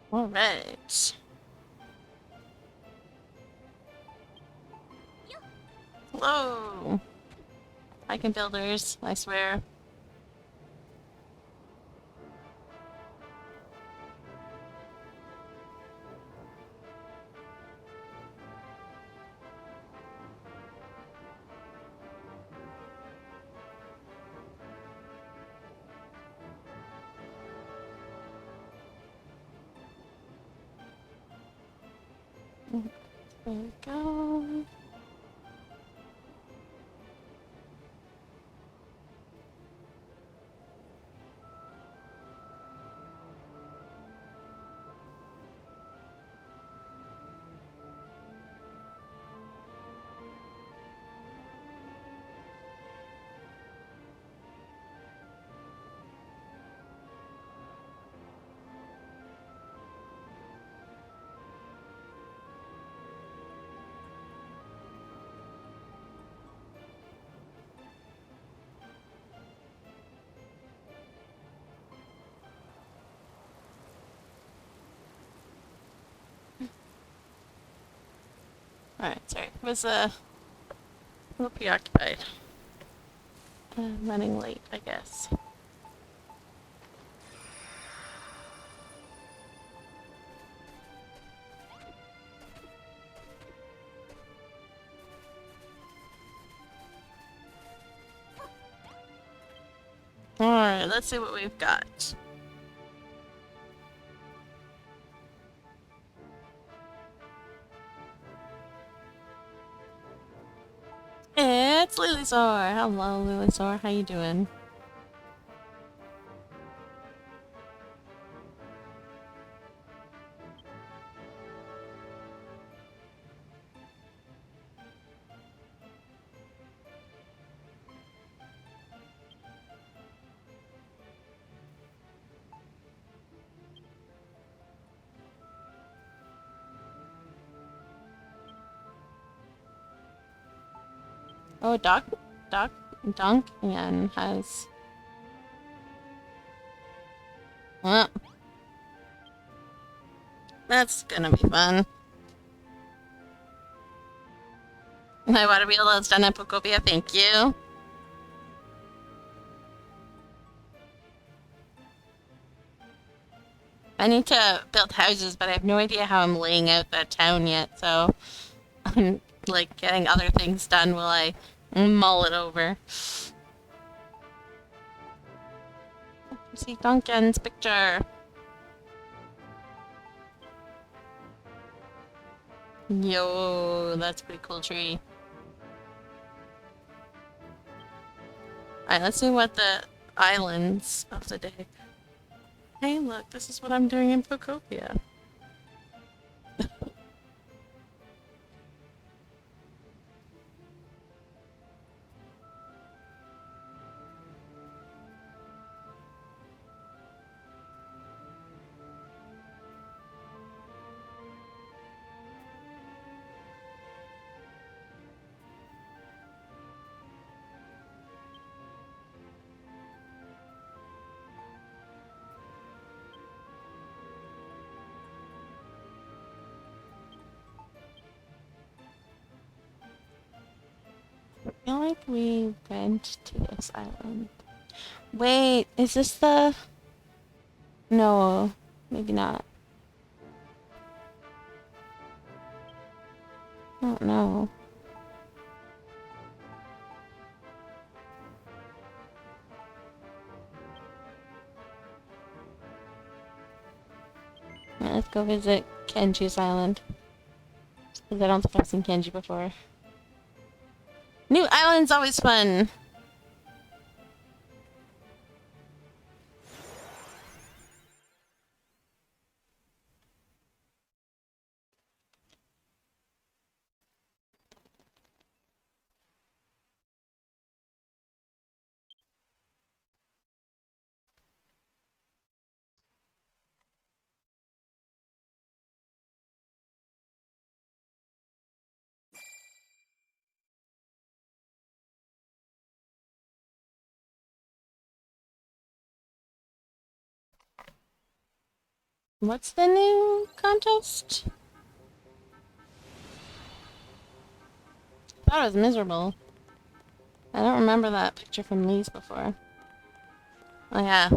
All right. Hello. Icon builders, I swear. There we go. Alright, sorry. Was a little preoccupied. Running late, I guess. Alright, let's see what we've got. It's Lilysaur! Hello, Lilysaur. How you doing? Oh, Duncan has... Well, that's gonna be fun. My water wheel is done at Pokopia, thank you. I need to build houses, but I have no idea how I'm laying out that town yet, so I'm like getting other things done while I mull it over. See Duncan's picture. Yo, that's a pretty cool tree. Alright, let's see what the islands of the day. Hey, look, this is what I'm doing in Pocopia. I feel like we went to this island. Wait, is this the... No, maybe not. I don't know. Alright, let's go visit Kenji's island. Because I don't think I've seen Kenji before. New island's always fun! What's the new contest? I thought it was miserable. I don't remember that picture from these before. Oh yeah.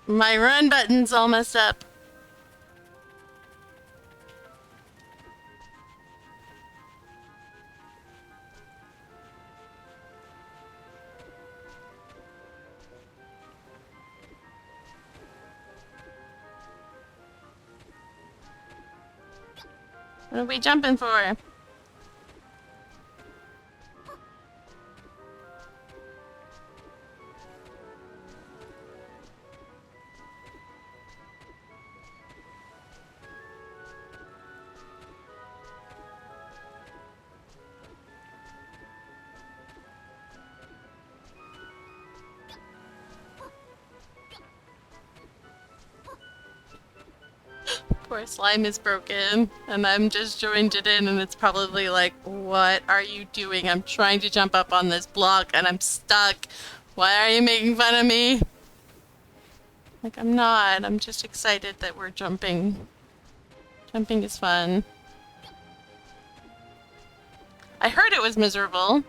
My run button's all messed up. What are we jumping for? Poor slime is broken, and I'm just joined it in, and it's probably like, what are you doing? I'm trying to jump up on this block, and I'm stuck. Why are you making fun of me? Like, I'm not. I'm just excited that we're jumping. Jumping is fun. I heard it was miserable.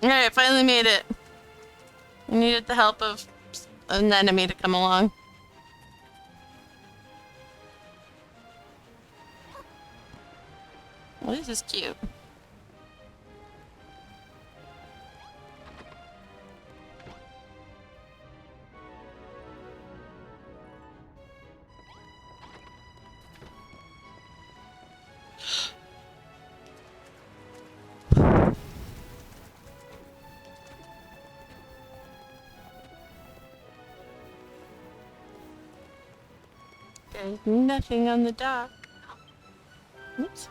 Alright, finally made it. I needed the help of an enemy to come along. Well, this is cute. There's nothing on the dock. Oops.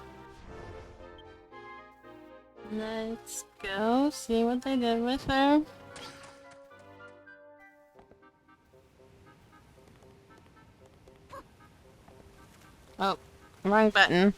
Let's go see what they did with her. Oh, wrong button.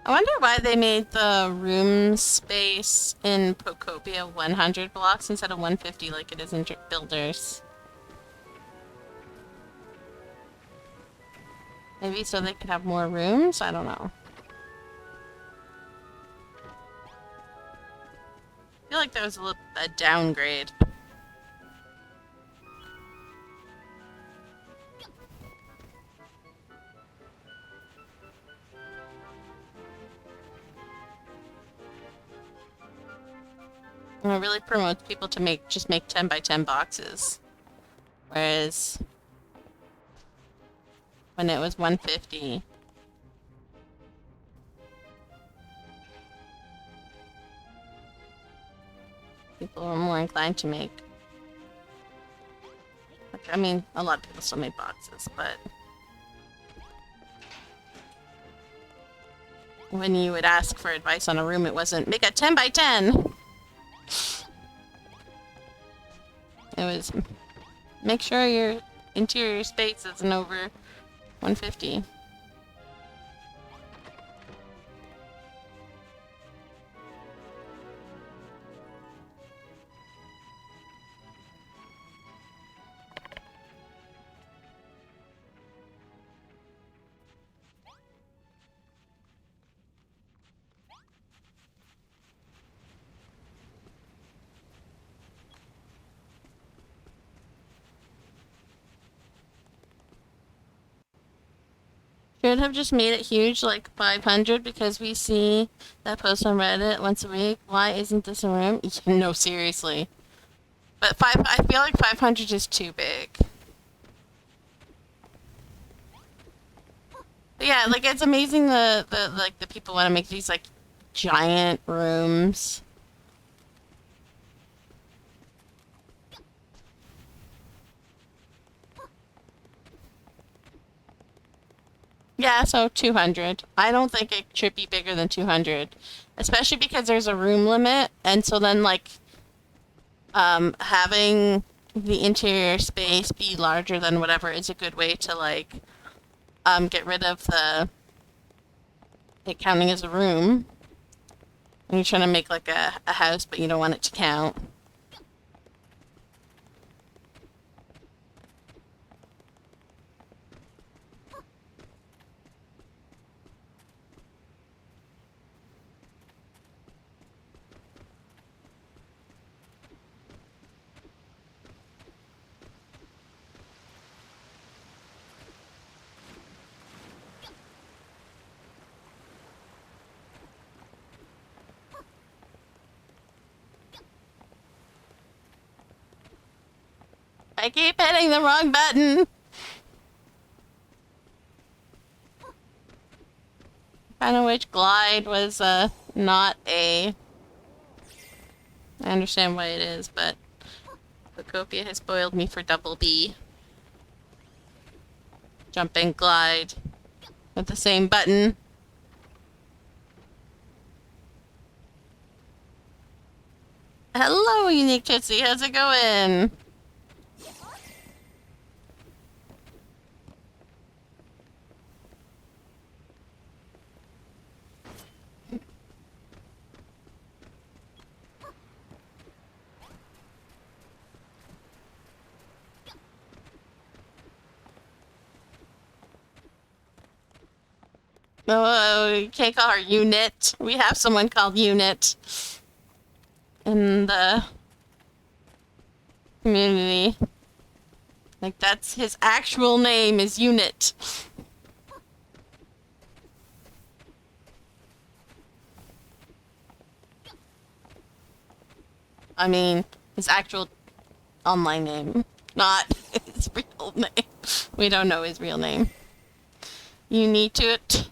I wonder why they made the room space in Pocopia 100 blocks instead of 150 like it is in Builders. Maybe so they could have more rooms? I don't know. I feel like that was a downgrade. And it really promotes people to just make 10 by 10 boxes. Whereas when it was 150, people were more inclined to make. Like, I mean, a lot of people still made boxes, but when you would ask for advice on a room, it wasn't make a 10 by 10. It was make sure your interior space isn't over 150. Should have just made it huge, like 500, because we see that post on Reddit once a week. Why isn't this a room? No, seriously. But I feel like 500 is too big. But yeah, like it's amazing the people want to make these like giant rooms. Yeah, so 200. I don't think it should be bigger than 200, especially because there's a room limit, and so then like having the interior space be larger than whatever is a good way to like get rid of the it counting as a room. And you're trying to make like a house, but you don't want it to count. I keep hitting the wrong button. Kind of which glide was not a. I understand why it is, but Bacopia has spoiled me for double B. Jump and glide with the same button. Hello, Unique Tootsie. How's it going? Oh, you can't call her Unit. We have someone called Unit in the community. Like, that's his actual name is Unit. I mean, his actual online name, not his real name. We don't know his real name. You need to it.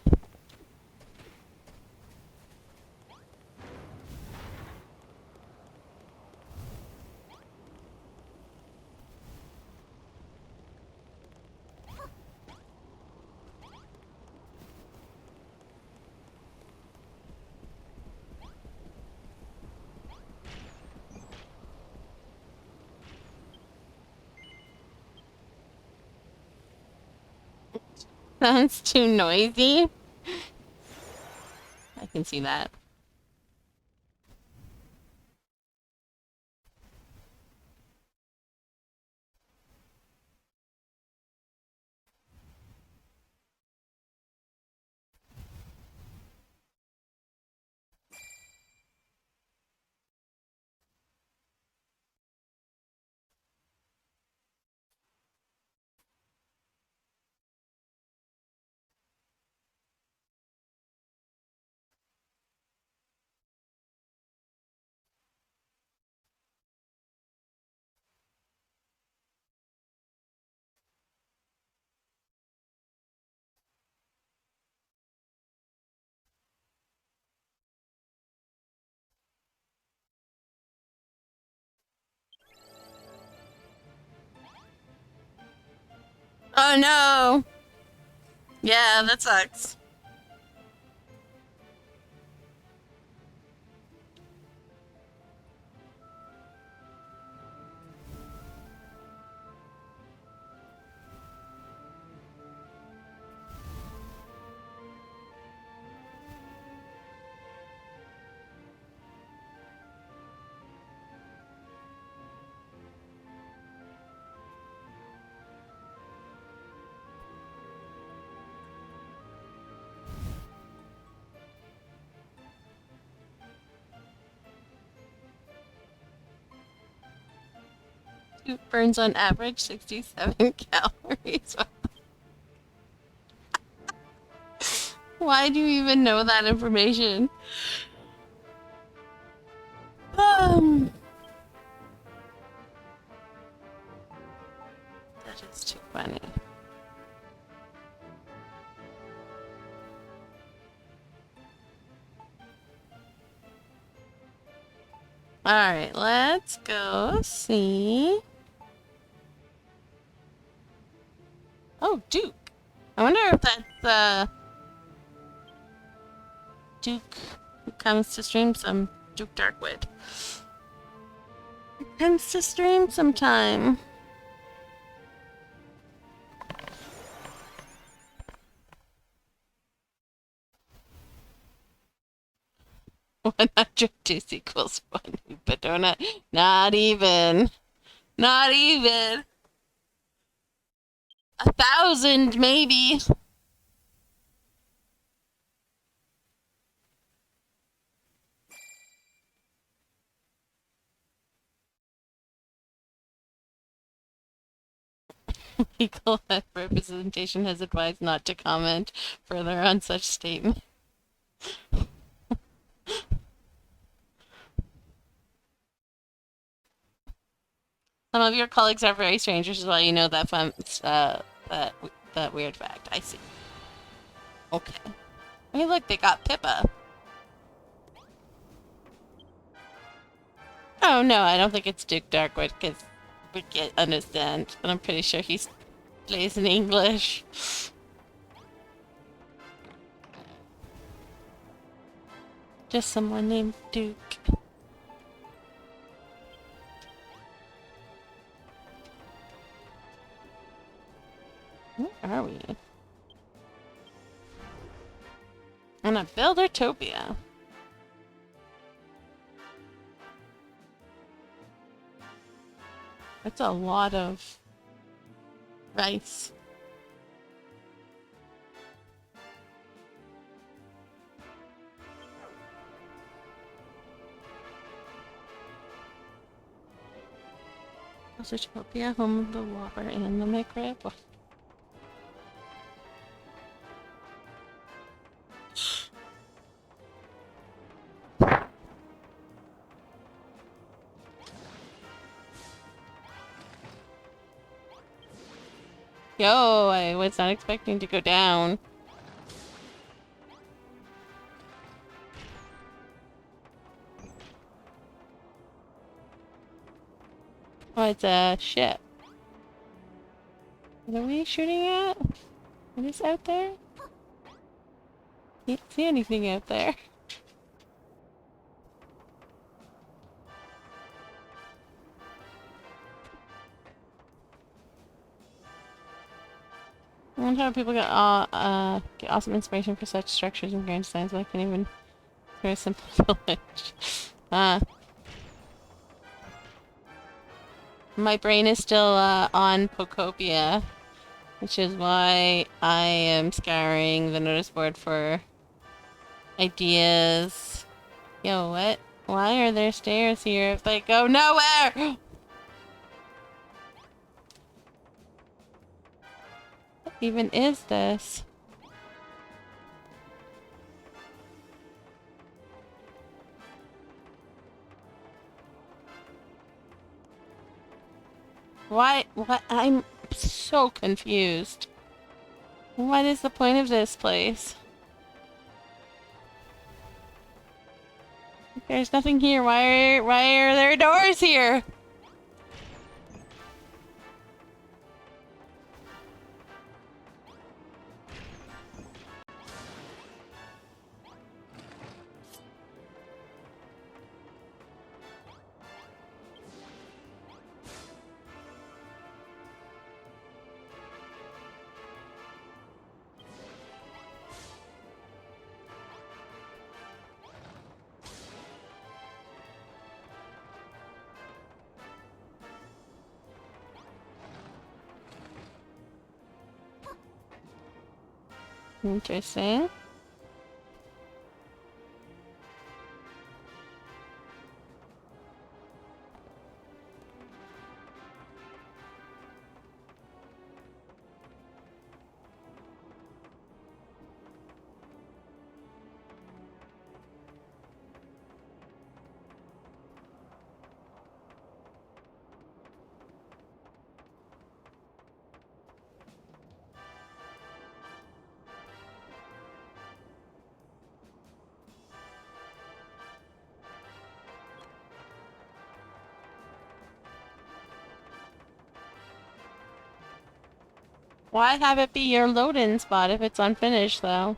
Sounds too noisy. I can see that. Oh no! Yeah, that sucks. It burns on average 67 calories. Why do you even know that information? Um, that is too funny. Alright, let's go see. Oh, Duke. I wonder if that's Duke who comes to stream some Duke Darkwood. He comes to stream sometime. One hundred juice equals one but donut. Not even. Not even. 1,000 maybe. Legal representation has advised not to comment further on such statement. Some of your colleagues are very strange, which is why you know that that weird fact. I see. Okay. Hey, look, they got Pippa. Oh no, I don't think it's Duke Darkwood because we can't understand, but I'm pretty sure he plays in English. Just someone named Duke. Where are we? On a Buildertopia. That's a lot of rice. Buildertopia, home of the Whopper and the McRib. Yo, I was not expecting to go down. Oh, it's a ship. What are we shooting at? What is out there? Can't see anything out there. I wonder how people get awesome inspiration for such structures and grand designs, but I can't even for a simple village. My brain is still on Pocopia, which is why I am scouring the notice board for ideas. Yo, what? Why are there stairs here if they go nowhere? What even is this? Why? What? I'm so confused. What is the point of this place? There's nothing here. Why are there doors here? Interesting. Why have it be your load-in spot if it's unfinished, though?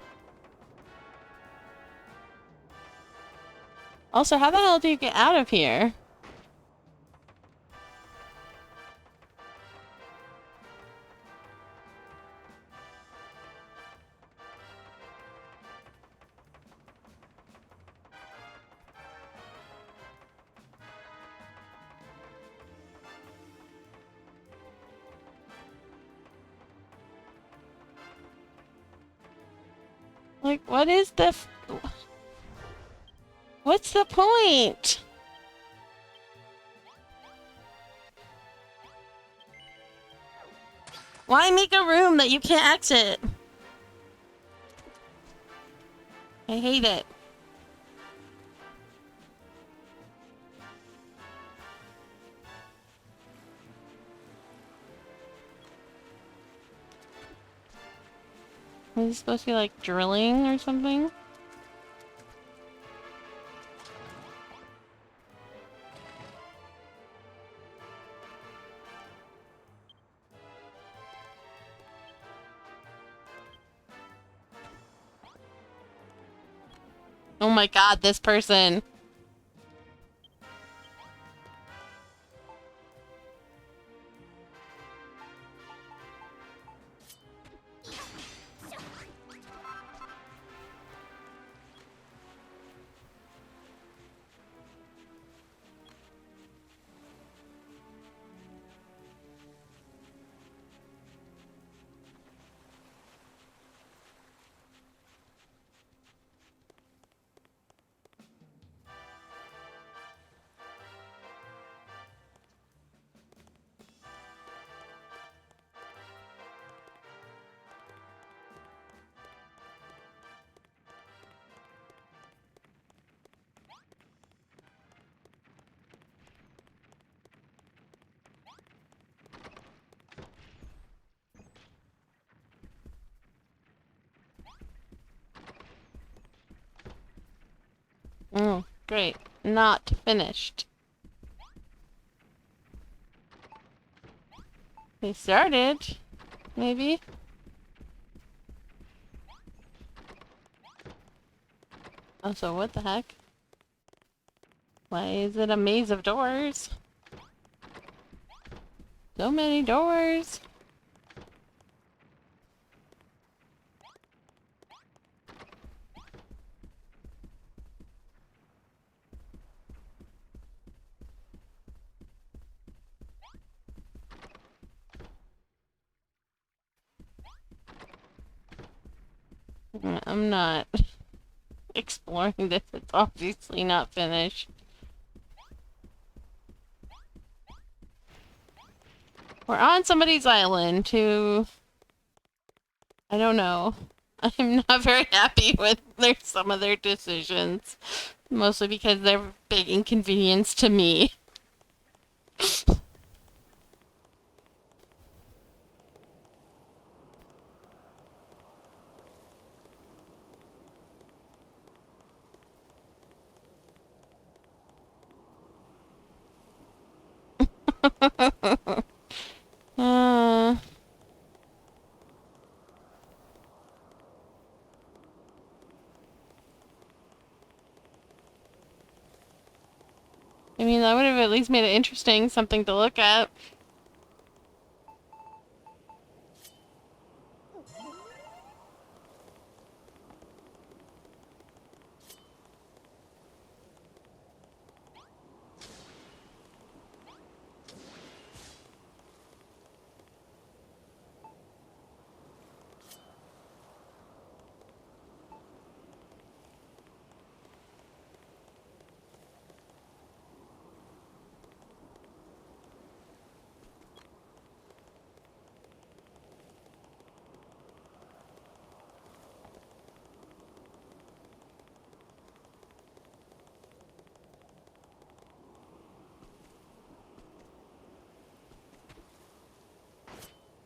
Also, how the hell do you get out of here? Like, what is the what's the point? Why make a room that you can't exit? I hate it. Is it supposed to be like drilling or something? Oh my god, this person. Oh, great. Not finished. They started, maybe. Also, what the heck? Why is it a maze of doors? So many doors. I'm not exploring this. It's obviously not finished. We're on somebody's island who... I don't know. I'm not very happy with some of their decisions. Mostly because they're a big inconvenience to me. uh... I mean, that would have at least made it interesting, something to look at.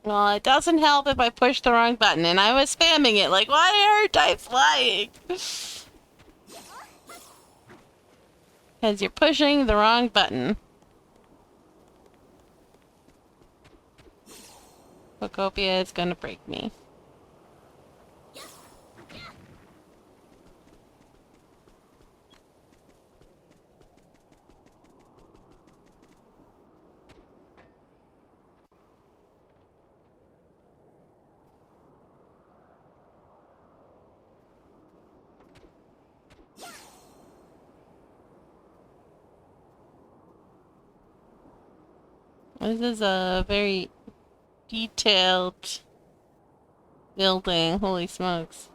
Well, it doesn't help if I push the wrong button, and I was spamming it, like, why aren't I flying? Because you're pushing the wrong button. Pocopia is gonna break me. This is a very detailed building. Holy smokes.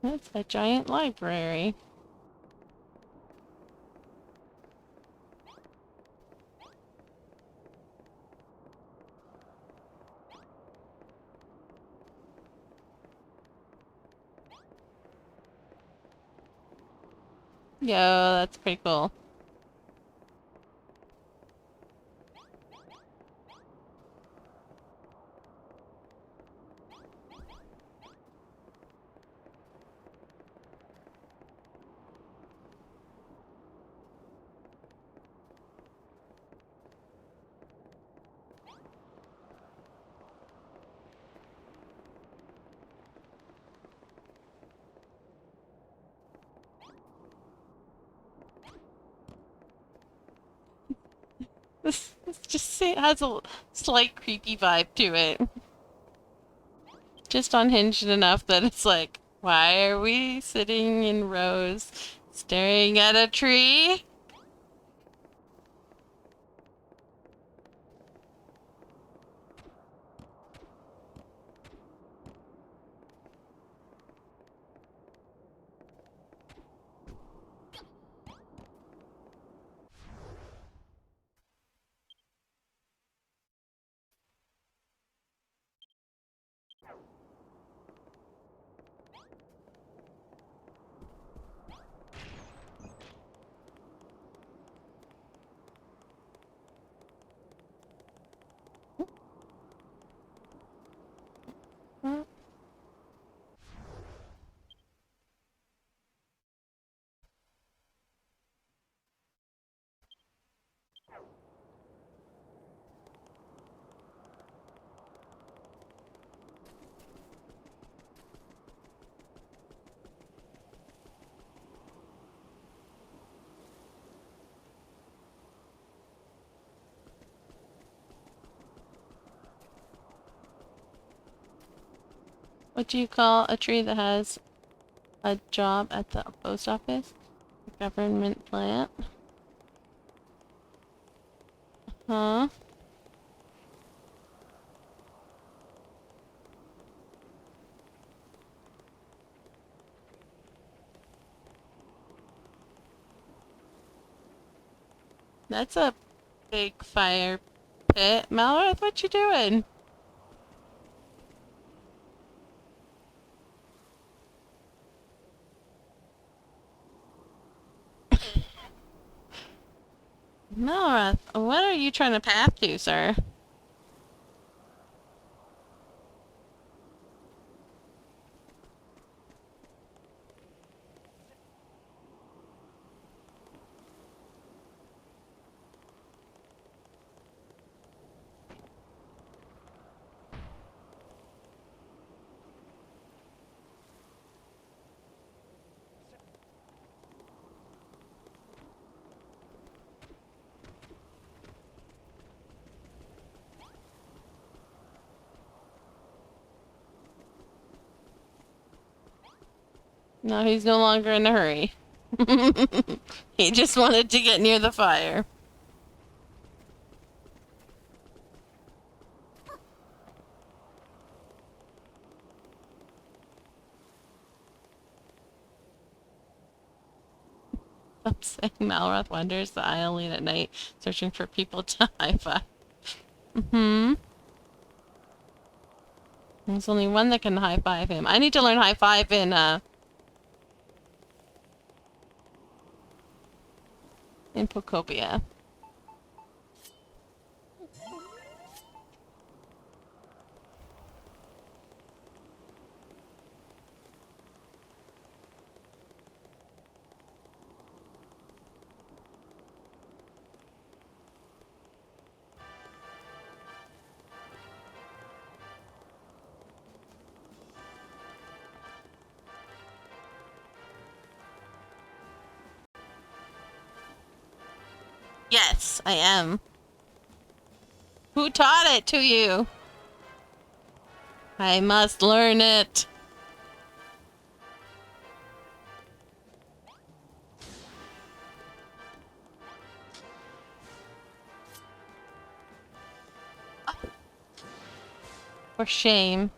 That's a giant library. Yo, that's pretty cool. This just has a slight creepy vibe to it. Just unhinged enough that it's like, why are we sitting in rows staring at a tree? What do you call a tree that has a job at the post office? A government plant? Huh? That's a big fire pit. Malworth, what you doing? Malworth, what are you trying to path to, sir? No, he's no longer in a hurry. He just wanted to get near the fire. I'm saying Malroth wanders the aisle late at night, searching for people to high-five. There's only one that can high-five him. I need to learn high-five in Pocopia. Yes, I am. Who taught it to you? I must learn it. For shame.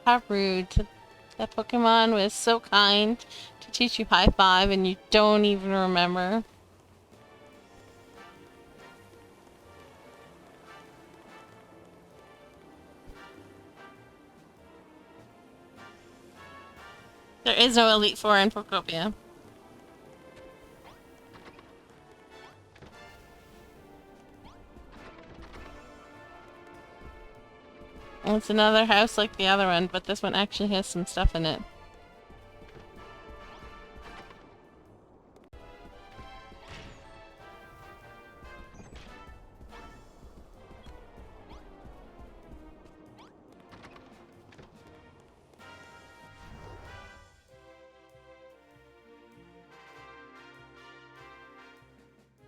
How rude. That Pokemon was so kind to teach you high five and you don't even remember. There is no Elite Four in Pokopia. It's another house like the other one, but this one actually has some stuff in it.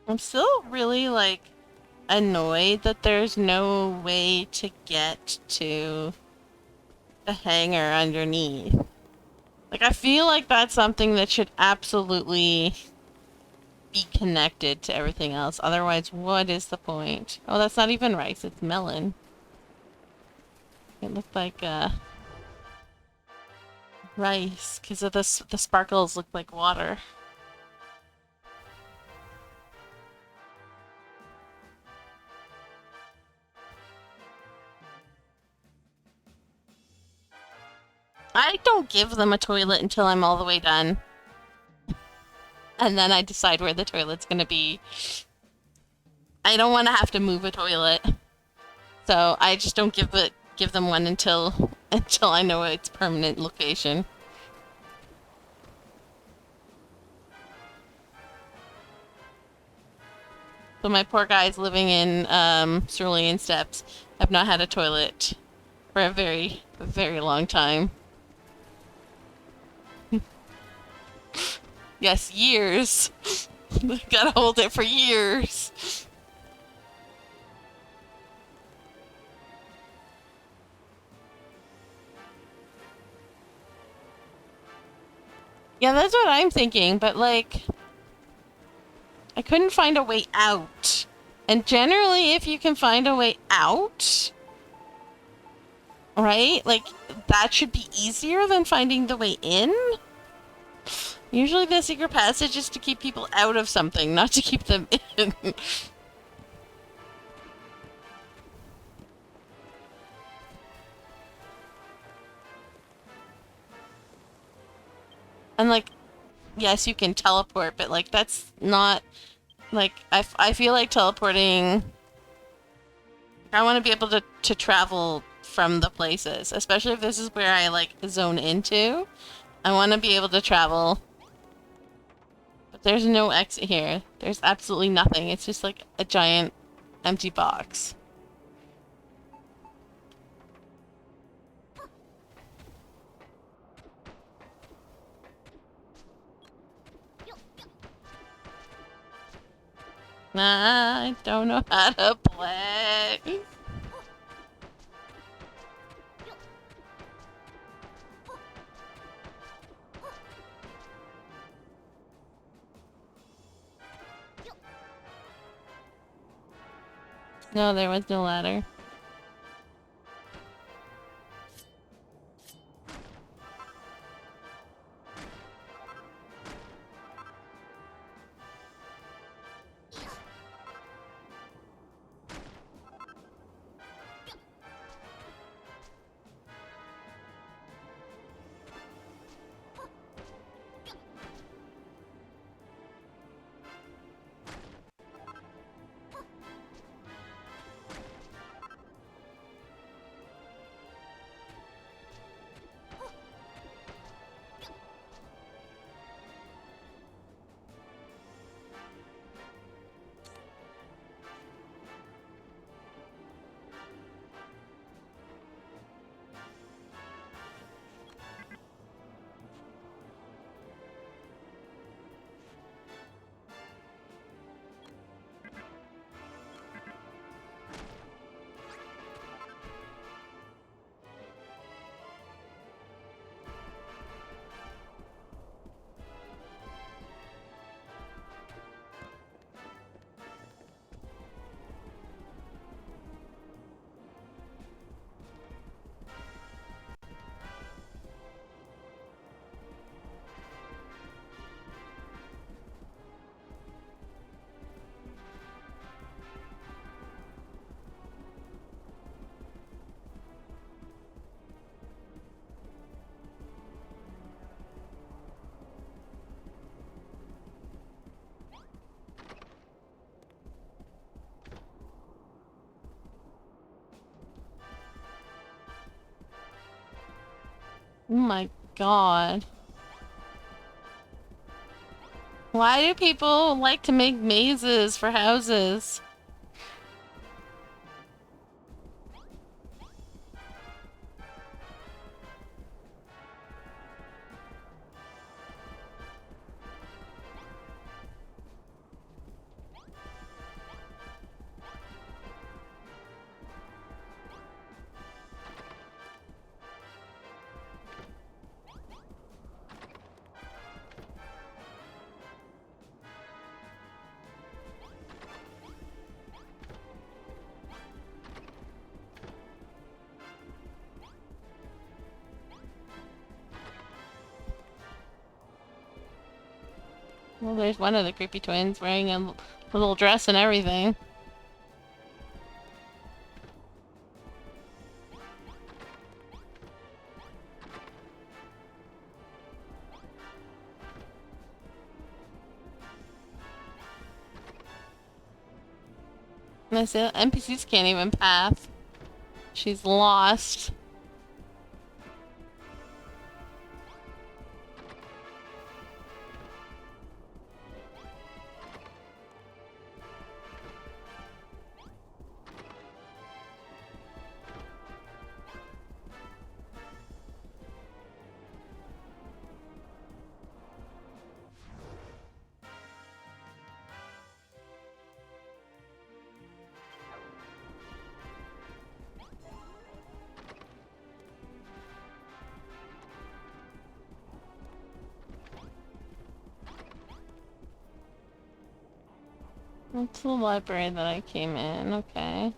I'm still really, like, annoyed that there's no way to get to the hangar underneath. Like, I feel like that's something that should absolutely be connected to everything else. Otherwise, what is the point? Oh, that's not even rice, it's melon. It looked like, rice, because of the sparkles look like water. I don't give them a toilet until I'm all the way done. And then I decide where the toilet's gonna be. I don't want to have to move a toilet. So I just don't give them one until I know its permanent location. So my poor guys living in Cerulean Steps have not had a toilet for a very, very long time. Yes, years. Gotta hold it for years. Yeah, that's what I'm thinking, but like, I couldn't find a way out. And generally, if you can find a way out, right? Like, that should be easier than finding the way in. Usually the secret passage is to keep people out of something, not to keep them in. And like, yes, you can teleport, but like, that's not, like, I feel like teleporting, I want to be able to travel from the places, especially if this is where I like zone into. I want to be able to travel. But there's no exit here. There's absolutely nothing. It's just like a giant empty box. I don't know how to play. No, there was no ladder. Oh my god. Why do people like to make mazes for houses? Well, there's one of the creepy twins wearing a little dress and everything. And I say NPCs can't even path. She's lost. That's the library that I came in, okay.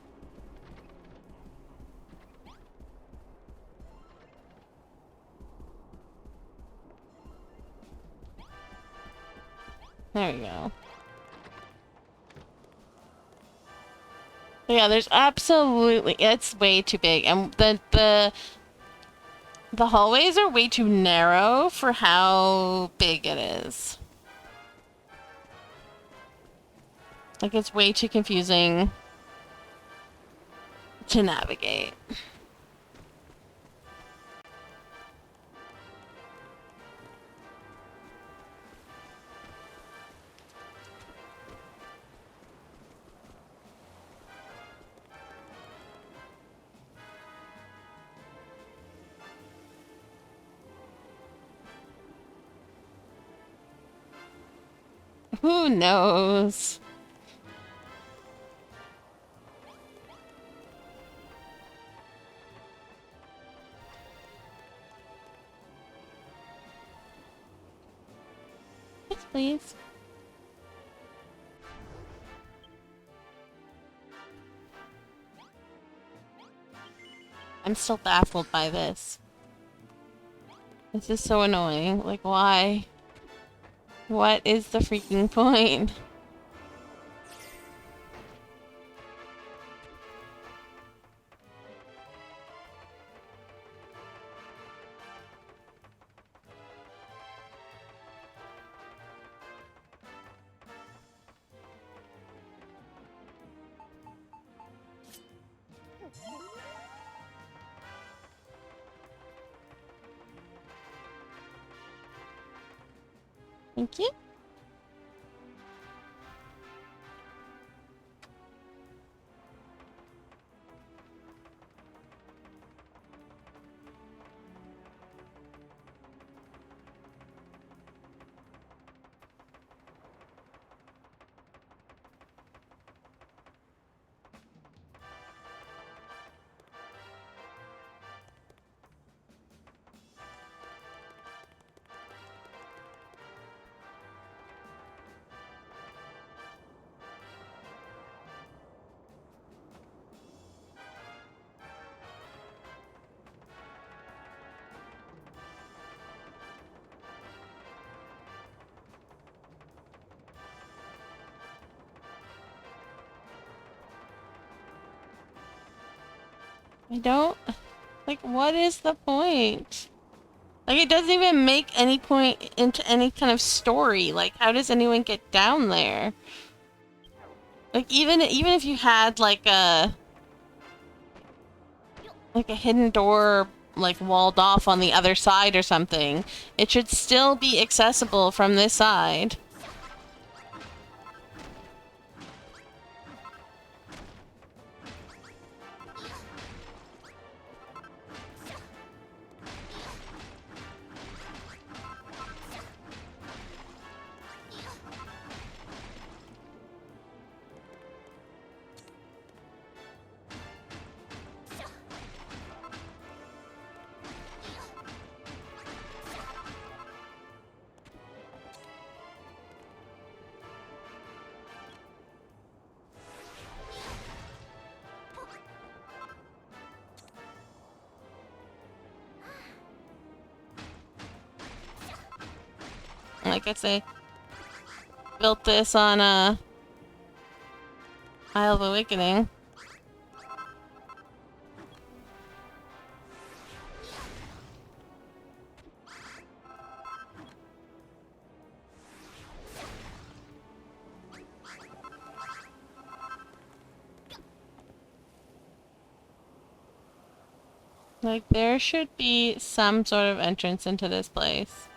There we go. But yeah, there's absolutely, it's way too big, and the hallways are way too narrow for how big it is. Like, it's way too confusing to navigate. Who knows? Yes, please. I'm still baffled by this. This is so annoying. Like, why? What is the freaking point? Thank you. I don't... Like, what is the point? Like, it doesn't even make any point into any kind of story. Like, how does anyone get down there? Like, even if you had, like a hidden door like walled off on the other side or something. It should still be accessible from this side. Like I say, built this on Isle of Awakening. Like, there should be some sort of entrance into this place.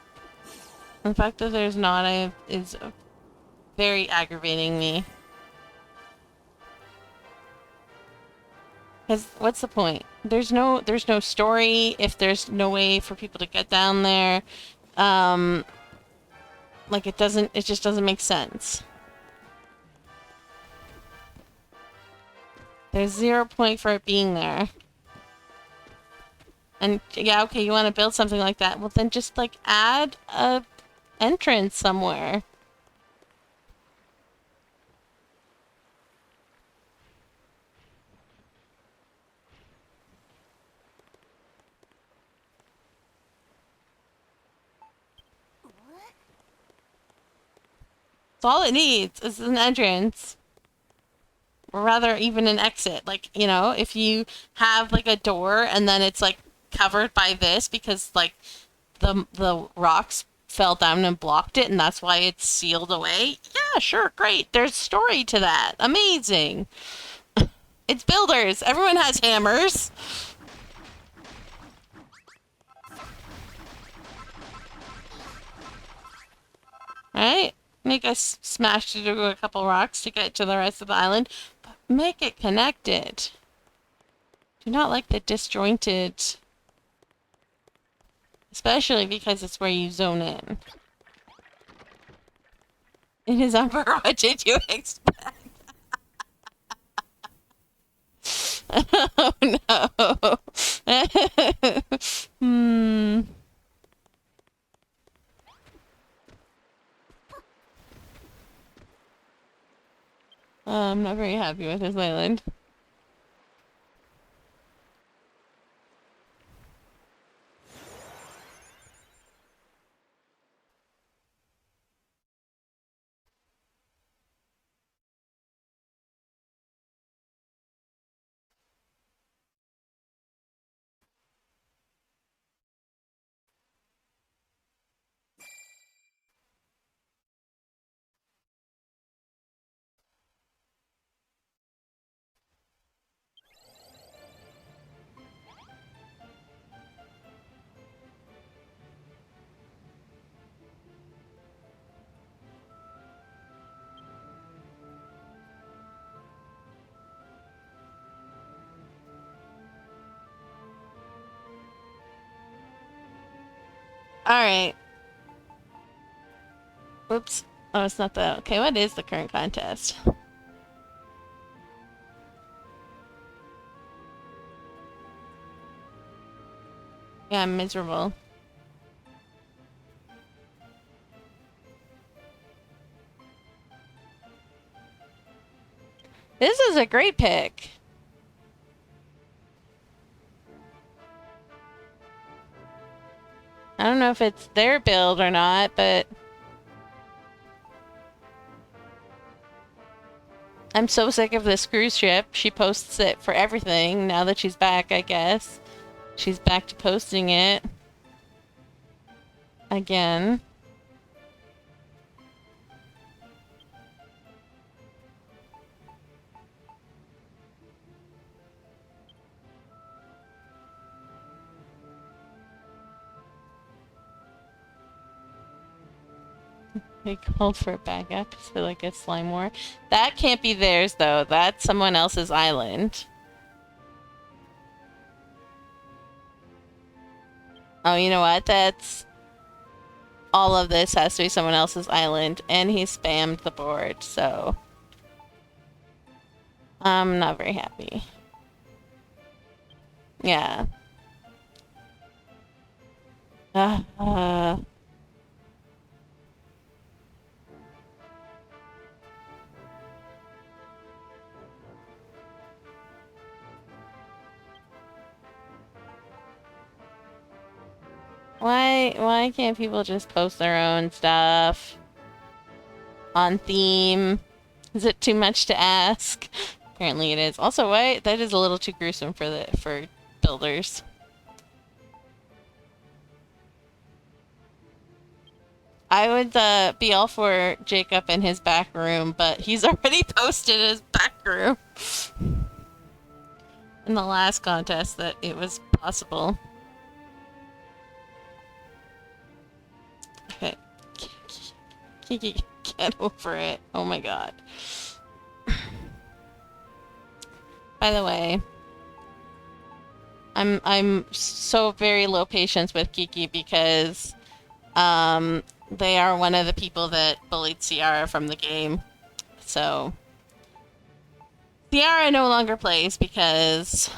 The fact that there's not is very aggravating me. Because what's the point? There's no story if there's no way for people to get down there. Like it just doesn't make sense. There's 0 point for it being there. And yeah, okay, you want to build something like that. Well, then just like add a entrance somewhere. That's all it needs is an entrance. Or rather, even an exit. Like, you know, if you have like a door and then it's like covered by this because like the rocks fell down and blocked it and that's why it's sealed away. Yeah, sure, great. There's story to that. Amazing. It's builders. Everyone has hammers. Right? Make us smash through a couple rocks to get to the rest of the island, but make it connected. Do not like the disjointed, especially because it's where you zone in. It is Umber. What did you expect? Oh no. I'm not very happy with this island. Alright. Whoops. Oh, it's not that. Okay, what is the current contest? Yeah, I'm miserable. This is a great pick. I don't know if it's their build or not, but I'm so sick of this cruise ship. She posts it for everything now that she's back, I guess. She's back to posting it. Again. They called for backup, so like a slime war. That can't be theirs though. That's someone else's island. Oh, you know what? That's all of this has to be someone else's island, and he spammed the board, so I'm not very happy. Yeah. Uh, why can't people just post their own stuff on theme? Is it too much to ask? Apparently it is. Also, why that is a little too gruesome for builders. I would be all for Jacob in his back room, but he's already posted his back room in the last contest that it was possible. Okay. Kiki, get over it. Oh my god. By the way, I'm so very low patience with Kiki because they are one of the people that bullied Ciara from the game. So Ciara no longer plays because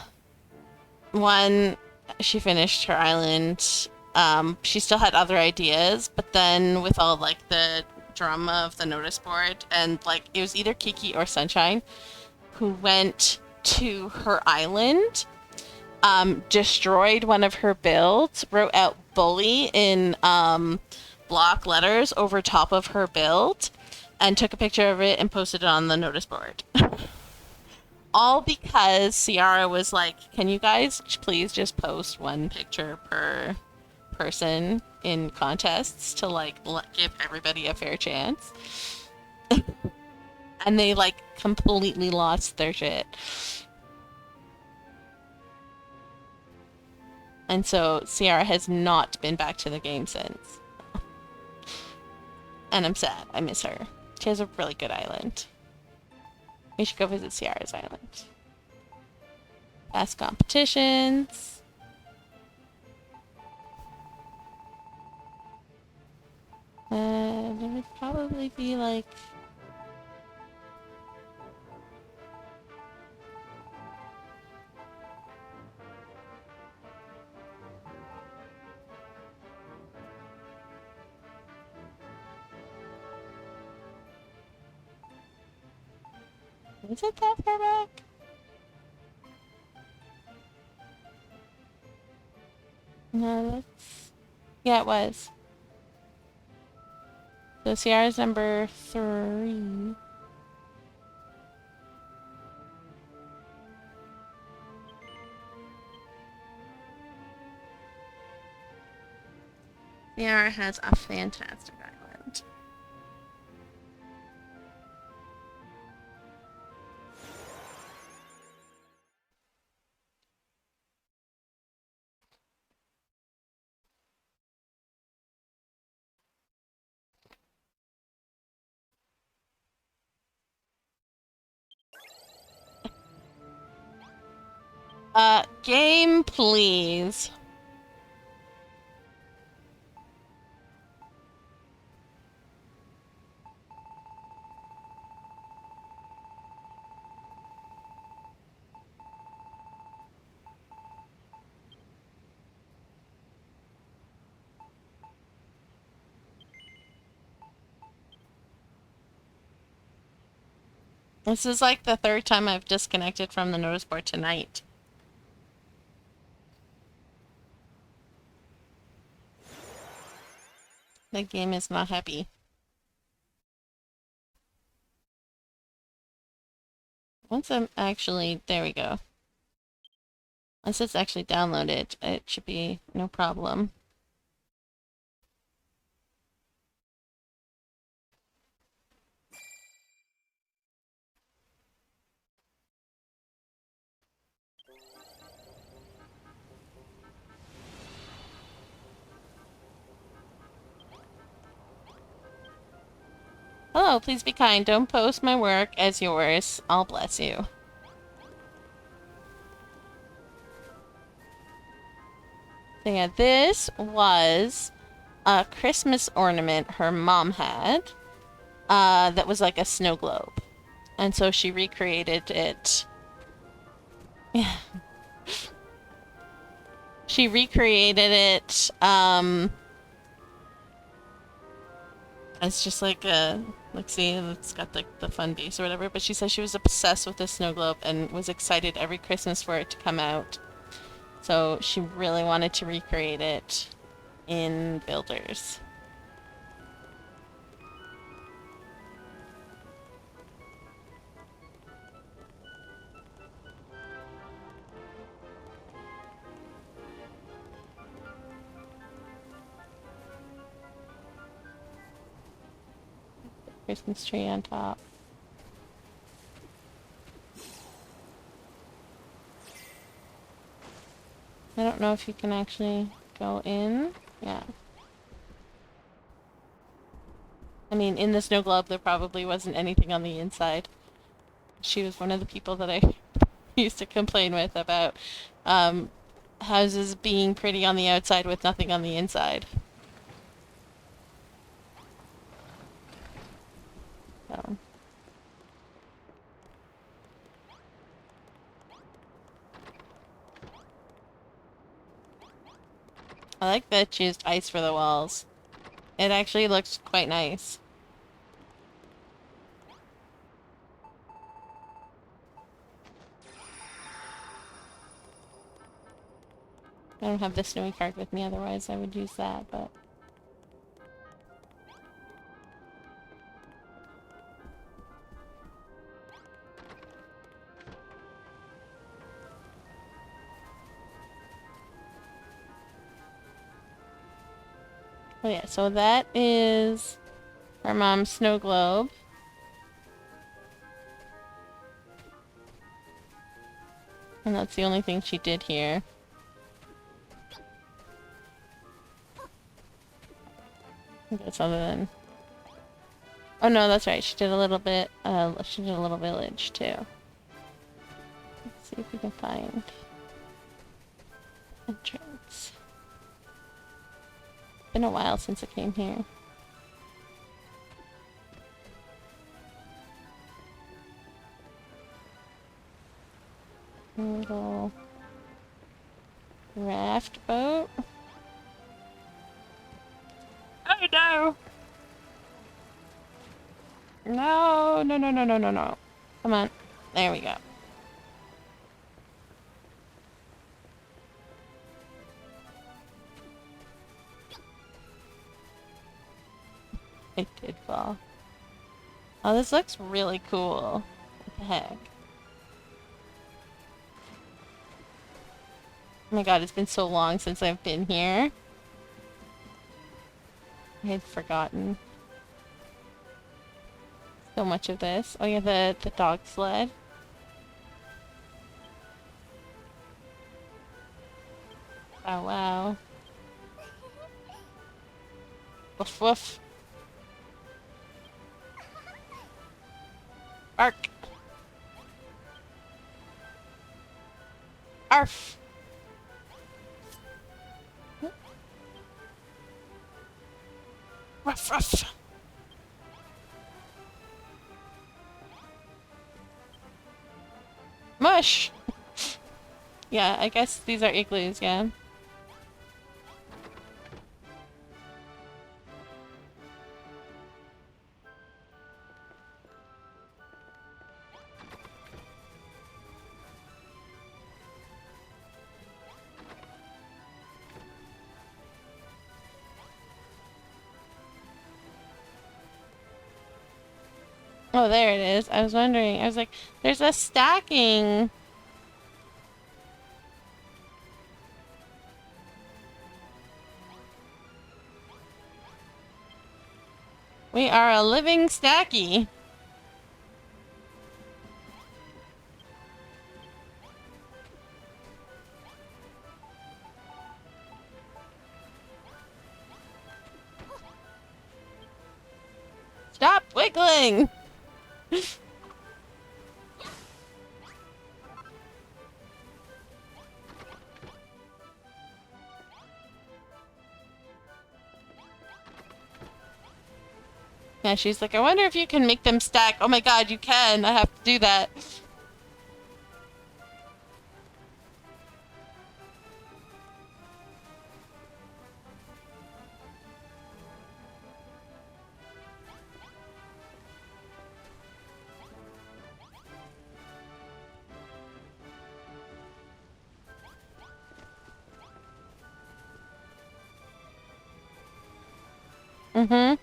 one, she finished her island. She still had other ideas, but then with all like the drama of the notice board and like it was either Kiki or Sunshine who went to her island, destroyed one of her builds, wrote out bully in block letters over top of her build, and took a picture of it and posted it on the notice board. All because Ciara was like, can you guys please just post one picture per person in contests to like give everybody a fair chance? And they like completely lost their shit. And so Ciara has not been back to the game since. And I'm sad. I miss her. She has a really good island. We should go visit Ciara's island. Past competitions. There would probably be like... Is it that far back? No, that's... Yeah, it was. So Ciara's number 3. Ciara has a fantastic island. Game, please. This is like the 3rd time I've disconnected from the notice board tonight. The game is not happy. Once I'm actually... There we go. Once it's actually downloaded, it should be no problem. Oh, please be kind. Don't post my work as yours. I'll bless you. So yeah, this was a Christmas ornament her mom had that was like a snow globe. And so she recreated it. Yeah. She recreated it as just like a, like, see, it's got like the fun base or whatever, but she says she was obsessed with the snow globe and was excited every Christmas for it to come out. So she really wanted to recreate it in Builders. Christmas tree on top. I don't know if you can actually go in. Yeah. I mean, in the snow globe, there probably wasn't anything on the inside. She was one of the people that I used to complain with about houses being pretty on the outside with nothing on the inside. So. I like that she used ice for the walls. It actually looks quite nice. I don't have the snowy card with me, otherwise I would use that, but... Oh yeah, so that is our mom's snow globe. And that's the only thing she did here. I guess other than... Oh no, that's right, she did a little bit, she did a little village too. Let's see if we can find... entrance. Been a while since I came here. A little raft boat. Oh no! No, no, no, no, no, no, no. Come on. There we go. It did fall. Oh, this looks really cool. What the heck? Oh my god, it's been so long since I've been here. I had forgotten so much of this. Oh yeah, the dog sled. Oh wow. Woof woof. Bark. Arf. Ruff ruff. Mush! Yeah, I guess these are igloos, yeah. Oh, there it is. I was wondering. I was like, there's a stacking. We are a living stacky. Stop wiggling! Yeah, she's like, I wonder if you can make them stack. Oh my god, you can! I have to do that. Mm-hmm.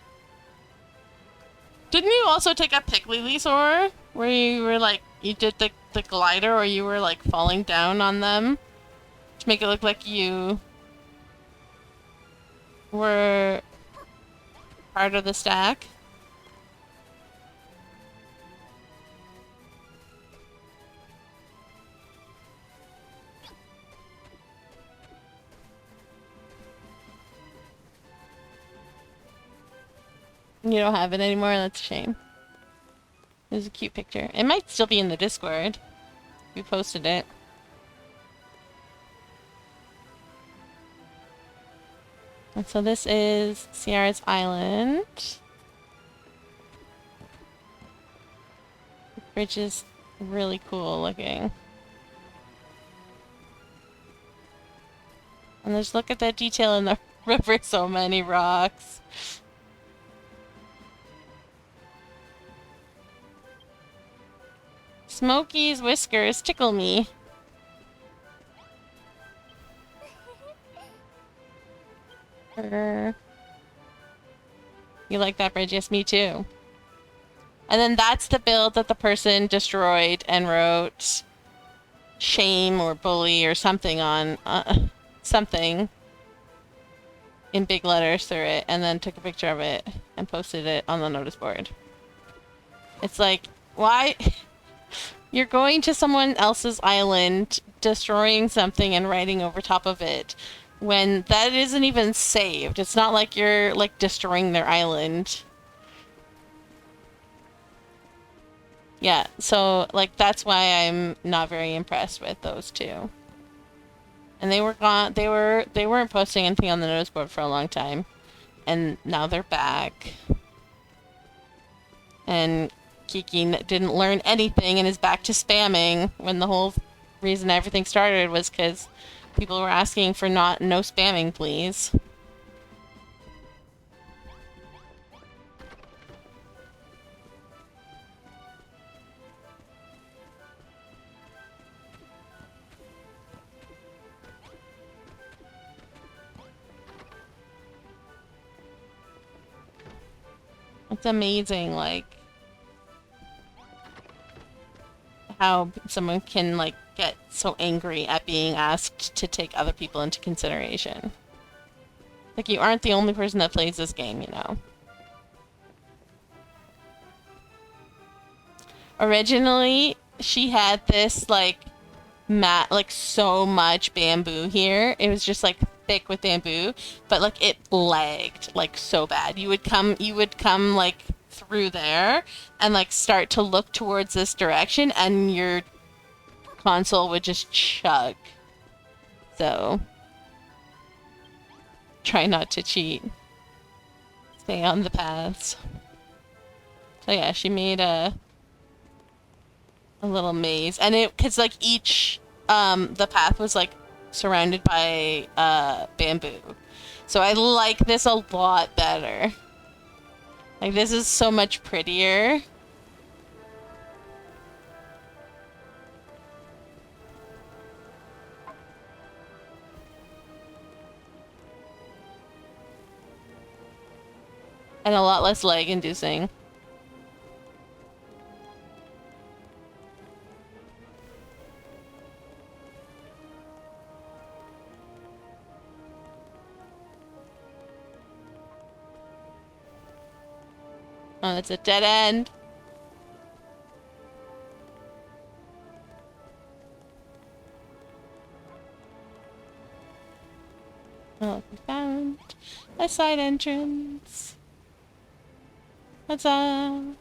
Didn't you also take a Picklylisaur? Where you were like, you did the glider or you were like falling down on them? To make it look like you were part of the stack? You don't have it anymore, that's a shame. It was a cute picture. It might still be in the Discord. We posted it. And so this is Sierra's Island. The bridge is really cool looking. And just look at that detail in the river, so many rocks. Smokey's whiskers tickle me. You like that bridge? Yes, me too. And then that's the build that the person destroyed and wrote shame or bully or something on, something in big letters through it, and then took a picture of it and posted it on the notice board. It's like, why? You're going to someone else's island, destroying something and writing over top of it, when that isn't even saved. It's not like you're, like, destroying their island. Yeah, so, like, that's why I'm not very impressed with those two. And they were gone, they weren't posting anything on the notice board for a long time. And now they're back. And Kiki didn't learn anything and is back to spamming when the whole reason everything started was because people were asking for no spamming, please. It's amazing, like, how someone can, like, get so angry at being asked to take other people into consideration. Like, you aren't the only person that plays this game, you know. Originally, she had this, like, like, so much bamboo here. It was just, like, thick with bamboo, but, like, it lagged, like, so bad. You would come, like, through there and, like, start to look towards this direction, and your console would just chug. So, try not to cheat. Stay on the paths. So yeah, she made a little maze, and cause like each, the path was like surrounded by, bamboo. So I like this a lot better. Like, this is so much prettier. And a lot less lag-inducing. Oh, it's a dead end. Oh, we found a side entrance. Huzzah!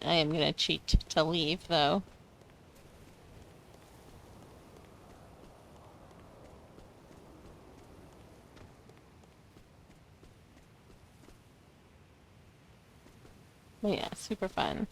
I am gonna cheat to leave, though. But yeah, super fun.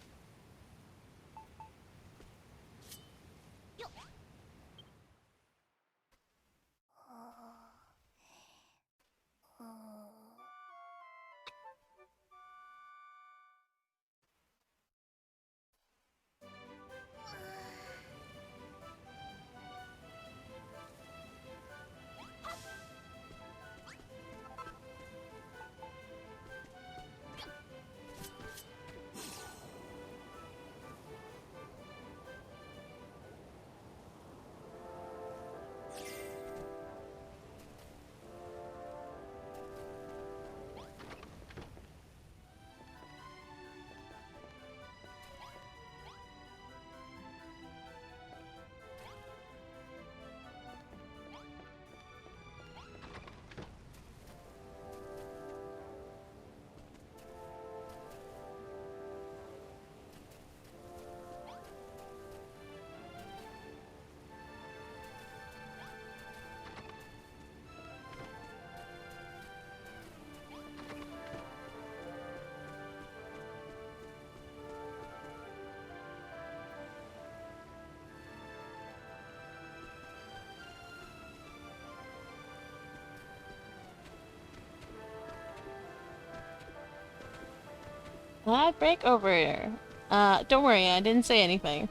Break over. Don't worry, I didn't say anything.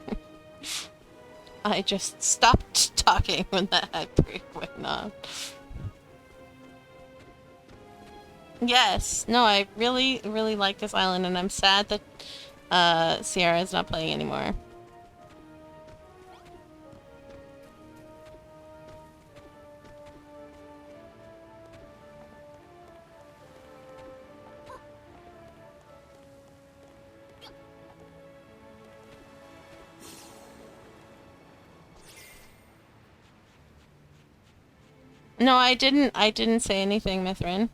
I just stopped talking when that ad break went on. Yes, no, I really, really like this island, and I'm sad that Sierra is not playing anymore. No, I didn't say anything, Mithrin.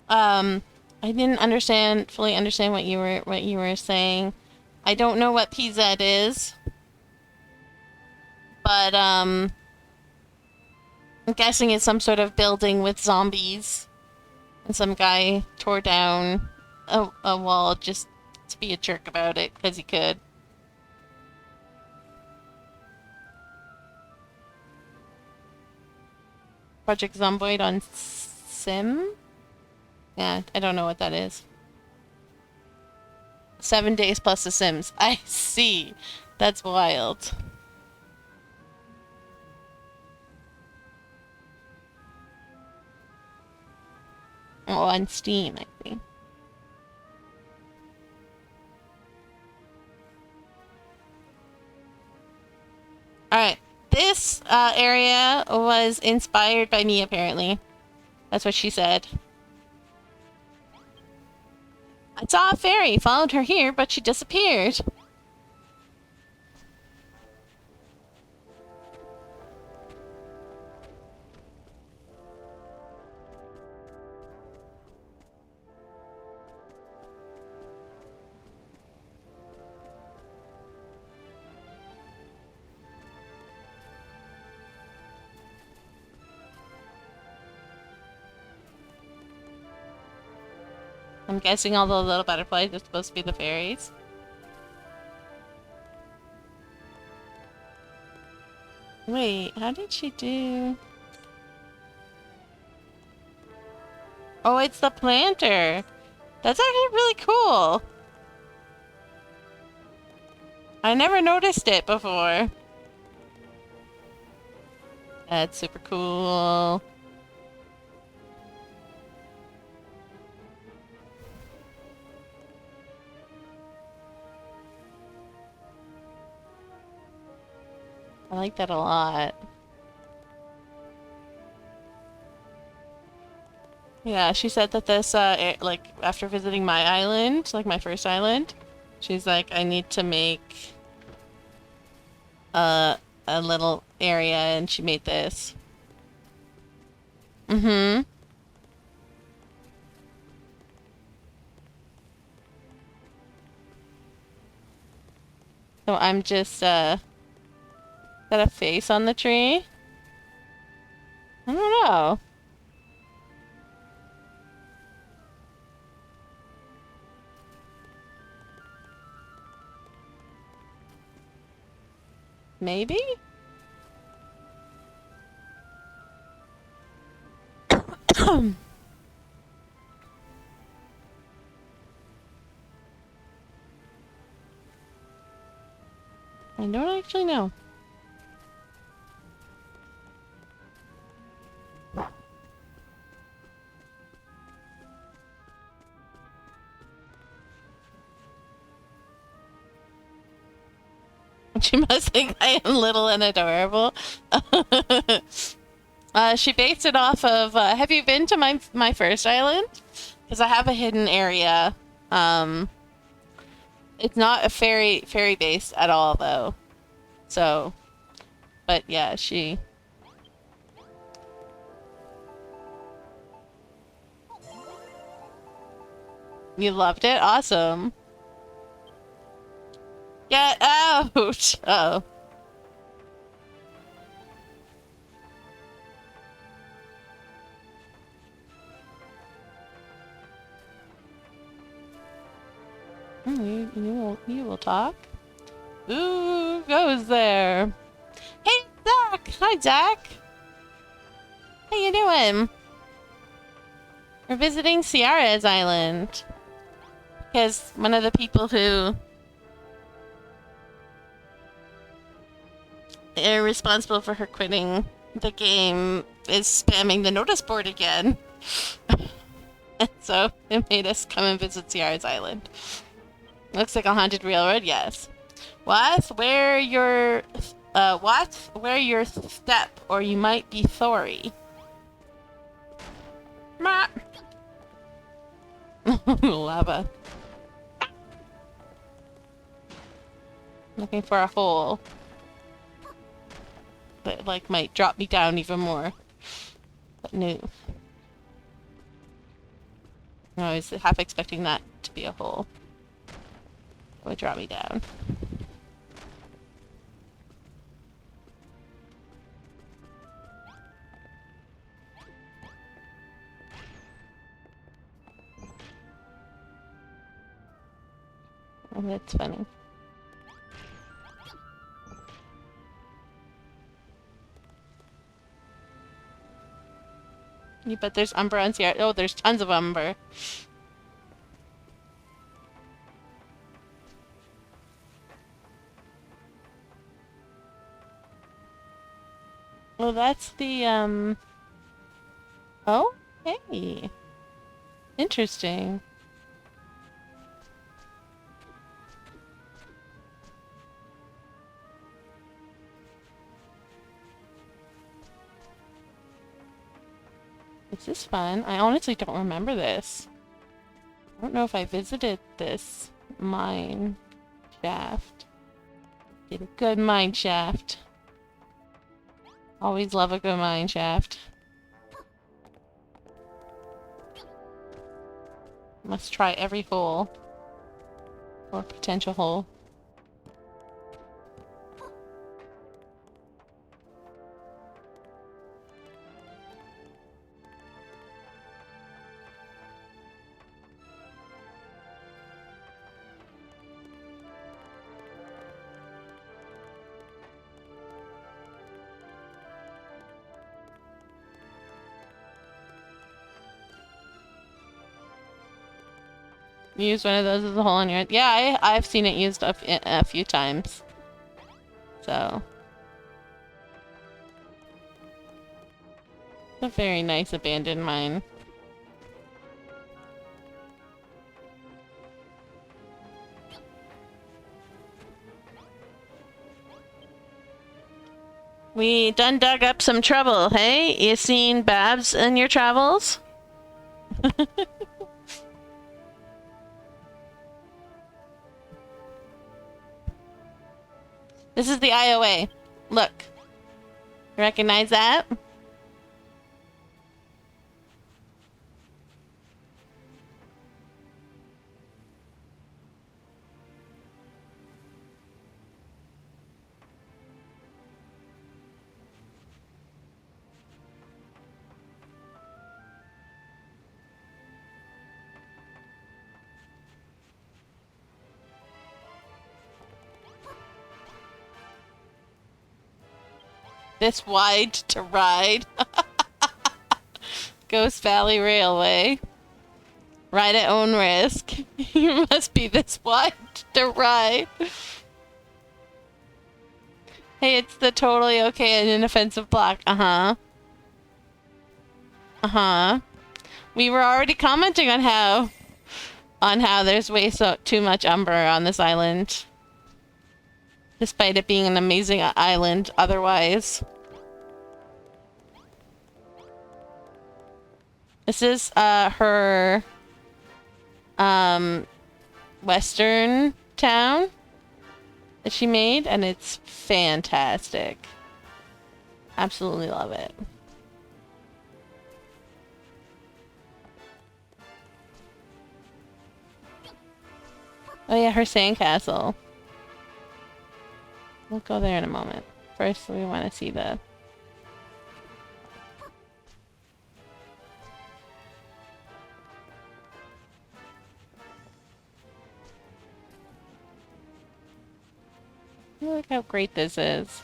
I didn't fully understand what you were saying. I don't know what PZ is, but I'm guessing it's some sort of building with zombies, and some guy tore down a wall just to be a jerk about it because he could. Project Zomboid on Sim? Yeah, I don't know what that is. 7 days plus The Sims. I see. That's wild. Oh, on Steam, I think. Alright. This area was inspired by me, apparently. That's what she said. I saw a fairy, followed her here, but she disappeared. I'm guessing all the little butterflies are supposed to be the fairies. Wait, how did she do? Oh, it's the planter. That's actually really cool. I never noticed it before. That's super cool. I like that a lot. Yeah, she said that this, like, after visiting my island, like my first island, she's like, I need to make a little area, and she made this. Mm-hmm. So I'm just, got a face on the tree? I don't know. Maybe? I don't actually know. She must think I am little and adorable. She based it off of, have you been to my first island? Because I have a hidden area. It's not a fairy based at all though. So, but yeah, you loved it? Awesome. Get out! Oh. You will talk? Ooh, goes there. Hey, Zach! Hi, Zach! How you doing? We're visiting Ciara's island. Because one of the people who are responsible for her quitting the game is spamming the notice board again. And so it made us come and visit Ciara's island. Looks like a haunted railroad, yes. Watch where your step, or you might be sorry. Lava. Looking for a hole that like might drop me down even more. But no. I was half expecting that to be a hole. It would drop me down. Oh, that's funny. You bet there's umber on Sierra. Oh, there's tons of umber. Well, that's the, Oh, hey. Interesting. This is fun. I honestly don't remember this. I don't know if I visited this mine shaft. Get a good mine shaft. Always love a good mine shaft. Must try every hole. Or potential hole. Use one of those as a hole in your... Yeah, I've seen it used a few times. So... a very nice abandoned mine. We done dug up some trouble, hey? You seen Babs in your travels? This is the IOA. Look. Recognize that? This wide to ride. Ghost Valley Railway. Ride at own risk. You must be this wide to ride. Hey, it's the totally okay and inoffensive block. Uh-huh. Uh-huh. We were already commenting on how there's way too much umber on this island. Despite it being an amazing island otherwise. This is her western town that she made, and it's fantastic. Absolutely love it. Oh yeah, her sandcastle. We'll go there in a moment. First, we want to see the... Look how great this is.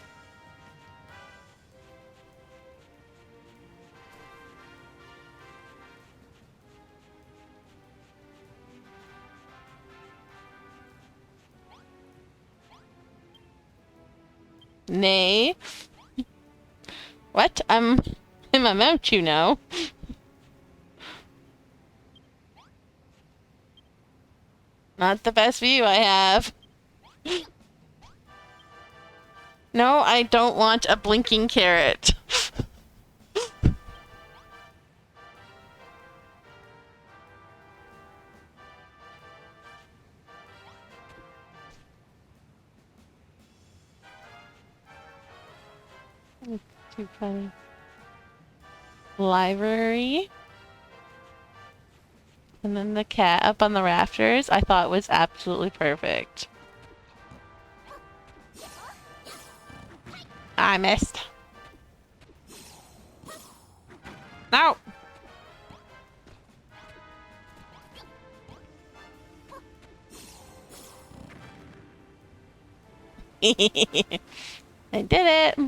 Nay. What? I'm in my mount, you know. Not the best view I have. No, I don't want a blinking carrot. Too funny. Library. And then the cat up on the rafters, I thought was absolutely perfect. I missed. No! I did it!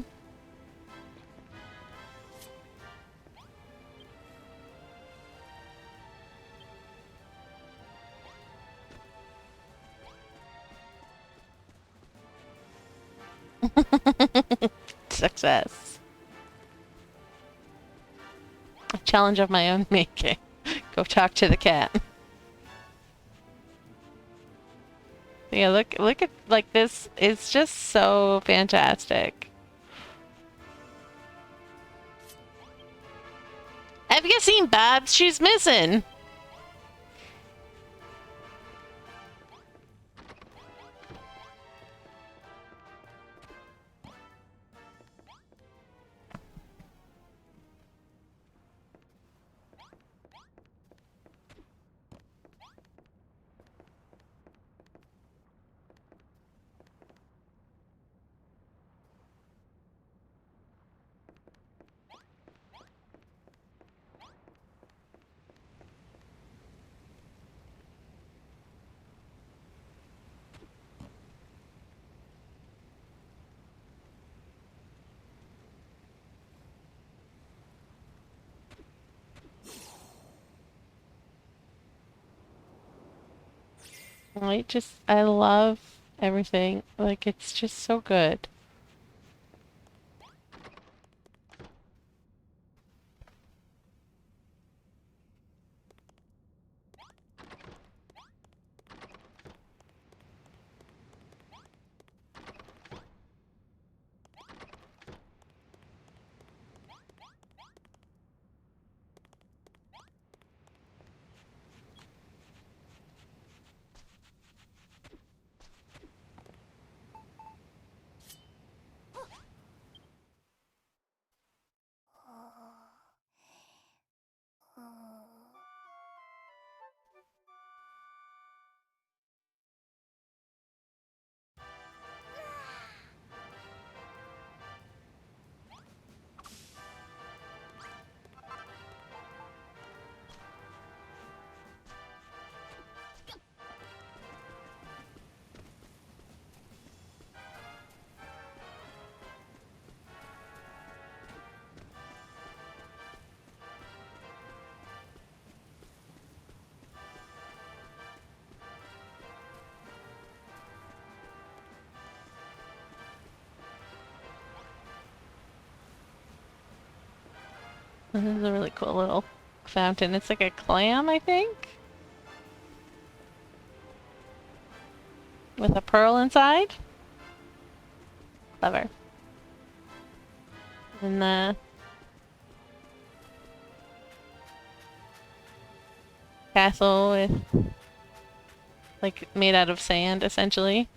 Success. A challenge of my own making. Go talk to the cat. Yeah, look at, like, this. It's just so fantastic. Have you seen Babs? She's missing. I love everything. Like, it's just so good. This is a really cool little fountain. It's like a clam, I think, with a pearl inside. Clever. And the castle with, like, made out of sand, essentially.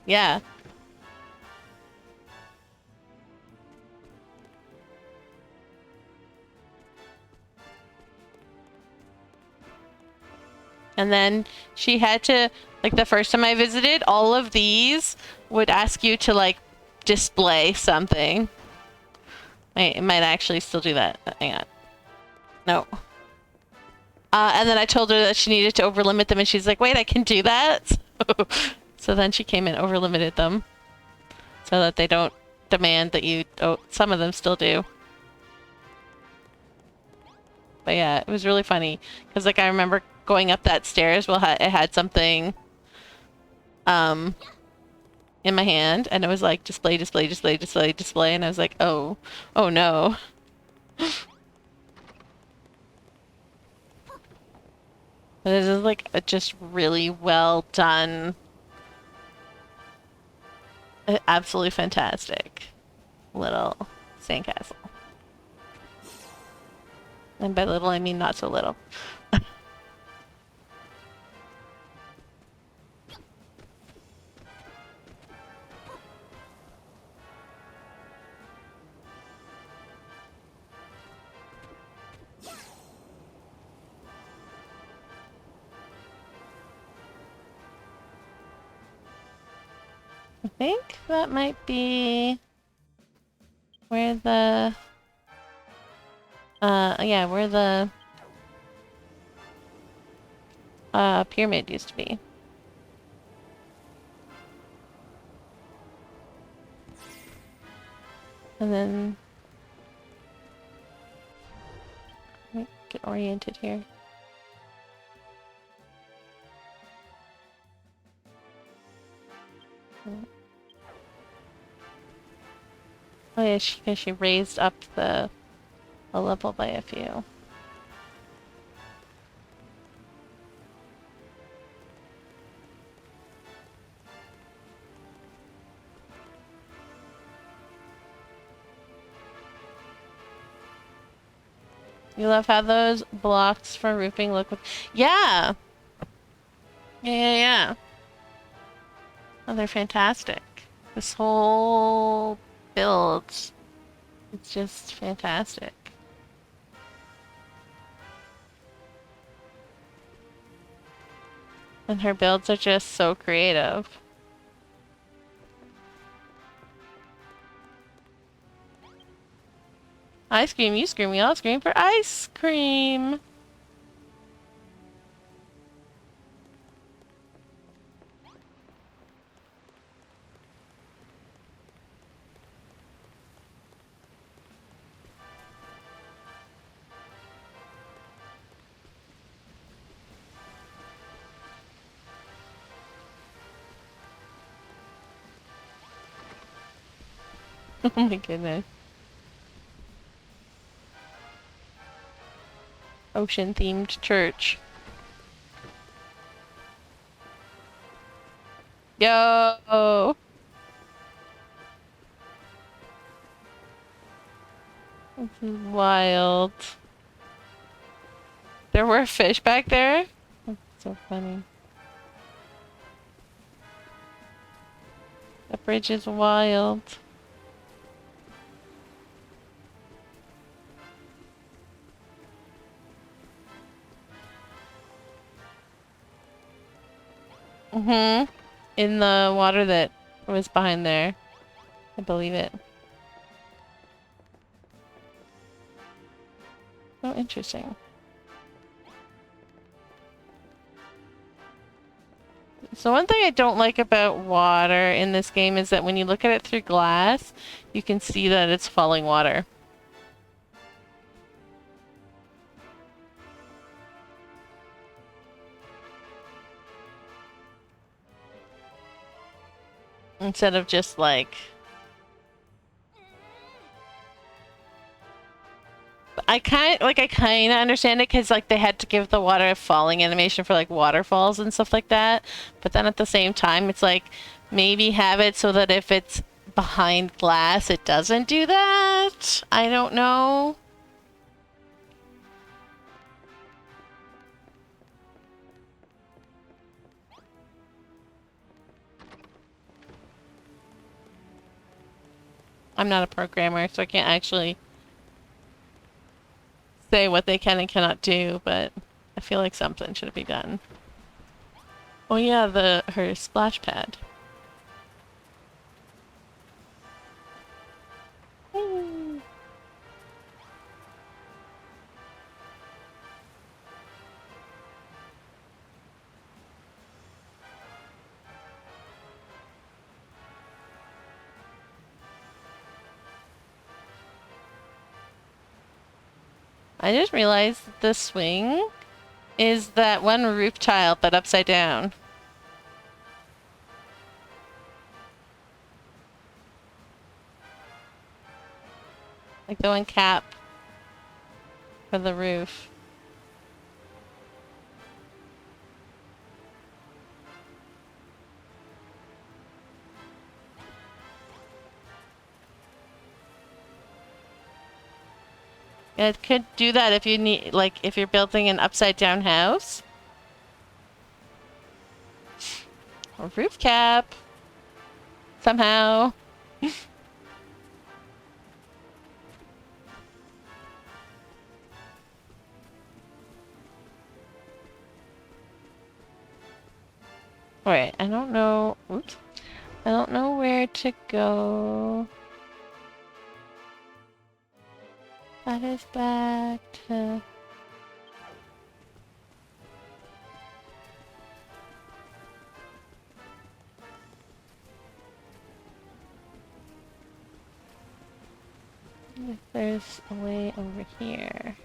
Yeah. And then she had to, like, the first time I visited, all of these would ask you to, like, display something. It might actually still do that. Hang on. No. And then I told her that she needed to overlimit them, and she's like, wait, I can do that? So then she came and overlimited them. So that they don't demand that you... Oh, some of them still do. But yeah, it was really funny. Because, like, I remember going up that stairs, well, it had something... in my hand, and it was like, display, display, display, display, display, and I was like, oh no. This is like a just really well done, absolutely fantastic little sandcastle. And by little, I mean not so little. I think that might be where the yeah, where the pyramid used to be. And then get oriented here. Oh yeah, because she raised up the level by a few. You love how those blocks for roofing look with... Yeah! Yeah. Oh, they're fantastic. This whole build, it's just fantastic. And her builds are just so creative. I scream, you scream, we all scream for ice cream! Oh my goodness. Ocean themed church. Yo! This is wild. There were fish back there? That's so funny. The bridge is wild. Mm-hmm. In the water that was behind there. I believe it. Oh, interesting. So one thing I don't like about water in this game is that when you look at it through glass, you can see that it's falling water. Instead of just like... I kind of understand it because like they had to give the water falling animation for like waterfalls and stuff like that. But then at the same time, it's like maybe have it so that if it's behind glass, it doesn't do that. I don't know. I'm not a programmer, so I can't actually say what they can and cannot do, but I feel like something should be done. Oh yeah, her splash pad. Whee! I just realized the swing is that one roof tile, but upside down. Like the one cap for the roof. It could do that if you need, like, if you're building an upside down house. A roof cap. Somehow. Alright, I don't know. Oops. I don't know where to go. That is back to... There's a way over here.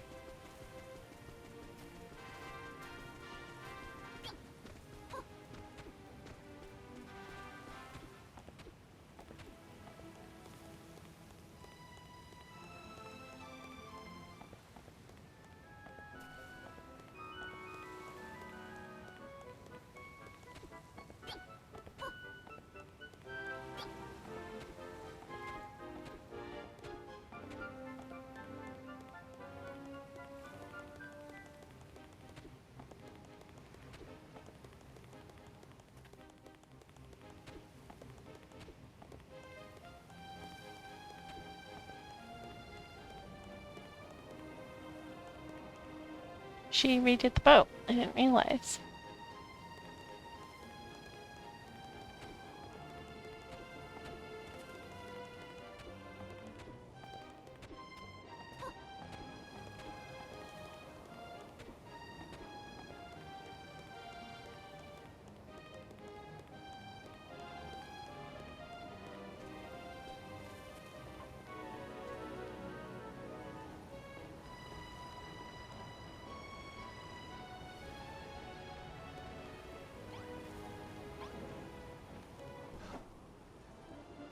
She redid the boat. I didn't realize.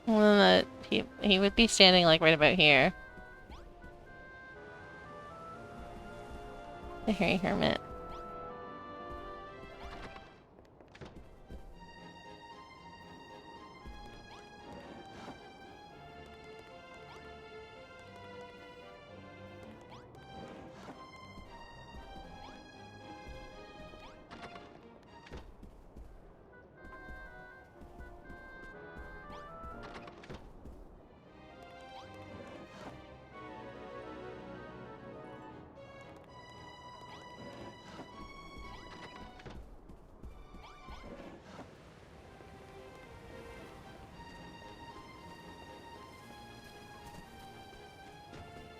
And then the he would be standing like right about here. The hairy hermit.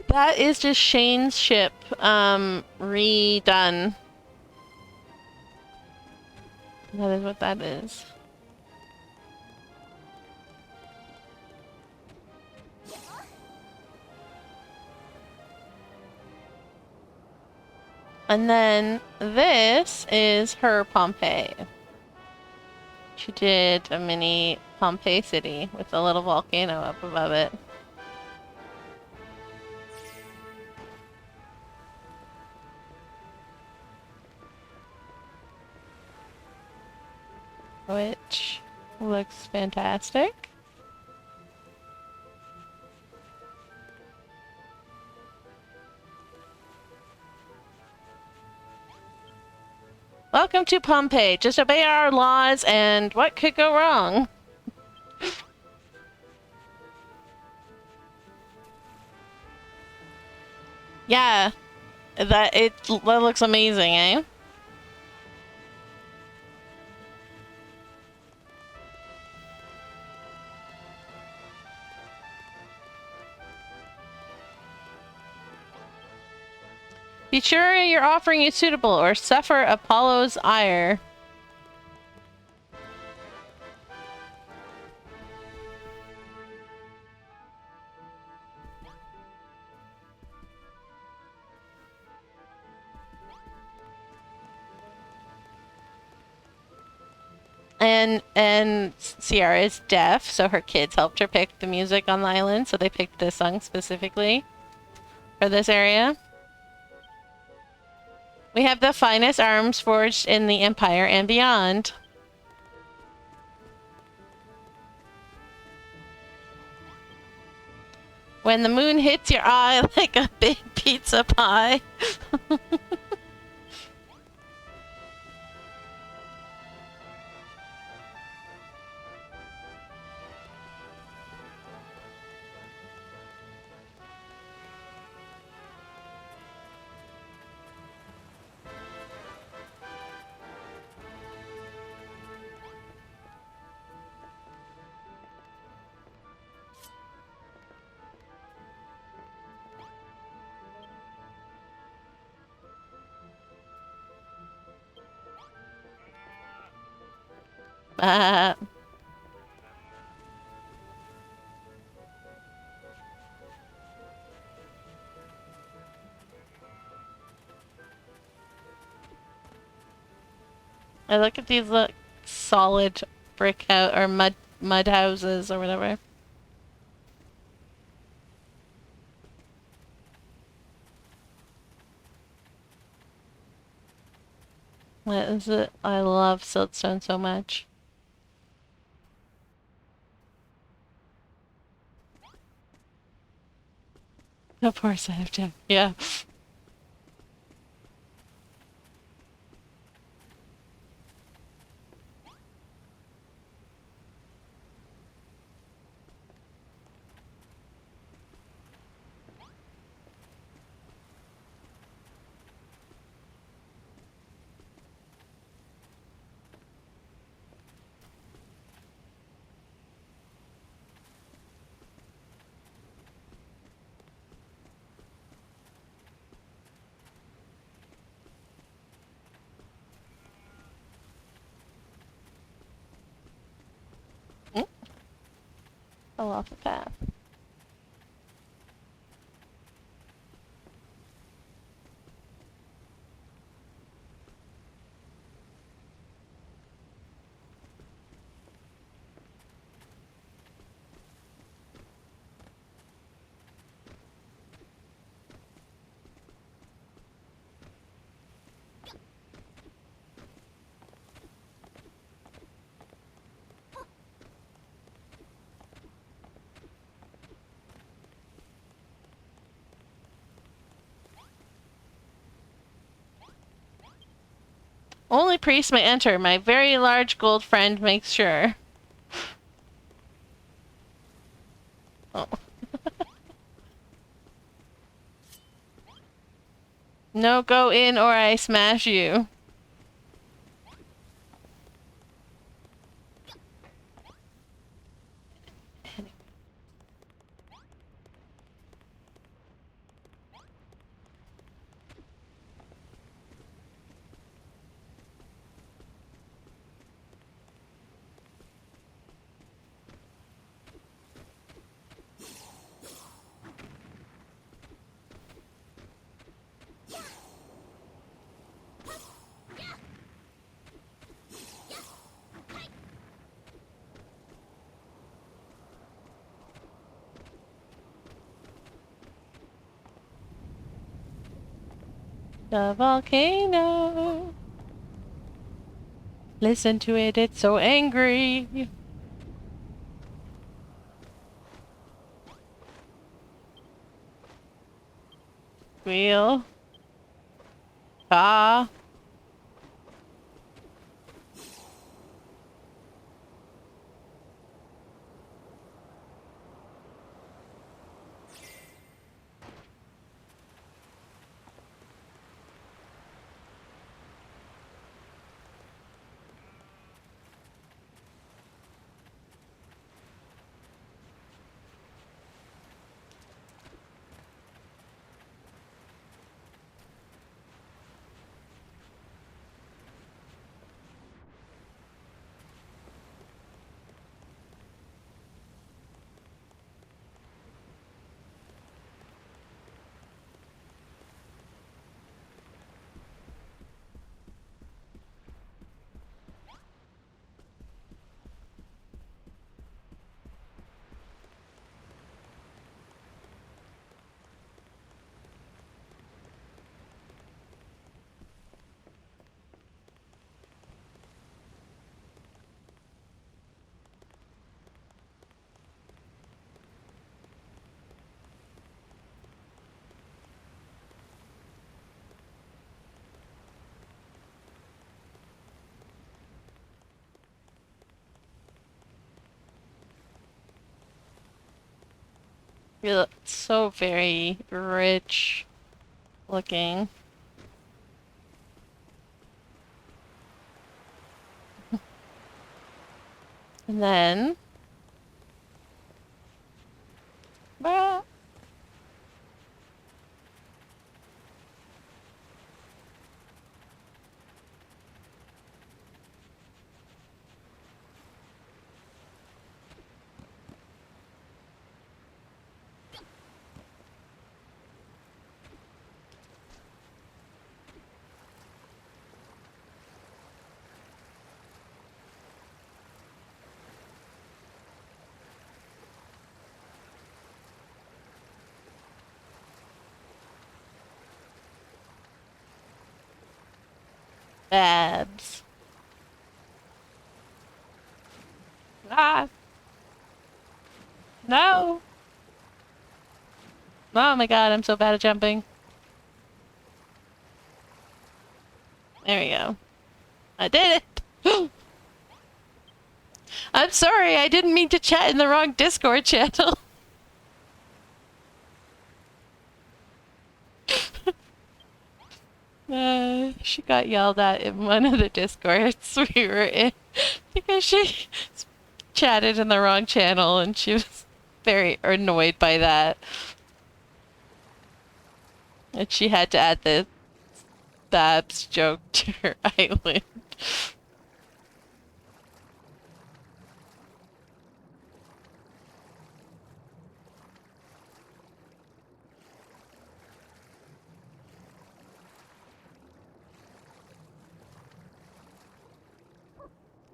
That is just Shane's ship, redone. That is what that is. And then this is her Pompeii. She did a mini Pompeii city with a little volcano up above it. Which looks fantastic. Welcome to Pompeii. Just obey our laws and what could go wrong? Yeah, that looks amazing, eh? Be sure your offering is suitable or suffer Apollo's ire. And Sierra is deaf, so her kids helped her pick the music on the island, so they picked this song specifically for this area. We have the finest arms forged in the Empire and beyond. When the moon hits your eye like a big pizza pie. I look at these solid brick house or mud houses or whatever. What is it? I love siltstone so much. Of course I have to. Yeah. Fell off the path. Only priests may enter. My very large gold friend makes sure. Oh. No, go in or I smash you. The volcano. Listen to it, it's so angry. Wheel. Ah. It's so very rich looking. And then... Bah. Babs. Ah! No! Oh my god, I'm so bad at jumping. There we go. I did it! I'm sorry, I didn't mean to chat in the wrong Discord channel. She got yelled at in one of the Discords we were in because she chatted in the wrong channel and she was very annoyed by that. And she had to add the Babs joke to her island.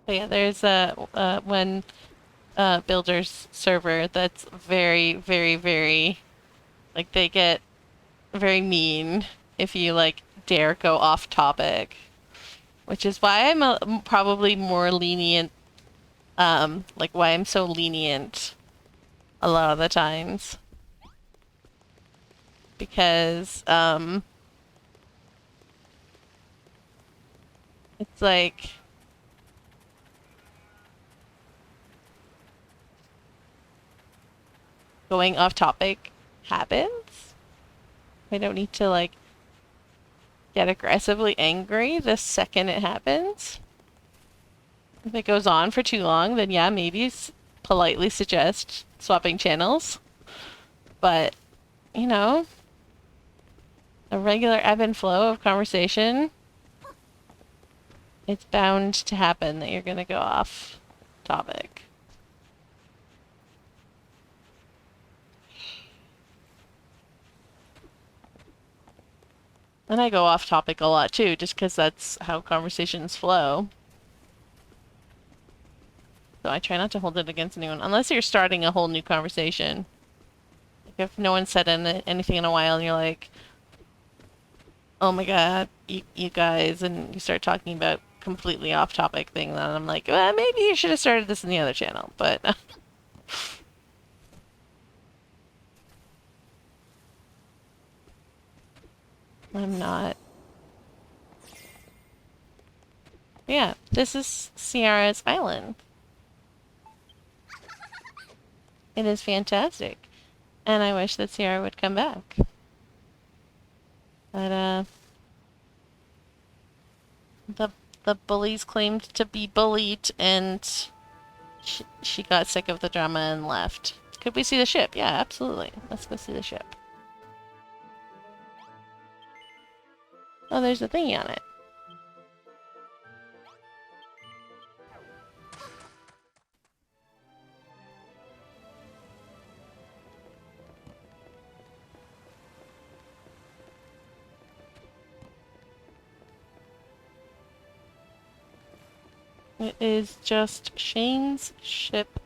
But yeah, there's one builder's server that's very, very, very, like, they get very mean if you, like, dare go off topic. Which is why I'm probably more lenient, like why I'm so lenient a lot of the times. Because, It's like going off topic happens. I don't need to like get aggressively angry the second it happens. If it goes on for too long, then yeah, maybe politely suggest swapping channels. But, you know, a regular ebb and flow of conversation, it's bound to happen that you're going to go off topic. And I go off topic a lot too, just because that's how conversations flow. So I try not to hold it against anyone, unless you're starting a whole new conversation. Like if no one said anything in a while and you're like, oh my god, you guys, and you start talking about completely off topic thing, then I'm like, well, maybe you should have started this in the other channel, but I'm not. Yeah, this is Sierra's island. It is fantastic. And I wish that Sierra would come back. But, the bullies claimed to be bullied, and she got sick of the drama and left. Could we see the ship? Yeah, absolutely. Let's go see the ship. Oh, there's a thingy on it. It is just Shane's ship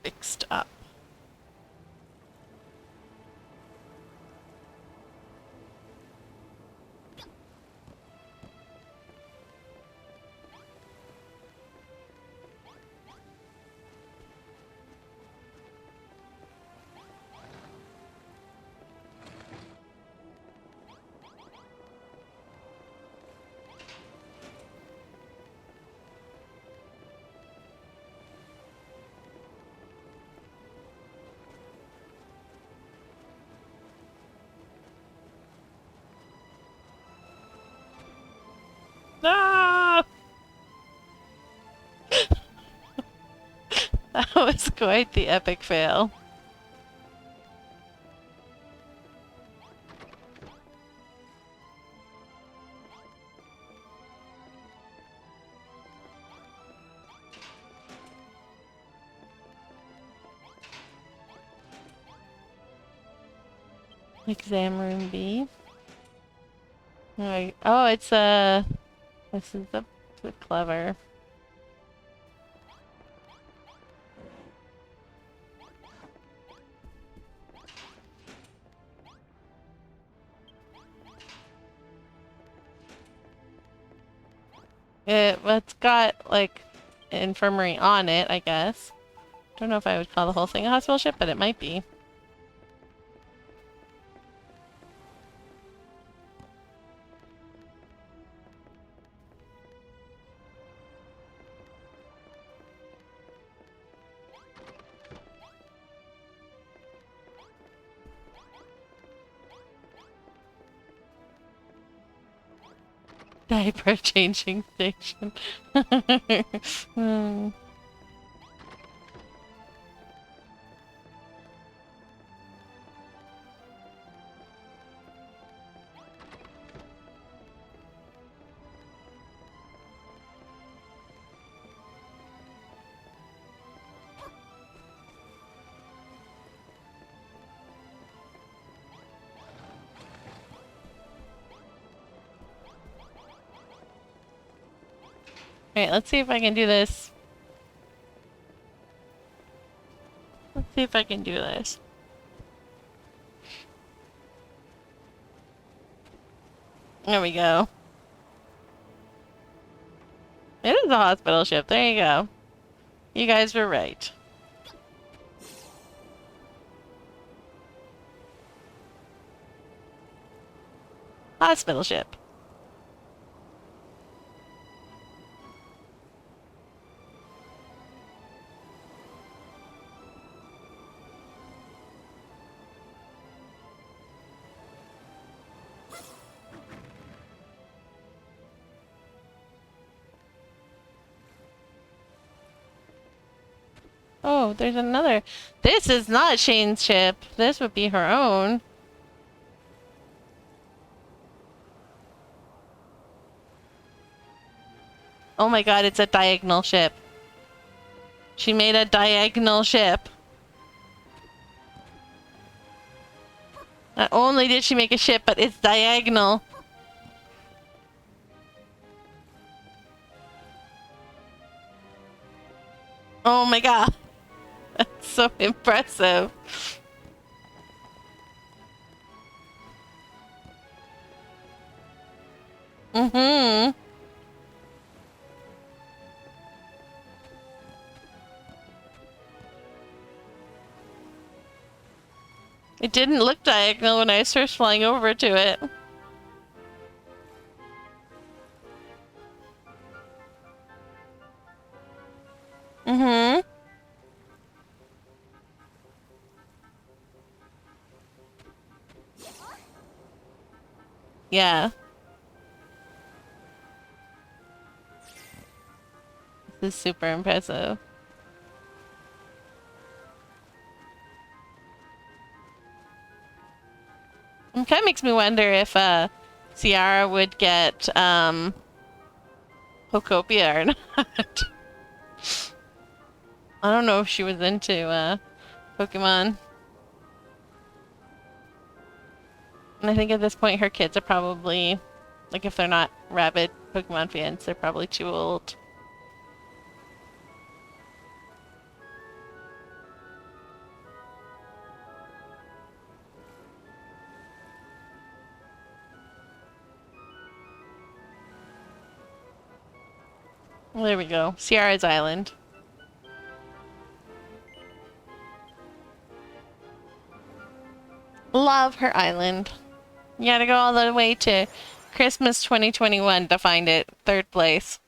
fixed up. Ah! That was quite the epic fail. Exam room B. Alright. Oh, it's this is a bit clever. It's got like infirmary on it, I guess. Don't know if I would call the whole thing a hospital ship, but it might be. Diaper changing station. Hmm. Alright, let's see if I can do this. Let's see if I can do this. There we go. It is a hospital ship. There you go. You guys were right. Hospital ship. Oh, there's another. This is not Shane's ship. This would be her own. Oh my god, it's a diagonal ship. She made a diagonal ship. Not only did she make a ship, but it's diagonal. Oh my god. That's so impressive. Mm-hmm. It didn't look diagonal when I was first flying over to it. Mm-hmm. Yeah. This is super impressive. It kind of makes me wonder if Ciara would get Pokopia or not. I don't know if she was into Pokemon. And I think at this point her kids are probably, like if they're not rabid Pokemon fans, they're probably too old. Well, there we go. Ciara's Island. Love her island. You gotta go all the way to Christmas 2021 to find it. Third place.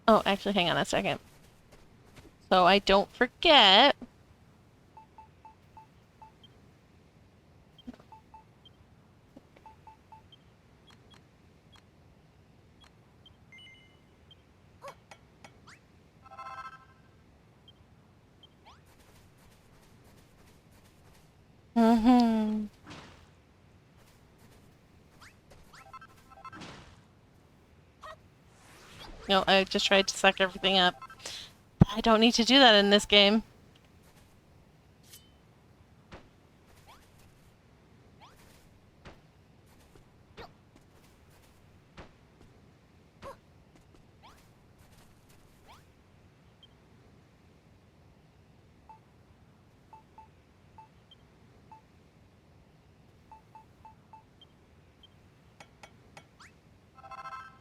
Oh, actually, hang on a second. So I don't forget. Mm-hmm. No, I just tried to suck everything up. I don't need to do that in this game.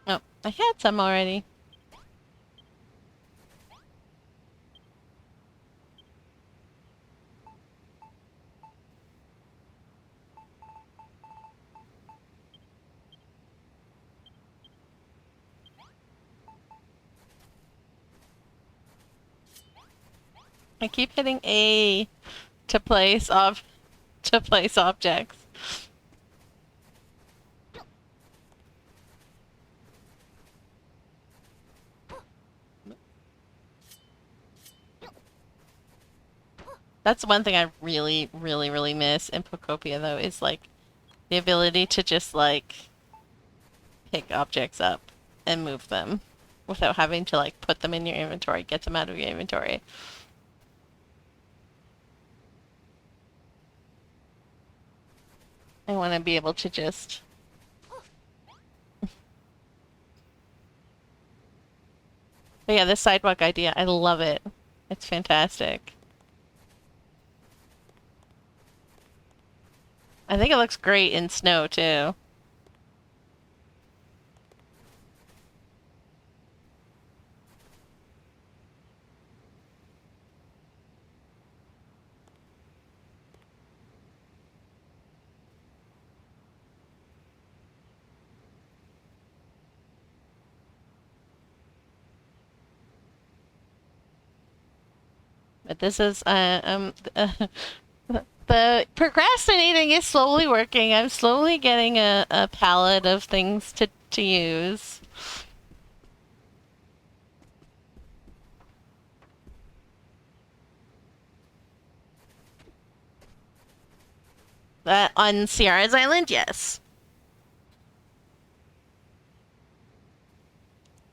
Oh, I had some already. I keep hitting A to place objects. That's one thing I really, really, really miss in Pokopia though, is like the ability to just like pick objects up and move them without having to like put them in your inventory, get them out of your inventory. I want to be able to just... But yeah, this sidewalk idea, I love it. It's fantastic. I think it looks great in snow too. But this is the procrastinating is slowly working. I'm slowly getting a palette of things to use. On Sierra's Island, yes.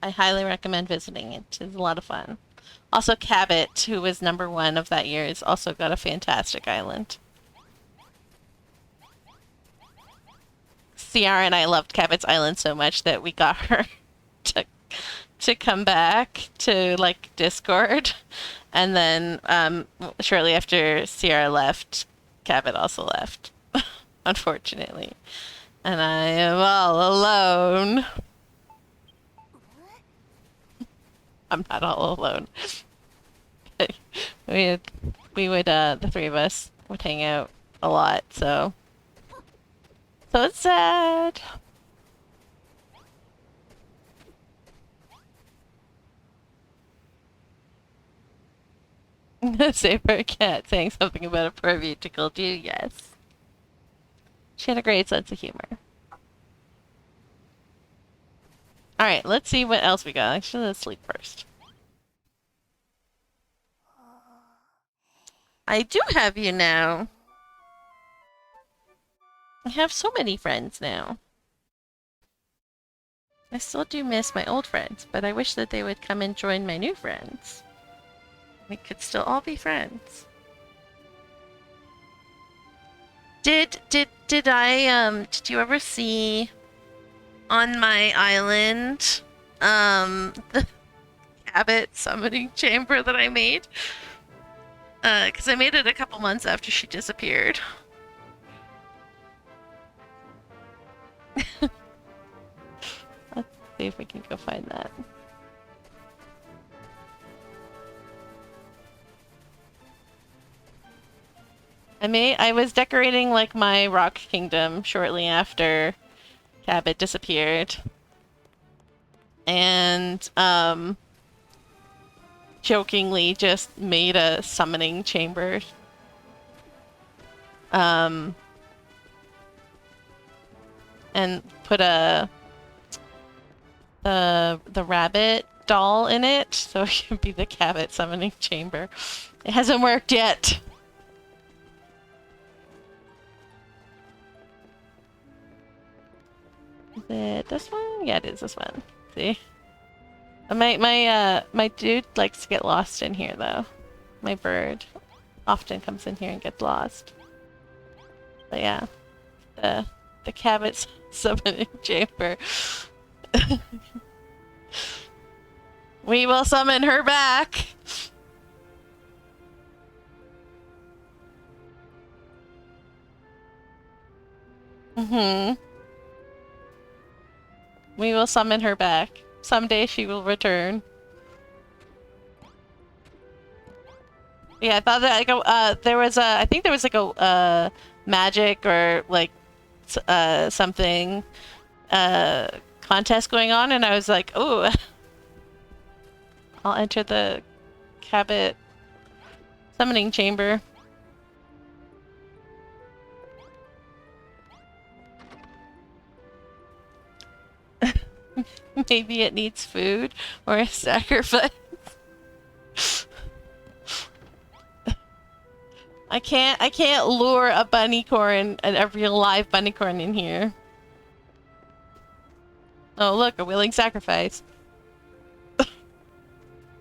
I highly recommend visiting it. It's a lot of fun. Also, Cabot, who was #1 of that year, has also got a fantastic island. Sierra and I loved Cabot's Island so much that we got her to come back to like Discord, and then shortly after Sierra left, Cabot also left, unfortunately, and I am all alone. I'm not all alone. we would the three of us would hang out a lot, so it's sad. Say for a cat saying something about a purview tickled you, yes. She had a great sense of humor. Alright, let's see what else we got. Actually, let's sleep first. I do have you now. I have so many friends now. I still do miss my old friends, but I wish that they would come and join my new friends. We could still all be friends. Did you ever see on my island the Cabot summoning chamber that I made? Because I made it a couple months after she disappeared. Let's see if we can go find that. I was decorating like my rock kingdom shortly after Cabot disappeared. And jokingly just made a summoning chamber. And put the rabbit doll in it, so it can be the Cabot summoning chamber. It hasn't worked yet. Is it this one? Yeah, it is this one. See? My dude likes to get lost in here though. My bird often comes in here and gets lost. But yeah, the Cabot summoning chamber. We will summon her back. We will summon her back. Someday she will return. Yeah, I thought that like there was I think there was like a magic or like something contest going on, and I was like, oh, I'll enter the Cabot summoning chamber. Maybe it needs food or a sacrifice. I can't lure a bunnycorn, a real live bunnycorn in here. Oh look, a willing sacrifice.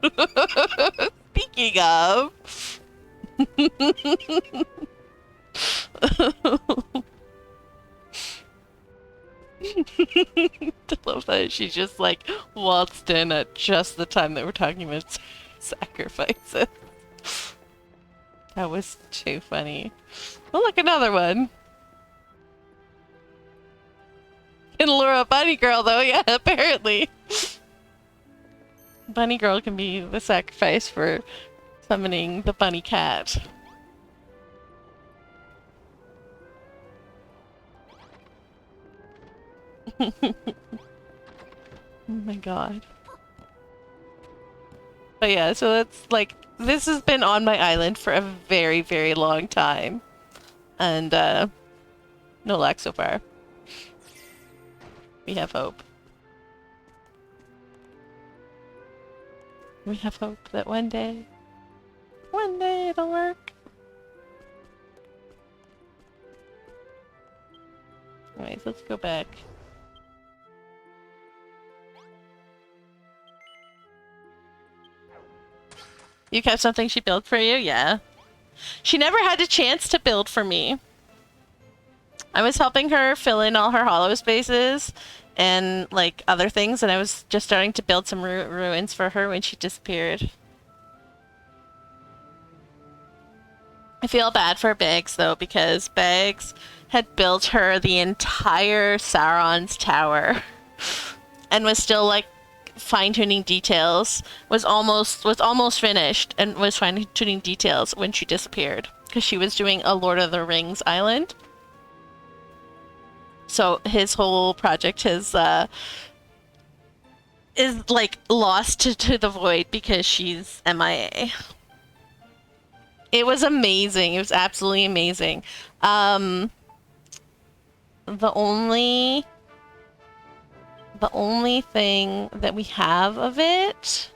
Speaking of. I love that she just like waltzed in at just the time that we're talking about sacrifices. That was too funny. Oh, look, another one. Can lure a bunny girl though, yeah, apparently. Bunny girl can be the sacrifice for summoning the bunny cat. Oh my god. But yeah, so that's like, this has been on my island for a very, very long time. And, no luck so far. We have hope. We have hope that one day it'll work. Anyways, let's go back. You kept something she built for you? Yeah. She never had a chance to build for me. I was helping her fill in all her hollow spaces and like other things, and I was just starting to build some ruins for her when she disappeared. I feel bad for Bags though, because Bags had built her the entire Sauron's tower and was still like fine-tuning details, was almost finished and was fine-tuning details when she disappeared because she was doing a Lord of the Rings island. So his whole project is like lost to the void because she's MIA. It was amazing. It was absolutely amazing. The only thing that we have of it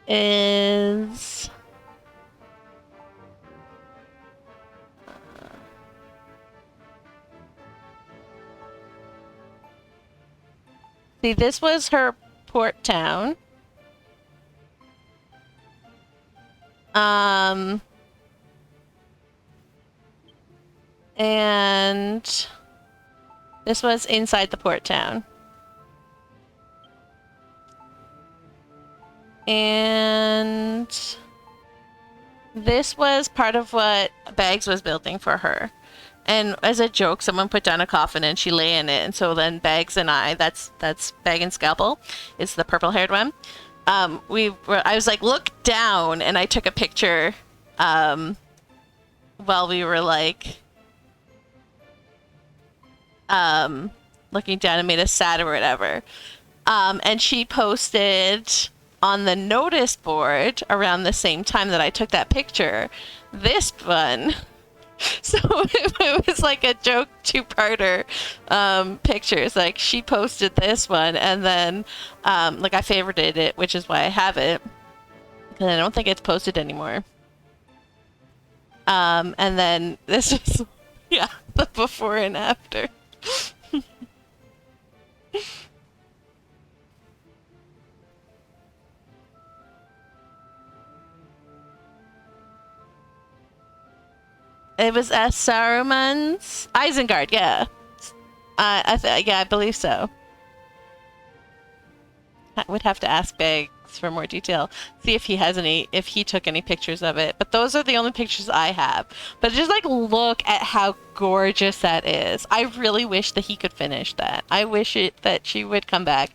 is see, this was her port town. And this was inside the port town. And this was part of what Bags was building for her. And as a joke, someone put down a coffin and she lay in it. And so then Bags and I, that's Bag and Scalpel, is the purple-haired one. I was like, look down, and I took a picture while we were like looking down and made us sad or whatever. And she posted on the notice board around the same time that I took that picture, this one. So it was like a joke two-parter pictures. Like she posted this one, and then like I favorited it, which is why I have it, because I don't think it's posted anymore. And then this is yeah, the before and after. It was at Saruman's Isengard, yeah. Yeah, I believe so. I would have to ask Bags for more detail. See if he took any pictures of it. But those are the only pictures I have. But just like look at how gorgeous that is. I really wish that he could finish that. I wish that she would come back,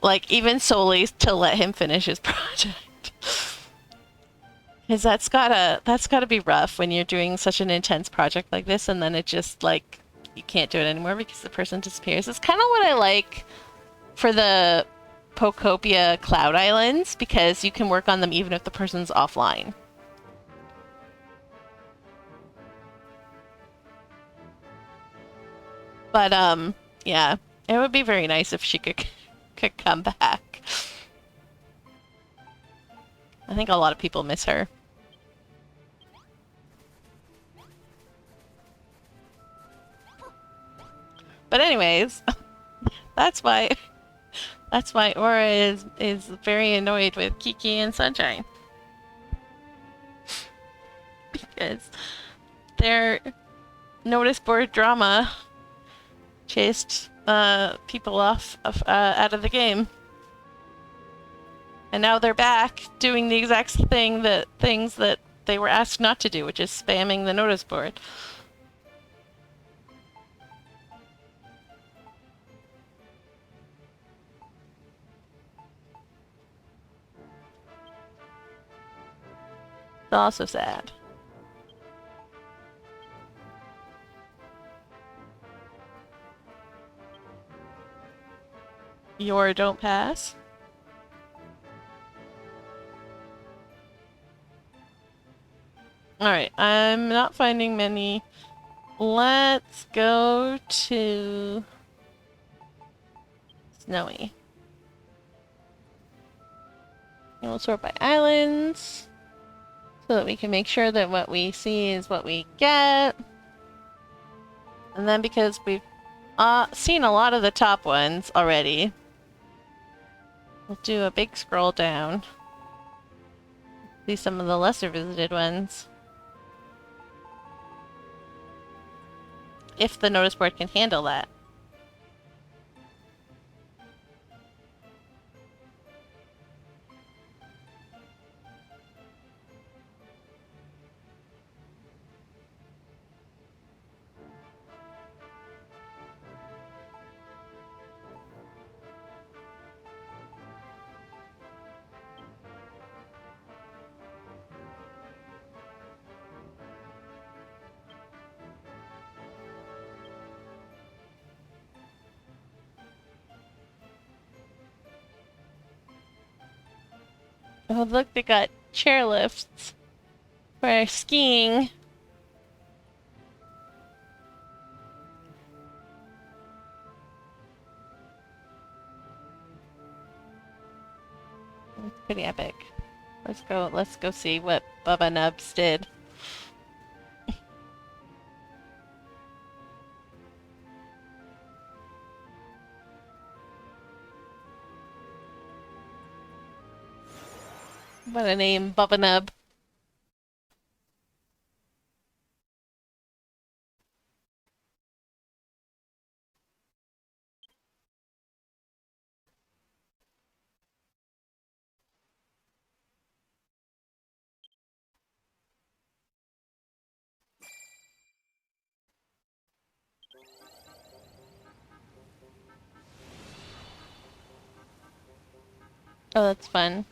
like even solely to let him finish his project. Because that's gotta be rough when you're doing such an intense project like this, and then it just like you can't do it anymore because the person disappears. It's kind of what I like for the Pocopia Cloud Islands, because you can work on them even if the person's offline. But yeah, it would be very nice if she could come back. I think a lot of people miss her. But anyways, that's why Aura is very annoyed with Kiki and Sunshine. Because their notice board drama chased people off out of the game. And now they're back doing the exact things that they were asked not to do, which is spamming the notice board. It's also sad. Your don't pass. Alright, I'm not finding many. Let's go to Snowy. And we'll sort by islands so that we can make sure that what we see is what we get. And then because we've seen a lot of the top ones already, we'll do a big scroll down. See some of the lesser visited ones. If the notice board can handle that. Oh, look, they got chairlifts for skiing. It's pretty epic. Let's go see what Bubba Nubs did. What a name, Bubba Nub. Oh, that's fun.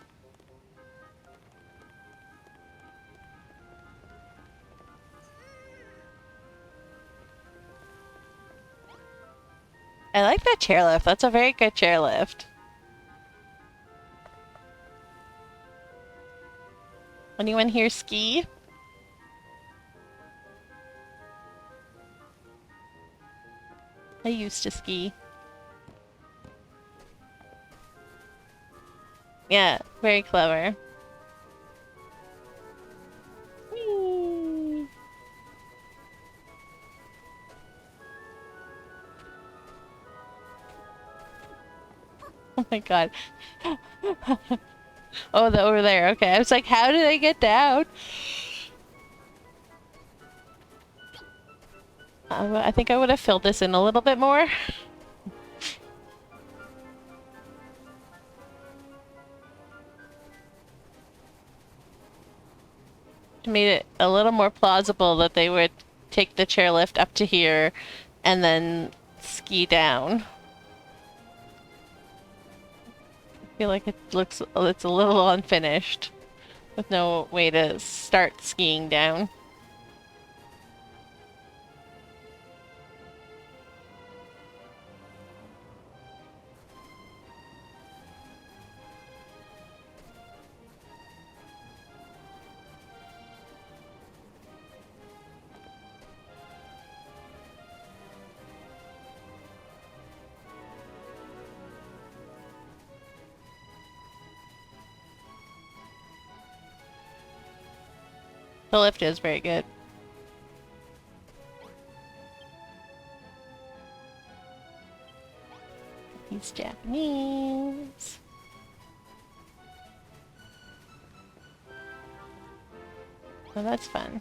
I like that chairlift. That's a very good chairlift. Anyone here ski? I used to ski. Yeah, very clever. Whee! Oh my god. Oh, over there. Okay, I was like, how did I get down? I think I would have filled this in a little bit more. Made it a little more plausible that they would take the chairlift up to here and then ski down. I feel like it's a little unfinished with no way to start skiing down. The lift is very good. He's Japanese. Oh, that's fun.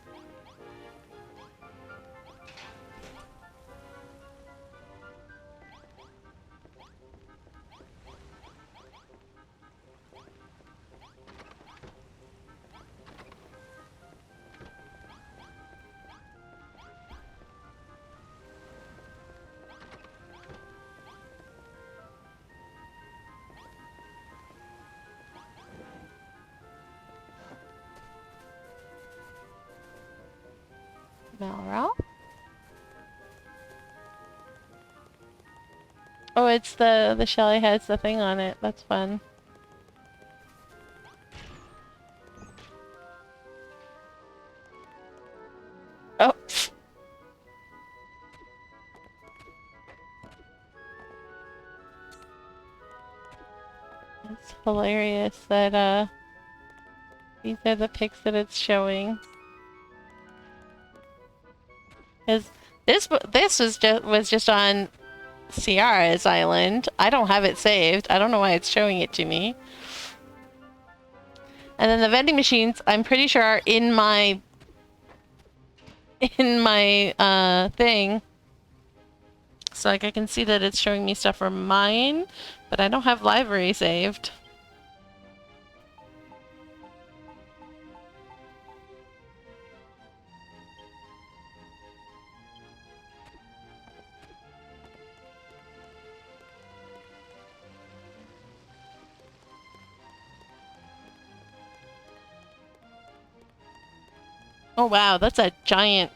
Melrow? Oh, it's the Shelly has the thing on it. That's fun. It's hilarious that these are the pics that it's showing. Because this was just on Ciara's island. I don't have it saved. I don't know why it's showing it to me. And then the vending machines, I'm pretty sure are in my thing. So like I can see that it's showing me stuff from mine, but I don't have library saved. Oh wow, that's a giant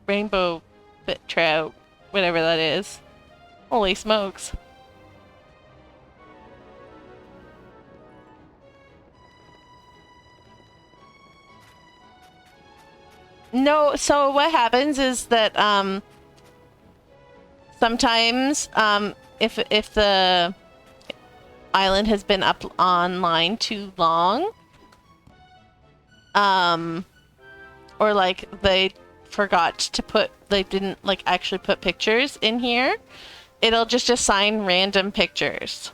rainbow fit trout, whatever that is. Holy smokes. No, so what happens is that sometimes if the island has been up online too long, or like they forgot to they didn't like actually put pictures in here, it'll just assign random pictures.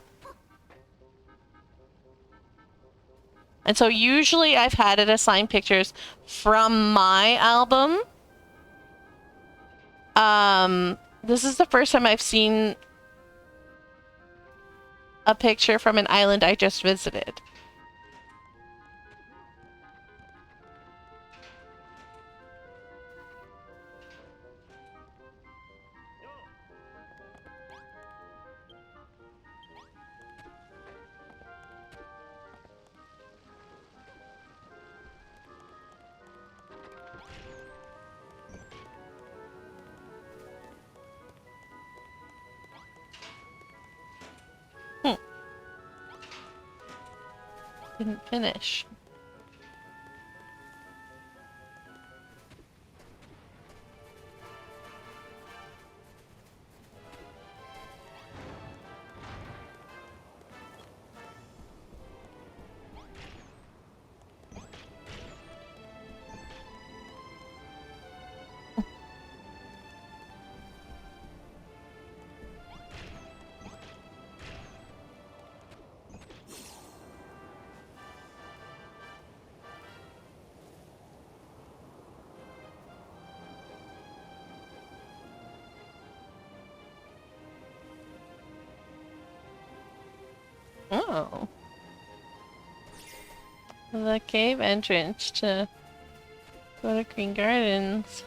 And so usually I've had it assign pictures from my album. This is the first time I've seen a picture from an island I just visited. Didn't finish. Oh. The cave entrance to go to Green Gardens.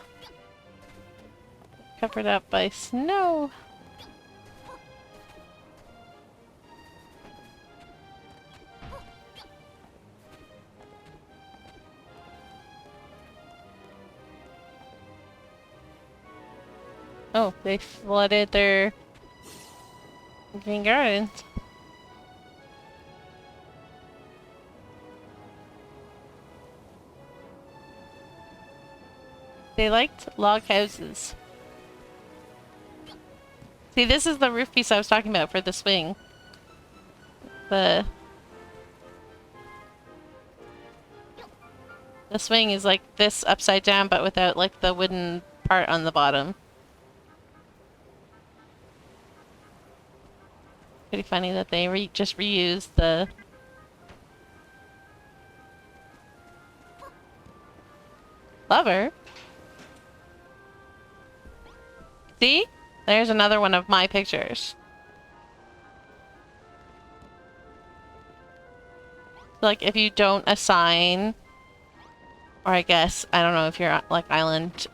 Covered up by snow. Oh, they flooded their Green Gardens. They liked log houses. See, this is the roof piece I was talking about for the swing. The swing is like this upside down, but without like the wooden part on the bottom. Pretty funny that they just reused the lover. See? There's another one of my pictures. Like, if you don't assign, or I guess, I don't know if your, like, island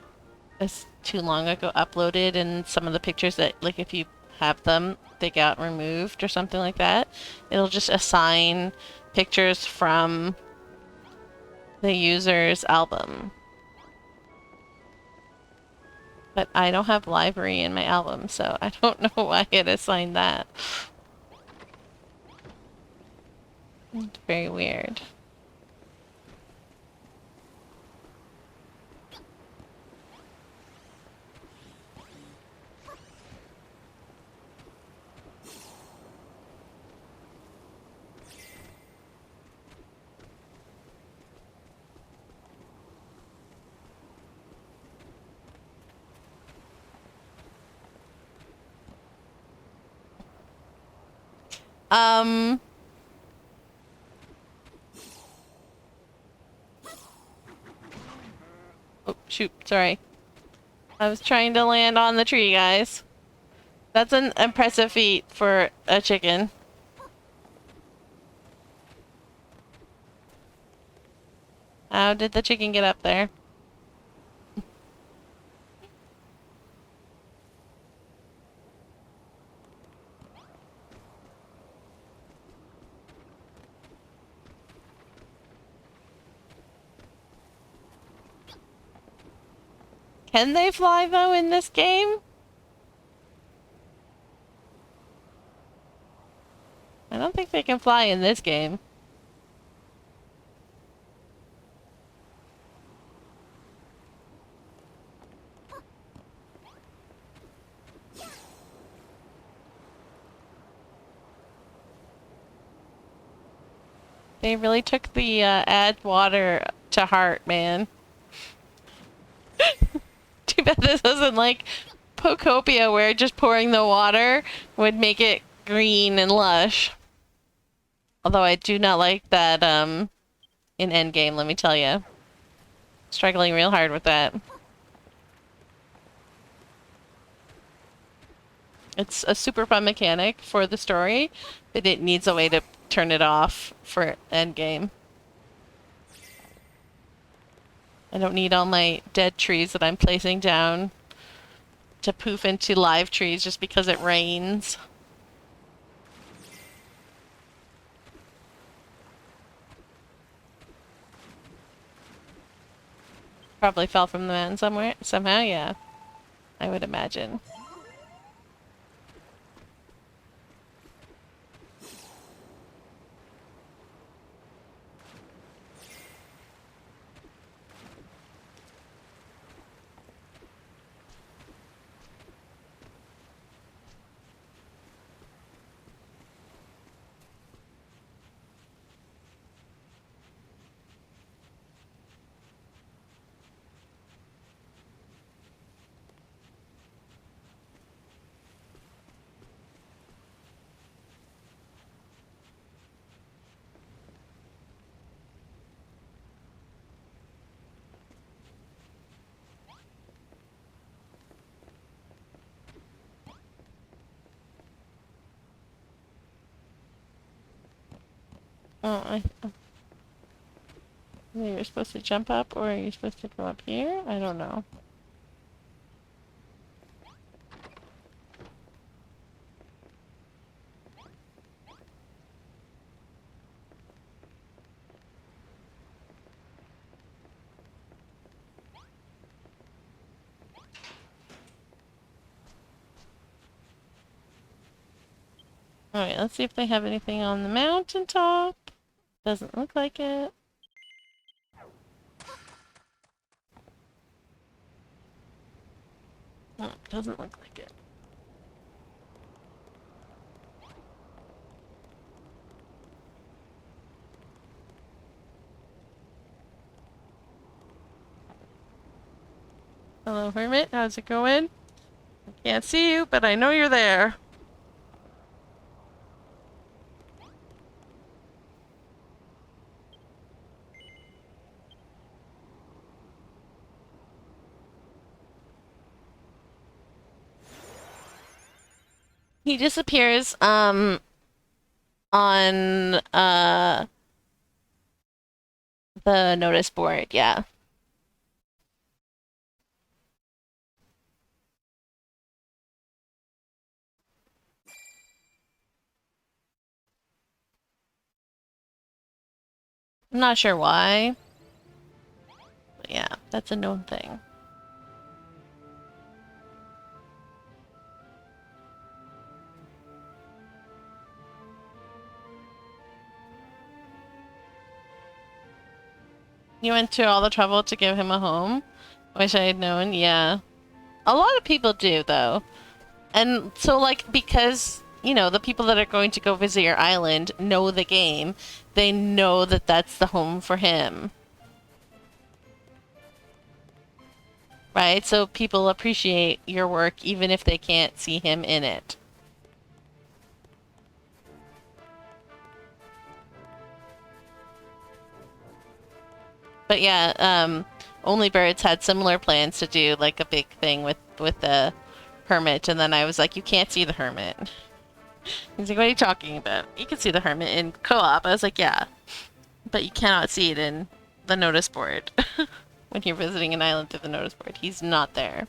is too long ago uploaded and some of the pictures that, like, if you have them, they got removed or something like that, it'll just assign pictures from the user's album. But I don't have library in my album, so I don't know why it assigned that. It's very weird. Um, oh, shoot, sorry. I was trying to land on the tree, guys. That's an impressive feat for a chicken. How did the chicken get up there? Can they fly, though, in this game? I don't think they can fly in this game. They really took the add water to heart, man. Too bad this wasn't like Pokopia, where just pouring the water would make it green and lush. Although I do not like that in endgame, let me tell you. Struggling real hard with that. It's a super fun mechanic for the story, but it needs a way to turn it off for endgame. I don't need all my dead trees that I'm placing down to poof into live trees just because it rains. Probably fell from the mountain somewhere, somehow, yeah. I would imagine. Oh, you're supposed to jump up, or are you supposed to go up here? I don't know. Alright, let's see if they have anything on the mountaintop. Doesn't look like it. Doesn't look like it. Hello, Hermit. How's it going? I can't see you, but I know you're there. He disappears, on, the notice board, yeah. I'm not sure why. But yeah, that's a known thing. You went to all the trouble to give him a home? Wish I had known, yeah. A lot of people do, though. And so, like, because, you know, the people that are going to go visit your island know the game, they know that that's the home for him. Right? So people appreciate your work even if they can't see him in it. But yeah, Only Birds had similar plans to do like a big thing with the hermit, and then I was like, you can't see the hermit. He's like, what are you talking about? You can see the hermit in co-op. I was like, yeah, but you cannot see it in the notice board. When you're visiting an island through the notice board, he's not there.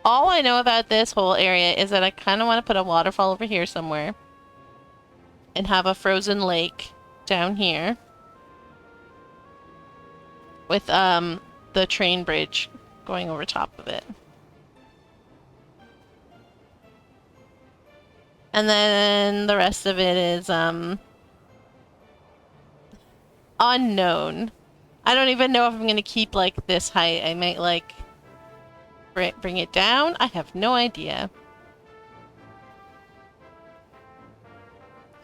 All I know about this whole area is that I kind of want to put a waterfall over here somewhere and have a frozen lake down here with the train bridge going over top of it. And then the rest of it is unknown. I don't even know if I'm gonna keep like this height. I might like bring it down. I have no idea.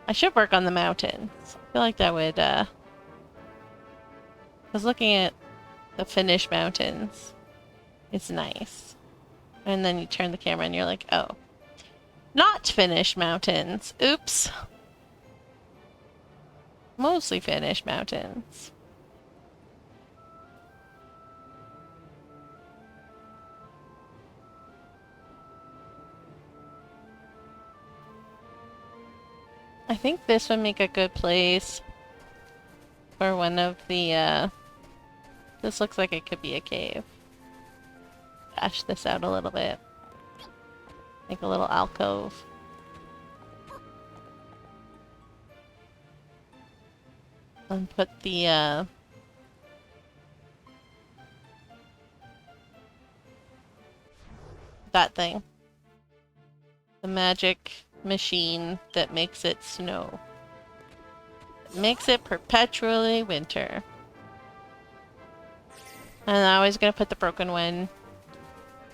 I should work on the mountains. I feel like that would I was looking at the Finnish mountains. It's nice. And then you turn the camera and you're like, oh. Not Finnish mountains. Oops. Mostly Finnish mountains. I think this would make a good place for one of the, this looks like it could be a cave. Dash this out a little bit. Make a little alcove. And put the, that thing. The magic machine that makes it snow. It makes it perpetually winter. And I was gonna put the broken one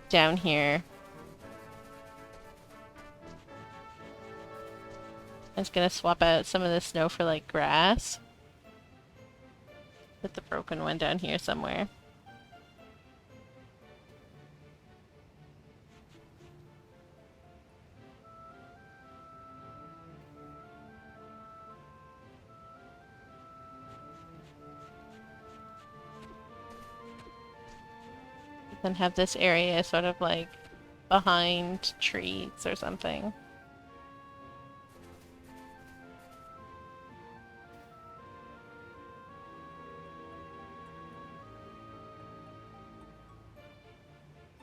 down here. I was gonna swap out some of the snow for like grass. Put the broken one down here somewhere. Then have this area sort of like behind trees or something.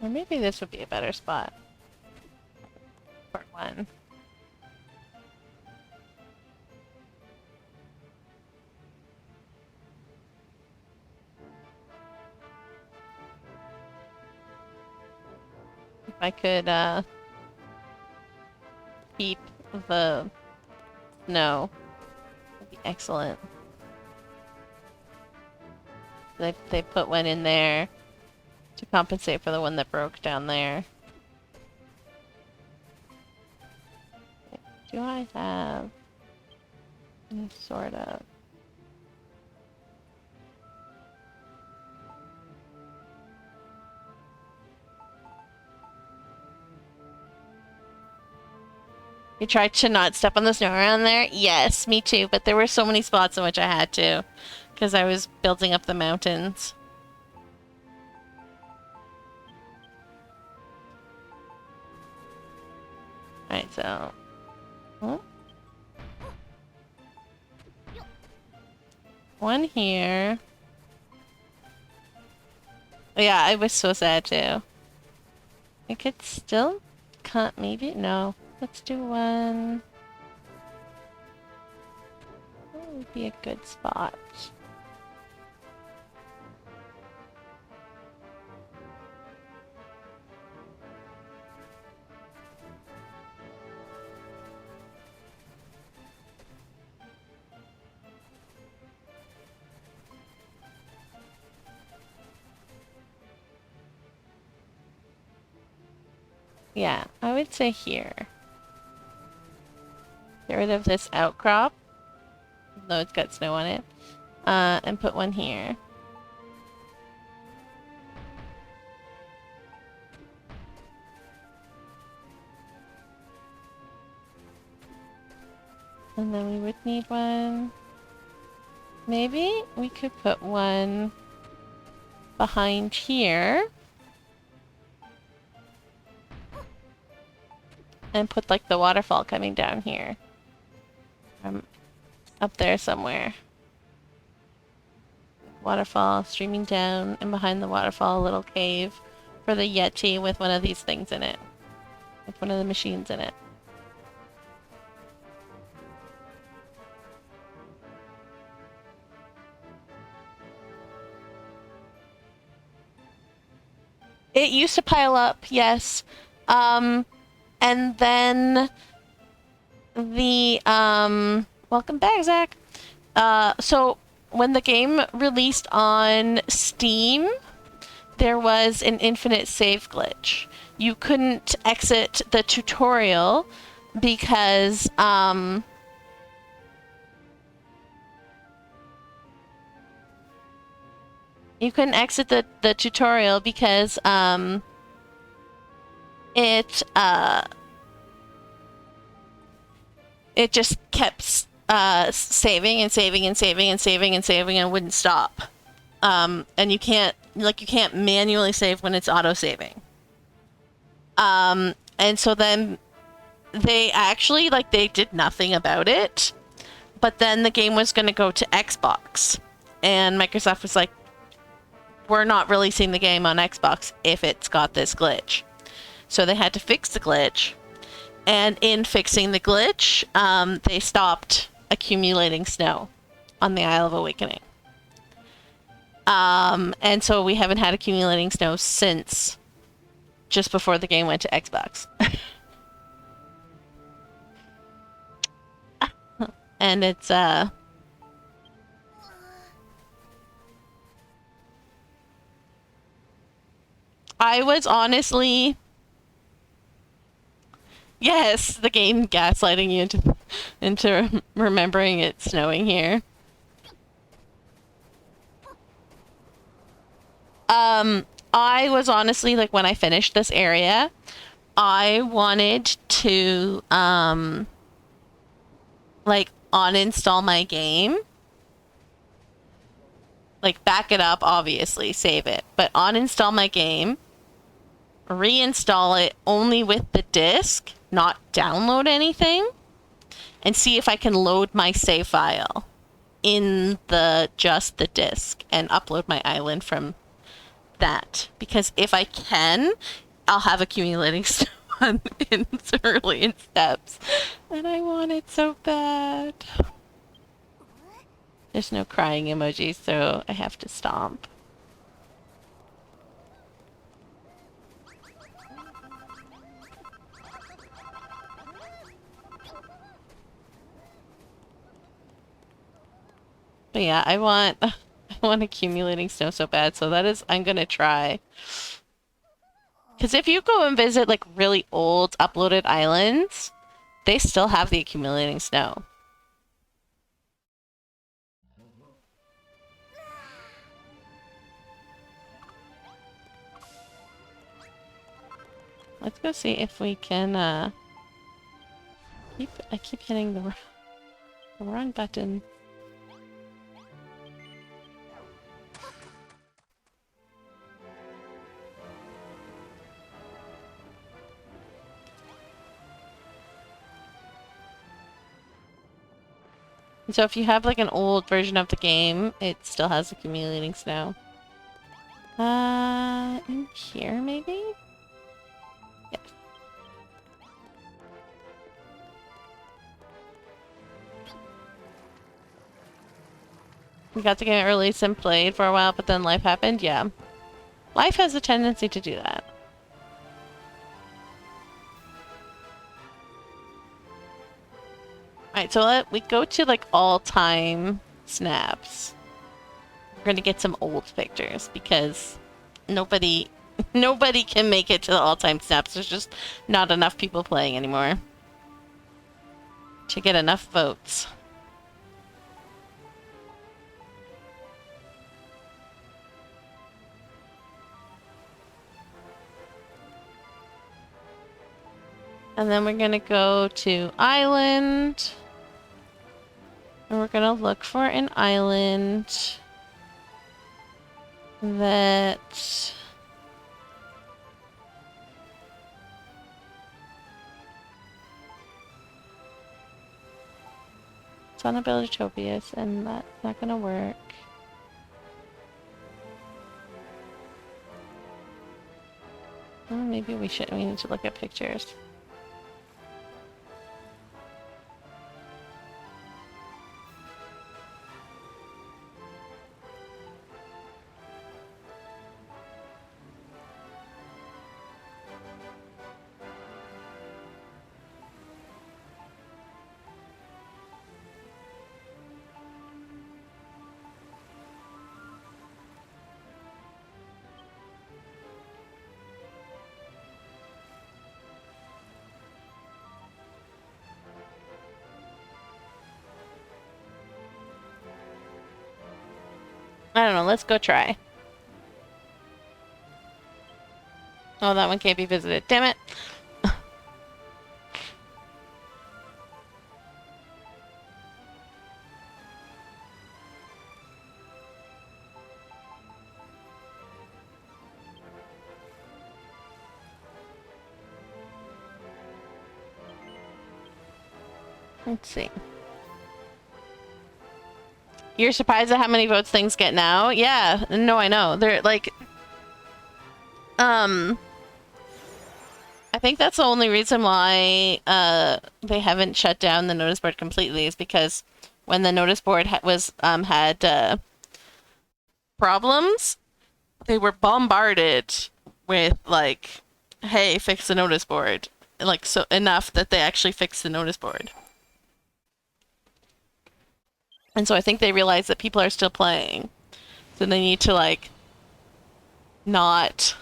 Or maybe this would be a better spot for one. If I could keep the snow, that'd be excellent. They put one in there to compensate for the one that broke down there. Do I have any sort of... You tried to not step on the snow around there? Yes, me too, but there were so many spots in which I had to, because I was building up the mountains. Alright, so... Oh. One here. Oh, yeah, I was so sad too. I could still cut, maybe? No. Let's do one. That would be a good spot. Yeah, I would say here. Get rid of this outcrop, though it's got snow on it. and put one here. And then we would need one. Maybe we could put one behind here. And put like the waterfall coming down here. Up there somewhere. Waterfall streaming down, and behind the waterfall a little cave for the Yeti with one of these things in it. With one of the machines in it. It used to pile up, yes. And then the, welcome back, Zach. So when the game released on Steam, there was an infinite save glitch. You couldn't exit the tutorial because, you couldn't exit the tutorial because, it just kept saving and saving and saving and saving and saving and wouldn't stop. And you can't manually save when it's auto-saving. And so then they actually, they did nothing about it. But then the game was going to go to Xbox. And Microsoft was like, we're not releasing the game on Xbox if it's got this glitch. So they had to fix the glitch. And in fixing the glitch, they stopped accumulating snow on the Isle of Awakening. And so we haven't had accumulating snow since just before the game went to Xbox. And it's, I was honestly... Yes, the game gaslighting you into remembering it's snowing here. I was honestly, when I finished this area, I wanted to, uninstall my game. Back it up, obviously, save it. But uninstall my game, reinstall it only with the disc, not download anything, and see if I can load my save file in just the disc and upload my island from that. Because if I can, I'll have accumulating snow in early steps. And I want it so bad. There's no crying emoji, so I have to stomp. But yeah, I want accumulating snow so bad, so I'm gonna try. Because if you go and visit really old uploaded islands, they still have the accumulating snow. Let's go see if we can, I keep hitting the wrong button. So if you have an old version of the game, it still has accumulating snow. In here maybe? Yeah. We got the game early and played for a while, but then life happened? Yeah. Life has a tendency to do that. Alright, so we go to all-time snaps. We're gonna get some old pictures because nobody can make it to the all-time snaps. There's just not enough people playing anymore to get enough votes. And then we're gonna go to island. And we're gonna look for an island that it's on a Buildertopias, and that's not gonna work. Oh, maybe we should. We need to look at pictures. I don't know, let's go try. Oh, that one can't be visited. Damn it. Let's see. You're surprised at how many votes things get now? Yeah, no, I know. They're like, I think that's the only reason why they haven't shut down the notice board completely, is because when the notice board had problems, they were bombarded with like, hey, fix the notice board. Like, so enough that they actually fixed the notice board. And so I think they realize that people are still playing. So they need to like not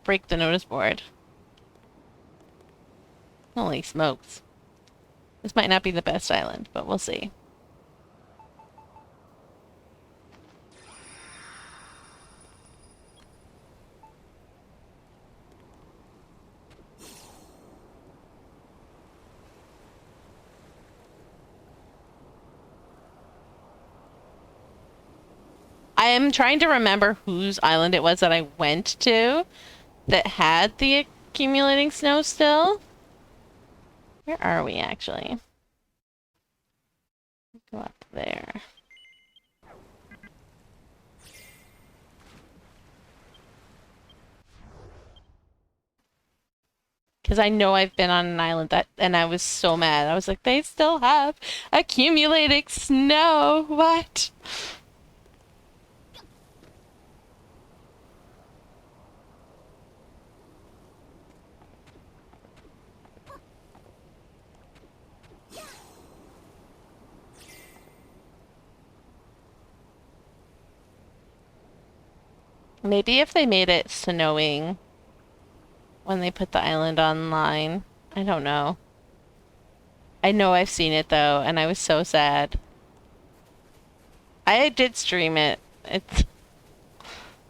break the notice board. Holy smokes. This might not be the best island, but we'll see. I am trying to remember whose island it was that I went to that had the accumulating snow still. Where are we actually? Go up there. Because I know I've been on an island and I was so mad. I was like, they still have accumulating snow. What? Maybe if they made it snowing when they put the island online. I don't know. I know I've seen it though, and I was so sad. I did stream it. It's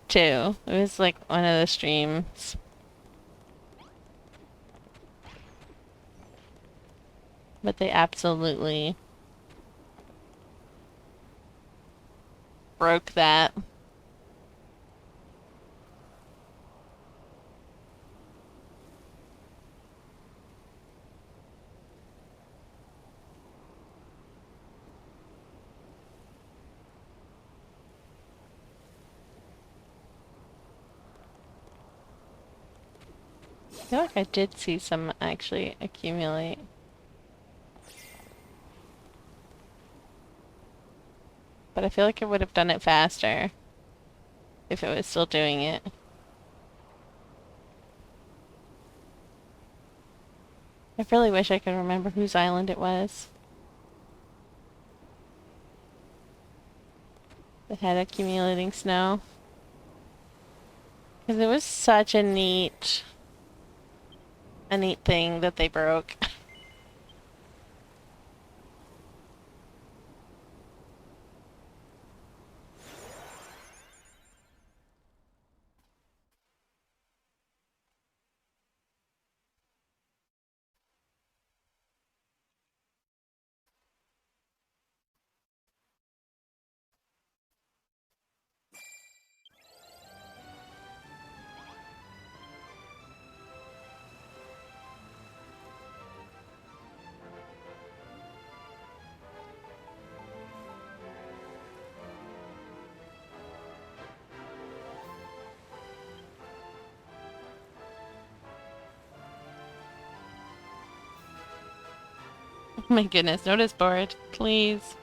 too. It was like one of the streams. But they absolutely broke that. I feel like I did see some actually accumulate. But I feel like it would have done it faster if it was still doing it. I really wish I could remember whose island it was that had accumulating snow. Because it was such a neat thing that they broke. My goodness, notice board, please.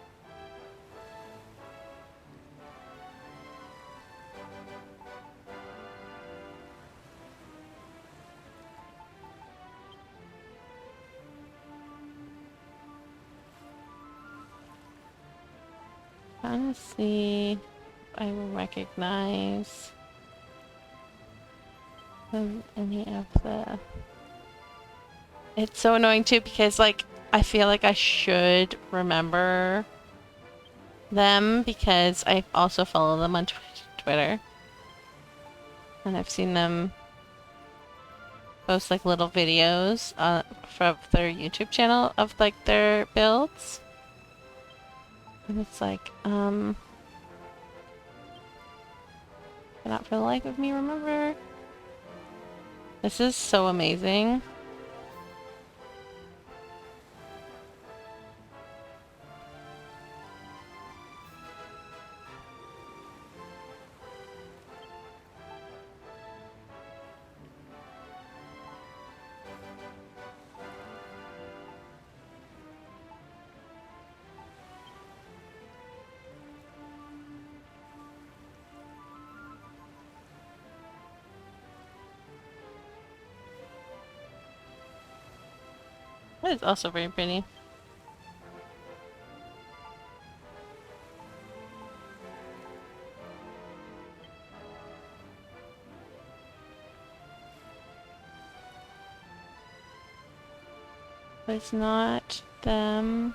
Trying to see if I will recognize any of the... It's so annoying too because like I feel like I should remember them because I also follow them on Twitter. And I've seen them post like little videos from their YouTube channel of like their builds. And it's like, cannot for the life of me remember. This is so amazing. It is also very pretty. But it's not them.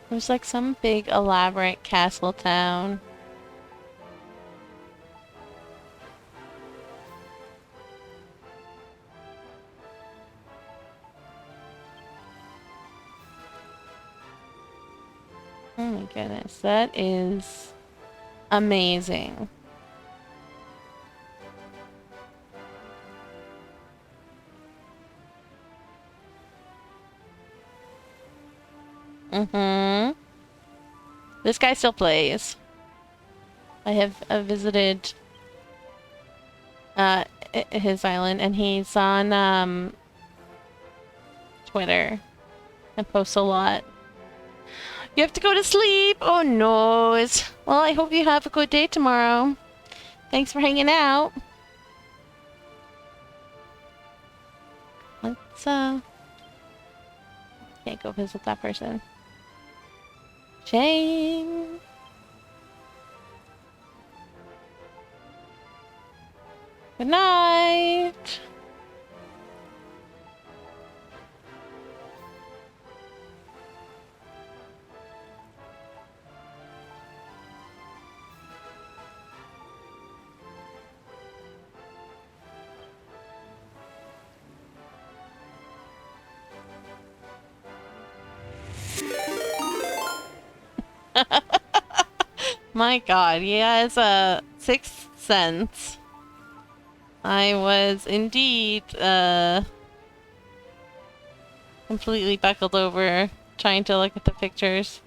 There's like some big elaborate castle town. Oh my goodness, that is amazing. This guy still plays. I have visited his island, and he's on Twitter and posts a lot. You have to go to sleep. Oh no. Well, I hope you have a good day tomorrow. Thanks for hanging out. Let's can't go visit that person. Shame. Good night. My god, he has a sixth sense. I was indeed completely buckled over trying to look at the pictures.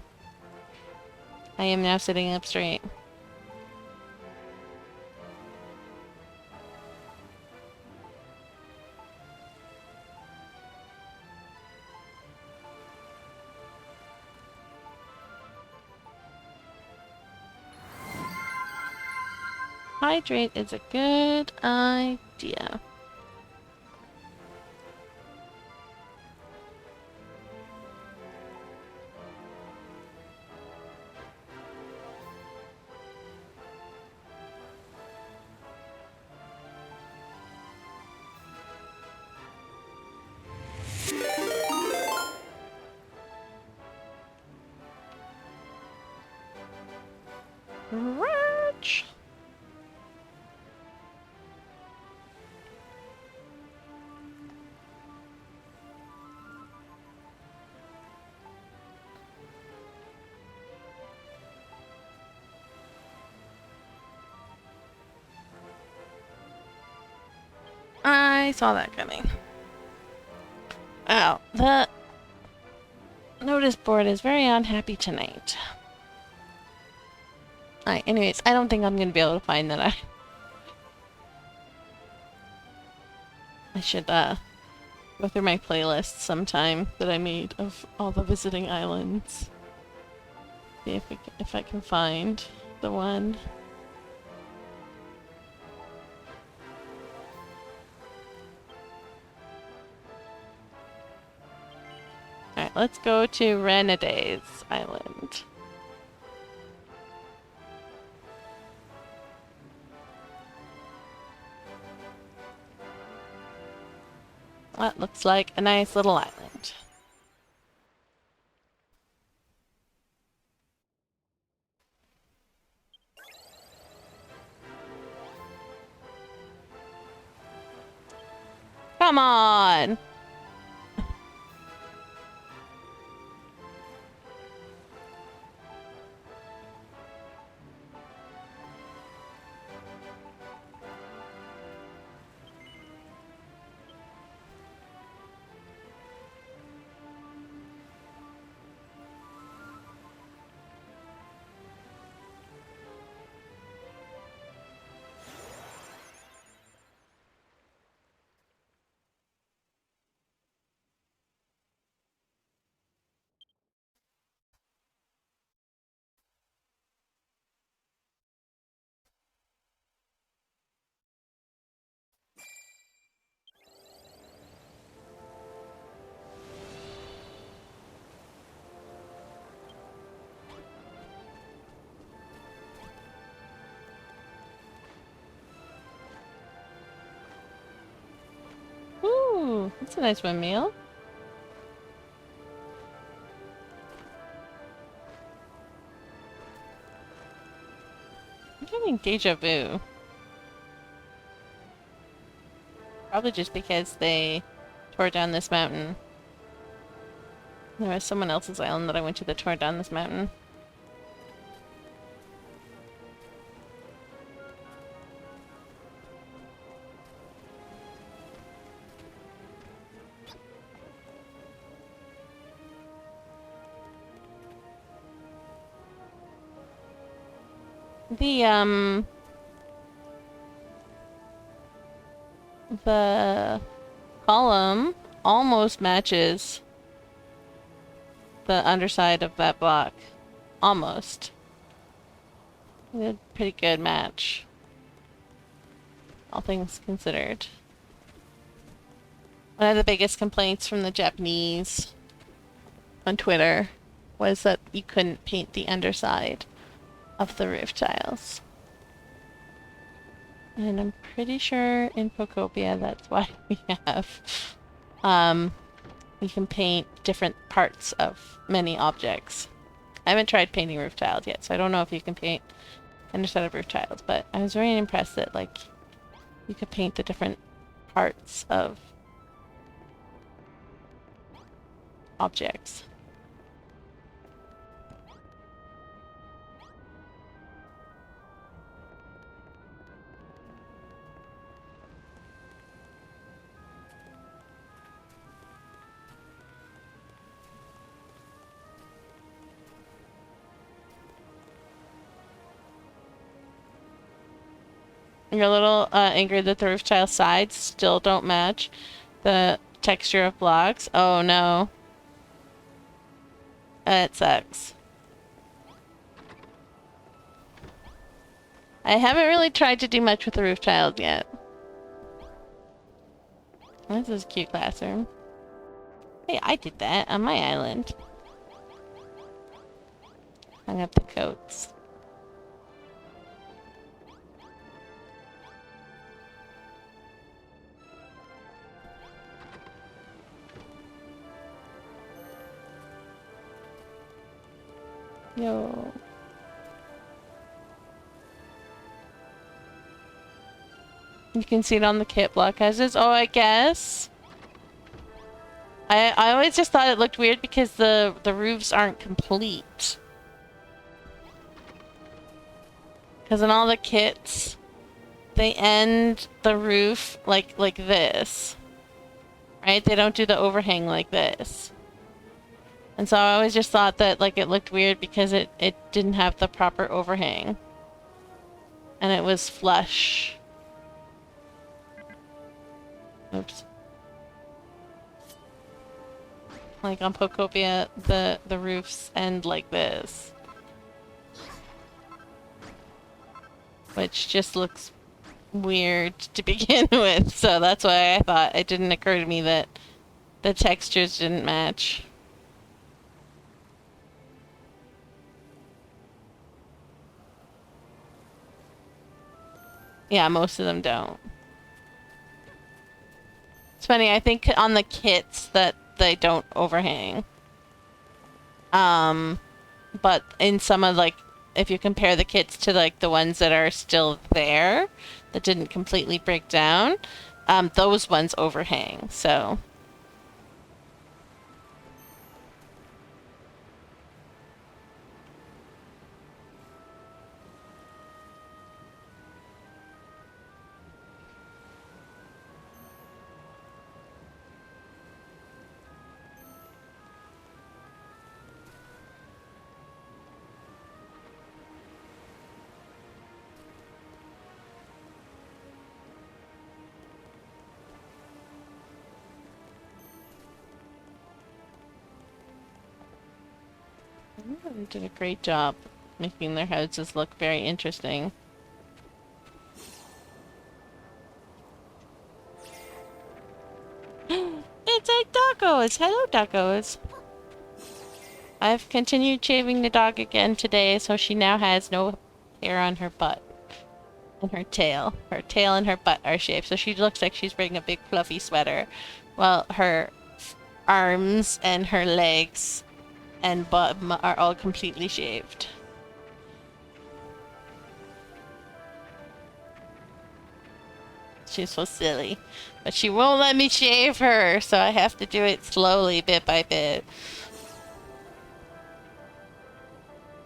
I am now sitting up straight. Hydrate is a good idea. Ratch. I saw that coming. Oh, the notice board is very unhappy tonight. Alright, anyways, I don't think I'm gonna be able to find that. I should, go through my playlist sometime that I made of all the visiting islands. See if I can find the one. Alright, let's go to Renades Island. That looks like a nice little island. Come on! Ooh, that's a nice windmill. I'm getting deja vu. Probably just because they tore down this mountain. There was someone else's island that I went to that tore down this mountain. The column almost matches the underside of that block. Almost. A pretty good match. All things considered. One of the biggest complaints from the Japanese on Twitter was that you couldn't paint the underside of the roof tiles. And I'm pretty sure in Pocopia that's why we have you can paint different parts of many objects. I haven't tried painting roof tiles yet, so I don't know if you can paint underside of roof tiles, but I was very impressed that like you could paint the different parts of objects. You're a little angry that the roof tile sides still don't match the texture of blocks. Oh no. It sucks. I haven't really tried to do much with the roof tiles yet. This is a cute classroom. Hey, I did that on my island. Hung up the coats. Yo. You can see it on the kit block as is. Oh, I guess. I always just thought it looked weird because the roofs aren't complete. Because in all the kits, they end the roof like this. Right? They don't do the overhang like this. And so I always just thought that like it looked weird because it didn't have the proper overhang. And it was flush. Oops. Like on Pokopia, the roofs end like this. Which just looks weird to begin with, so that's why I thought it didn't occur to me that the textures didn't match. Yeah, most of them don't. It's funny, I think on the kits that they don't overhang. But in some of, like, if you compare the kits to, like, the ones that are still there, that didn't completely break down, those ones overhang, so... They did a great job making their houses look very interesting. It's a doggos! Hello, doggos! I've continued shaving the dog again today, so she now has no hair on her butt. And her tail. Her tail and her butt are shaved, so she looks like she's wearing a big fluffy sweater, while her arms and her legs and bum are all completely shaved. She's so silly. But she won't let me shave her, so I have to do it slowly, bit by bit.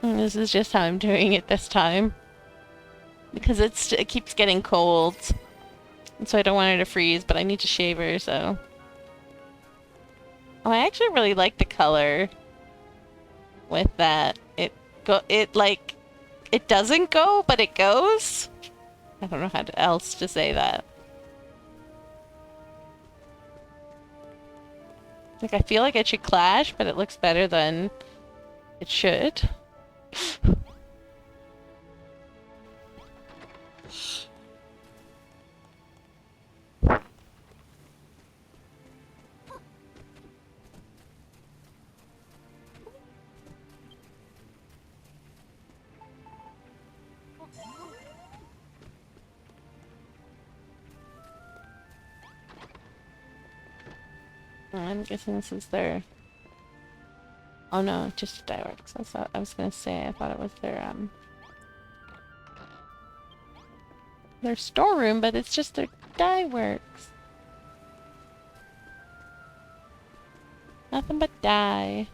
And this is just how I'm doing it this time. Because it keeps getting cold. And so I don't want her to freeze, but I need to shave her, so... Oh, I actually really like the color with that. It doesn't go, but it goes. I don't know how else to say that. Like, I feel like it should clash, but it looks better than it should. I'm guessing this is their... Oh no, just dye works. I was gonna say, I thought it was their storeroom, but it's just their dye works. Nothing but dye.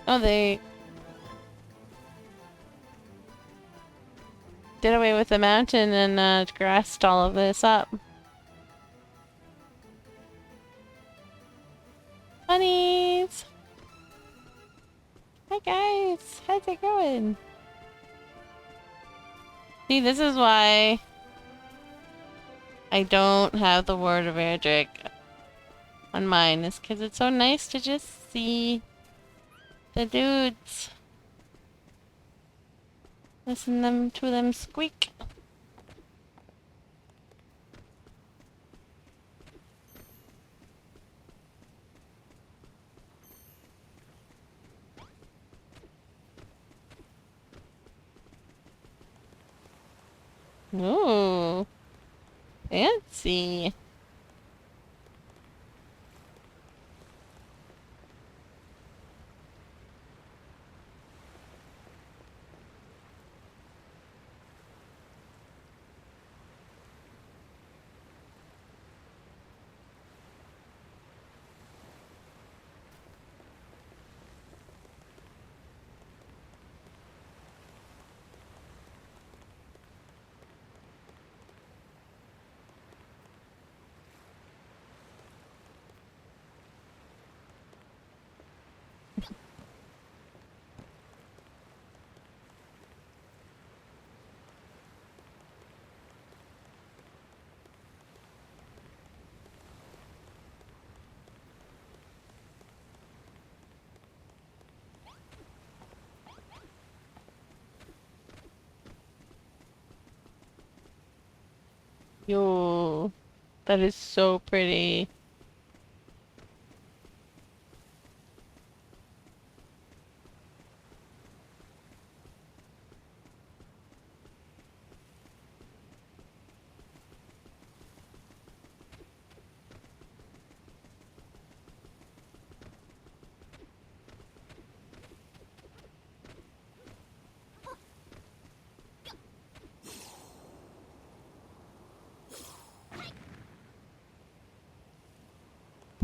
Oh, they did away with the mountain and grassed all of this up. Bunnies! Hi guys! How's it going? See, this is why I don't have the Word of Erdrick on mine, is because it's so nice to just see the dudes. Listen to them squeak. Ooh. Fancy. Yo, that is so pretty.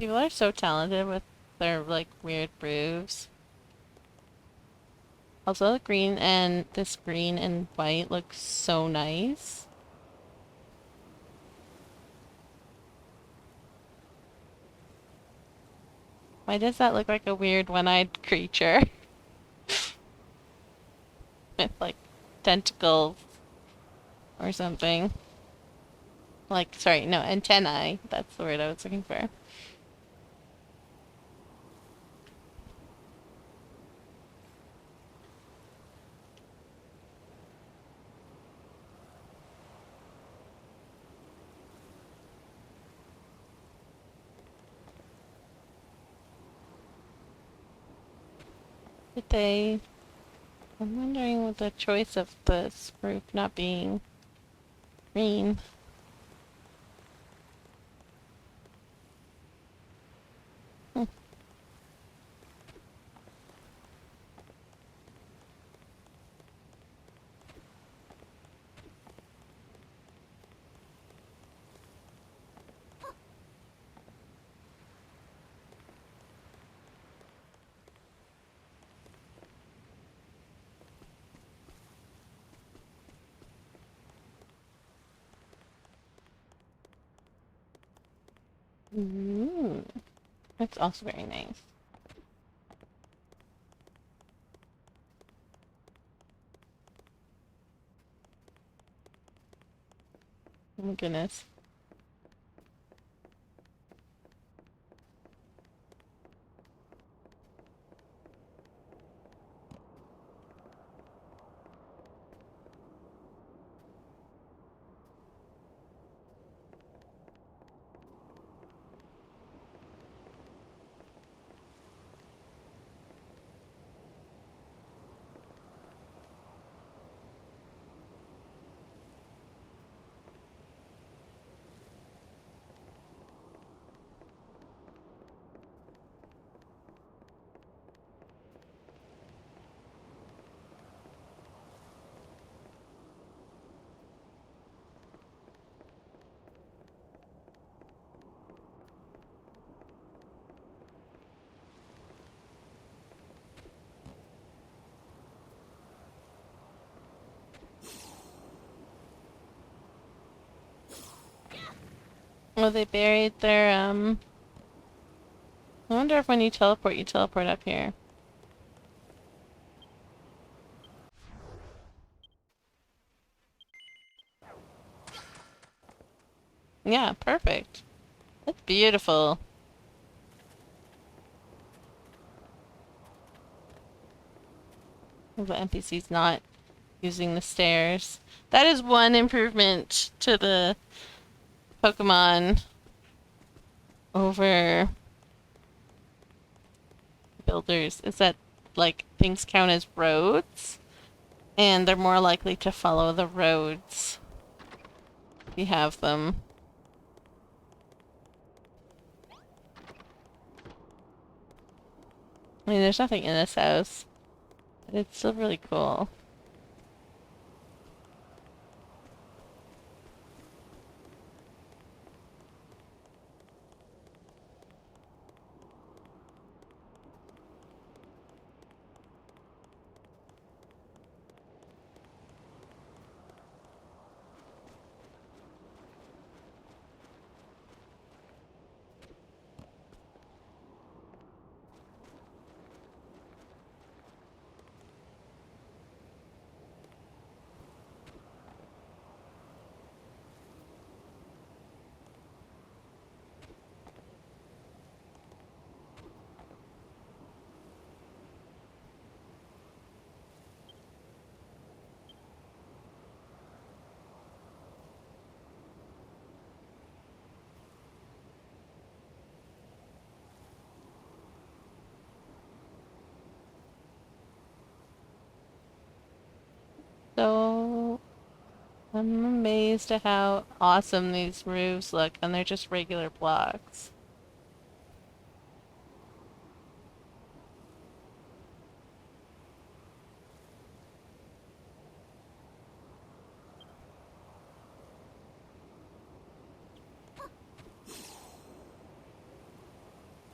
People are so talented with their like weird roofs. Also, the green and this green and white looks so nice. Why does that look like a weird one-eyed creature with like tentacles or something? Like, sorry, no, antennae. That's the word I was looking for. Did they? I'm wondering with the choice of this roof not being green. Hmm. Ooh, that's also very nice. Oh my goodness. Oh, they buried their, I wonder if when you teleport up here. Yeah, perfect. That's beautiful. The NPC's not using the stairs. That is one improvement to the Pokemon over builders, is that like things count as roads and they're more likely to follow the roads if you have them. I mean, there's nothing in this house, but it's still really cool. So I'm amazed at how awesome these roofs look, and they're just regular blocks.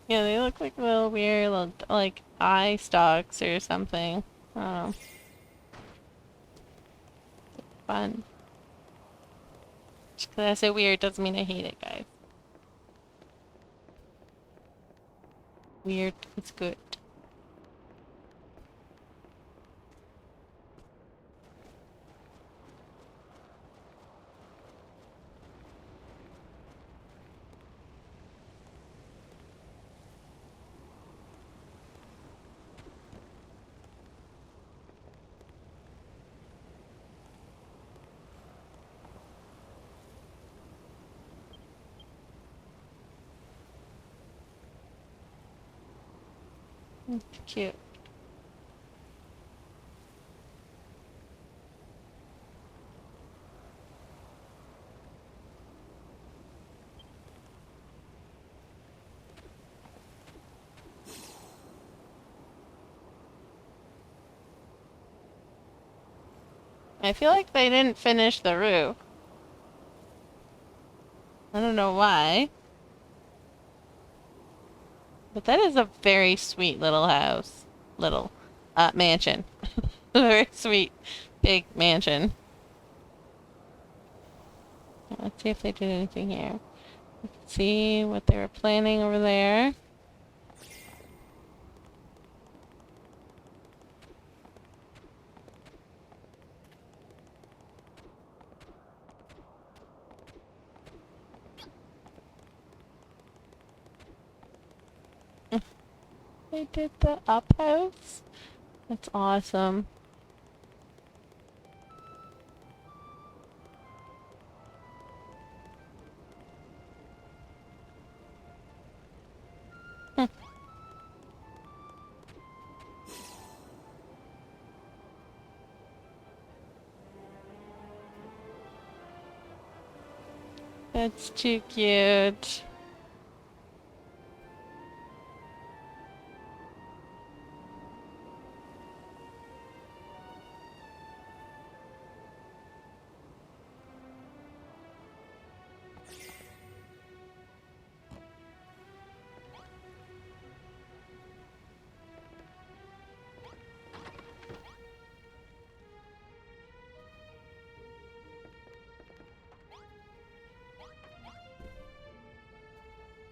Yeah, they look like little weird, like eye stalks or something. I don't know. Fun. Just 'cause I say weird doesn't mean I hate it, guys. Weird is good. It's cute. I feel like they didn't finish the roof. I don't know why, but that is a very sweet little house. Little, mansion. A very sweet, big mansion. Let's see if they did anything here. Let's see what they were planning over there. They did the up house. That's awesome. That's too cute.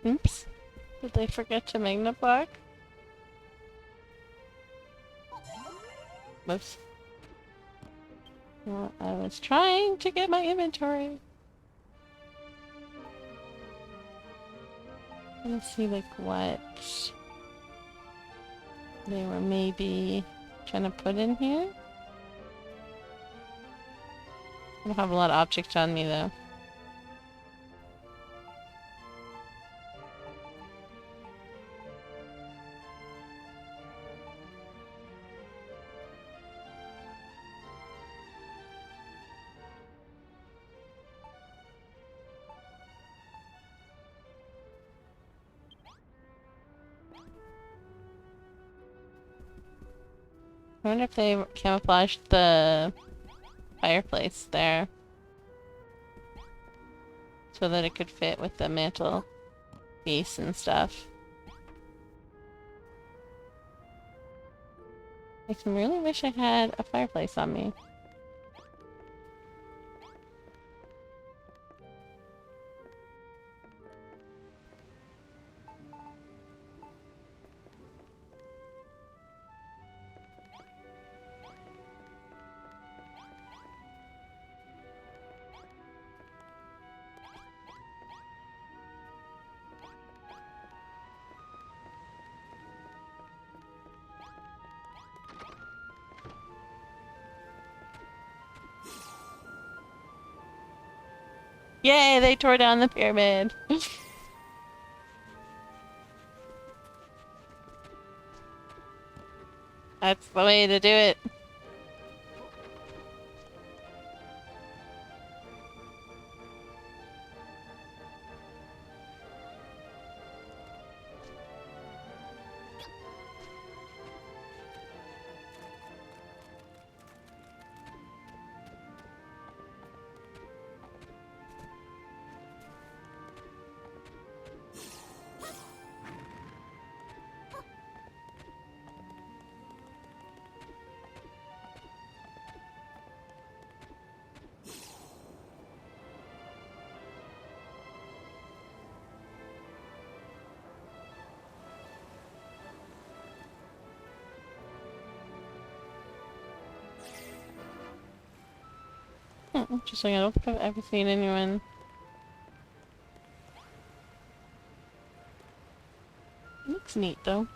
Oops. Did they forget to magnify? Whoops. Well, I was trying to get my inventory. Let's see, like, what they were maybe trying to put in here. I don't have a lot of objects on me, though. I wonder if they camouflaged the fireplace there so that it could fit with the mantle piece and stuff. I really wish I had a fireplace on me. Yay, they tore down the pyramid. That's the way to do it. Interesting. I don't think I've ever seen anyone. Looks neat though.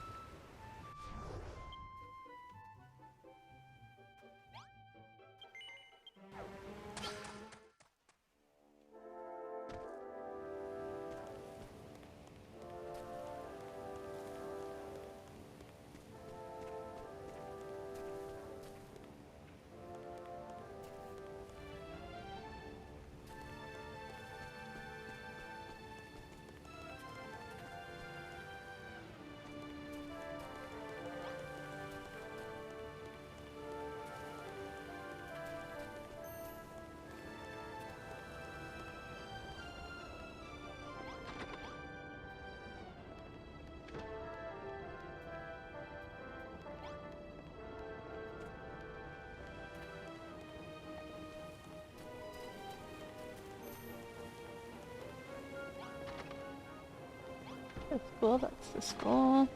That's cool, that's the school.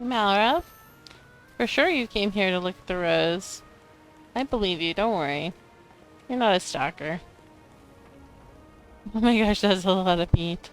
Malra, for sure you came here to look at the rose. I believe you, don't worry. You're not a stalker. Oh my gosh, that's a lot of meat.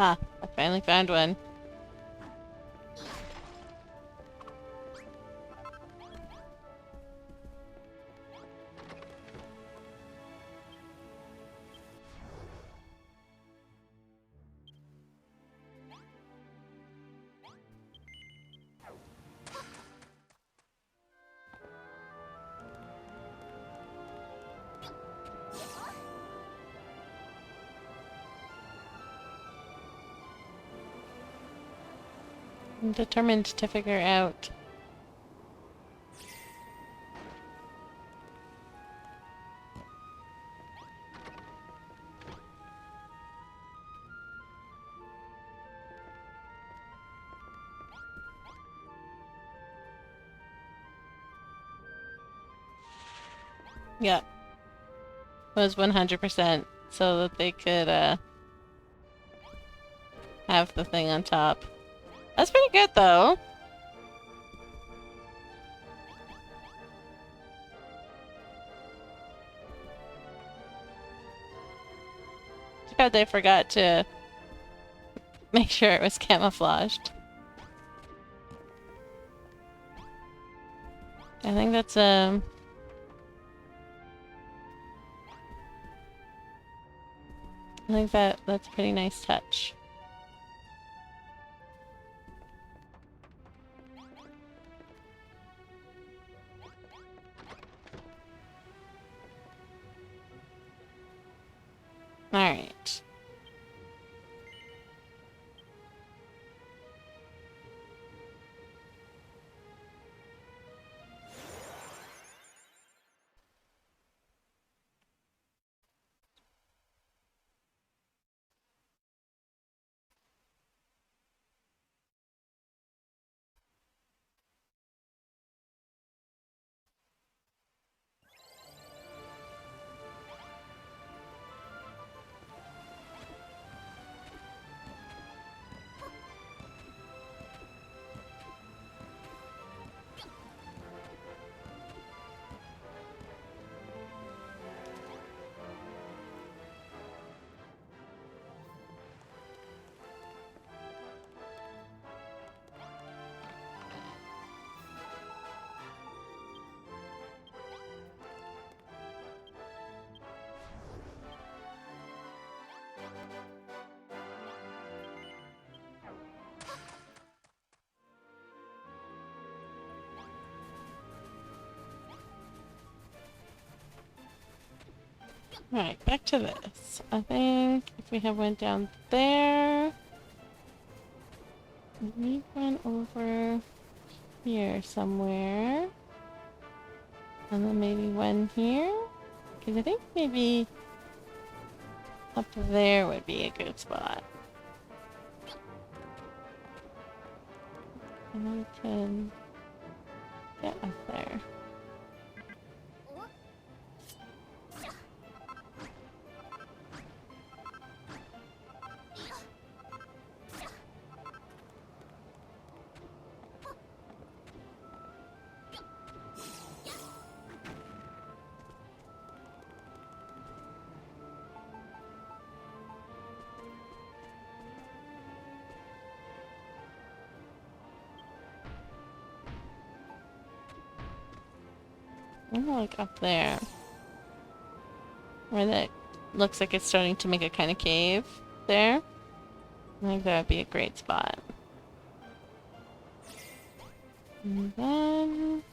Ah, I finally found one. I'm determined to figure out. Yeah, was 100% so that they could have the thing on top. That's pretty good though. card they forgot to make sure it was camouflaged. I think that's I think that's a pretty nice touch. All right. Alright, back to this. I think if we have went down there, we went over here somewhere, and then maybe one here? Because I think maybe up there would be a good spot. And we can get up there. Like up there. Where that looks like it's starting to make a kind of cave there. I think that would be a great spot. And then...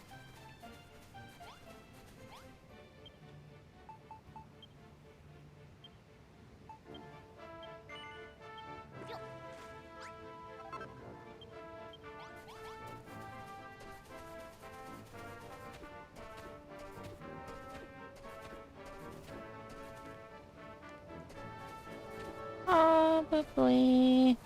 probably...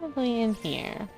Probably in here.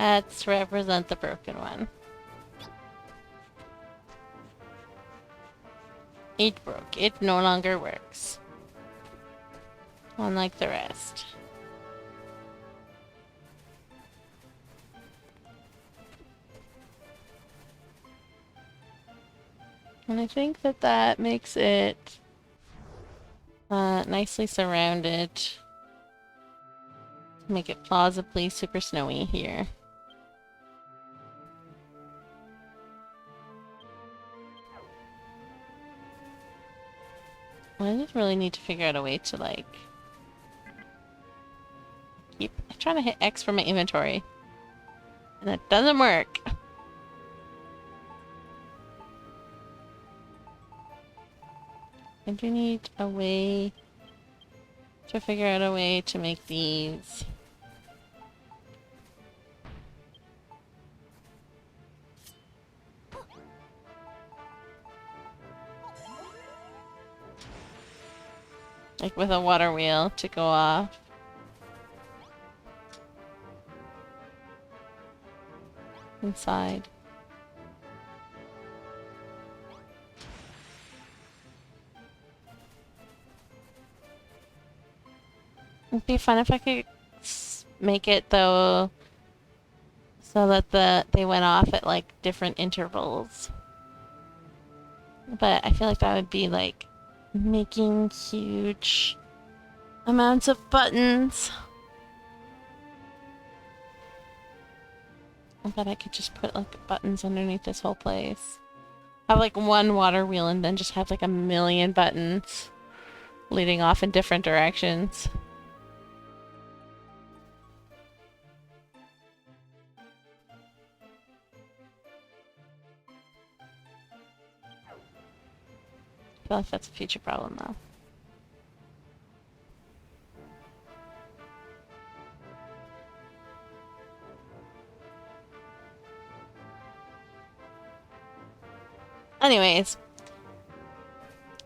That's to represent the broken one. It broke. It no longer works. Unlike the rest. And I think that that makes it nicely surrounded. Make it plausibly super snowy here. I just really need to figure out a way to, like, keep trying to hit X for my inventory. And it doesn't work. I do need a way to figure out a way to make these. Like with a water wheel to go off. Inside. It'd be fun if I could make it though so that they went off at like different intervals. But I feel like that would be like making huge amounts of buttons. I bet I could just put like buttons underneath this whole place. Have like one water wheel and then just have like a million buttons leading off in different directions. I feel like that's a future problem though. Anyways,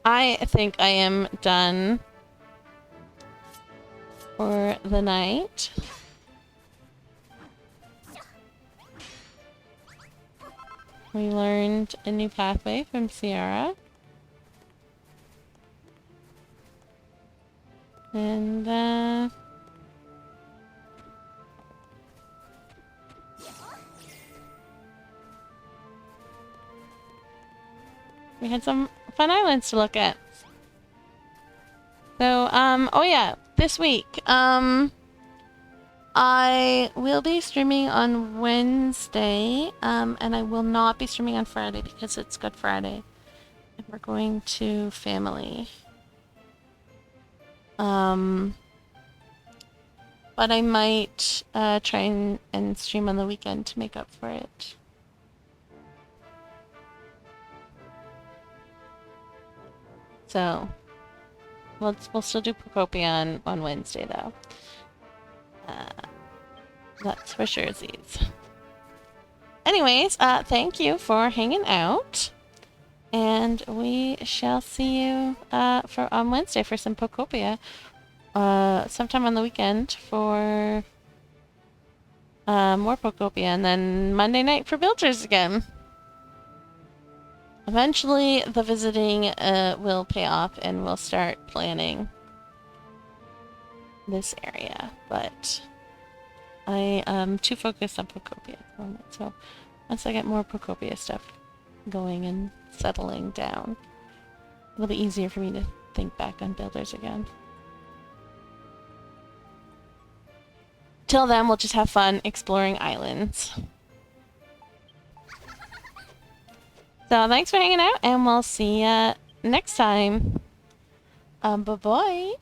I think I am done for the night. We learned a new pathway from Sierra. And, we had some fun islands to look at. So, oh yeah, this week, I will be streaming on Wednesday, and I will not be streaming on Friday because it's Good Friday. And we're going to family. But I might, try and stream on the weekend to make up for it. So, we'll still do Procopia on Wednesday, though. That's for sure, Z's. Anyways, thank you for hanging out. And we shall see you on Wednesday for some Procopia. Sometime on the weekend for more Procopia. And then Monday night for Builders again. Eventually, the visiting will pay off and we'll start planning this area, but I am too focused on Procopia at the moment, so once I get more Procopia stuff going and settling down, it'll be easier for me to think back on Builders again. Till then, we'll just have fun exploring islands. So thanks for hanging out, and we'll see ya next time. Bye-bye.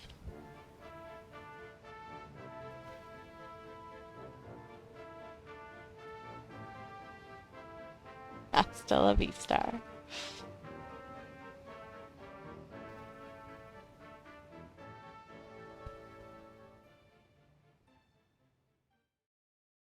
Hasta la vista.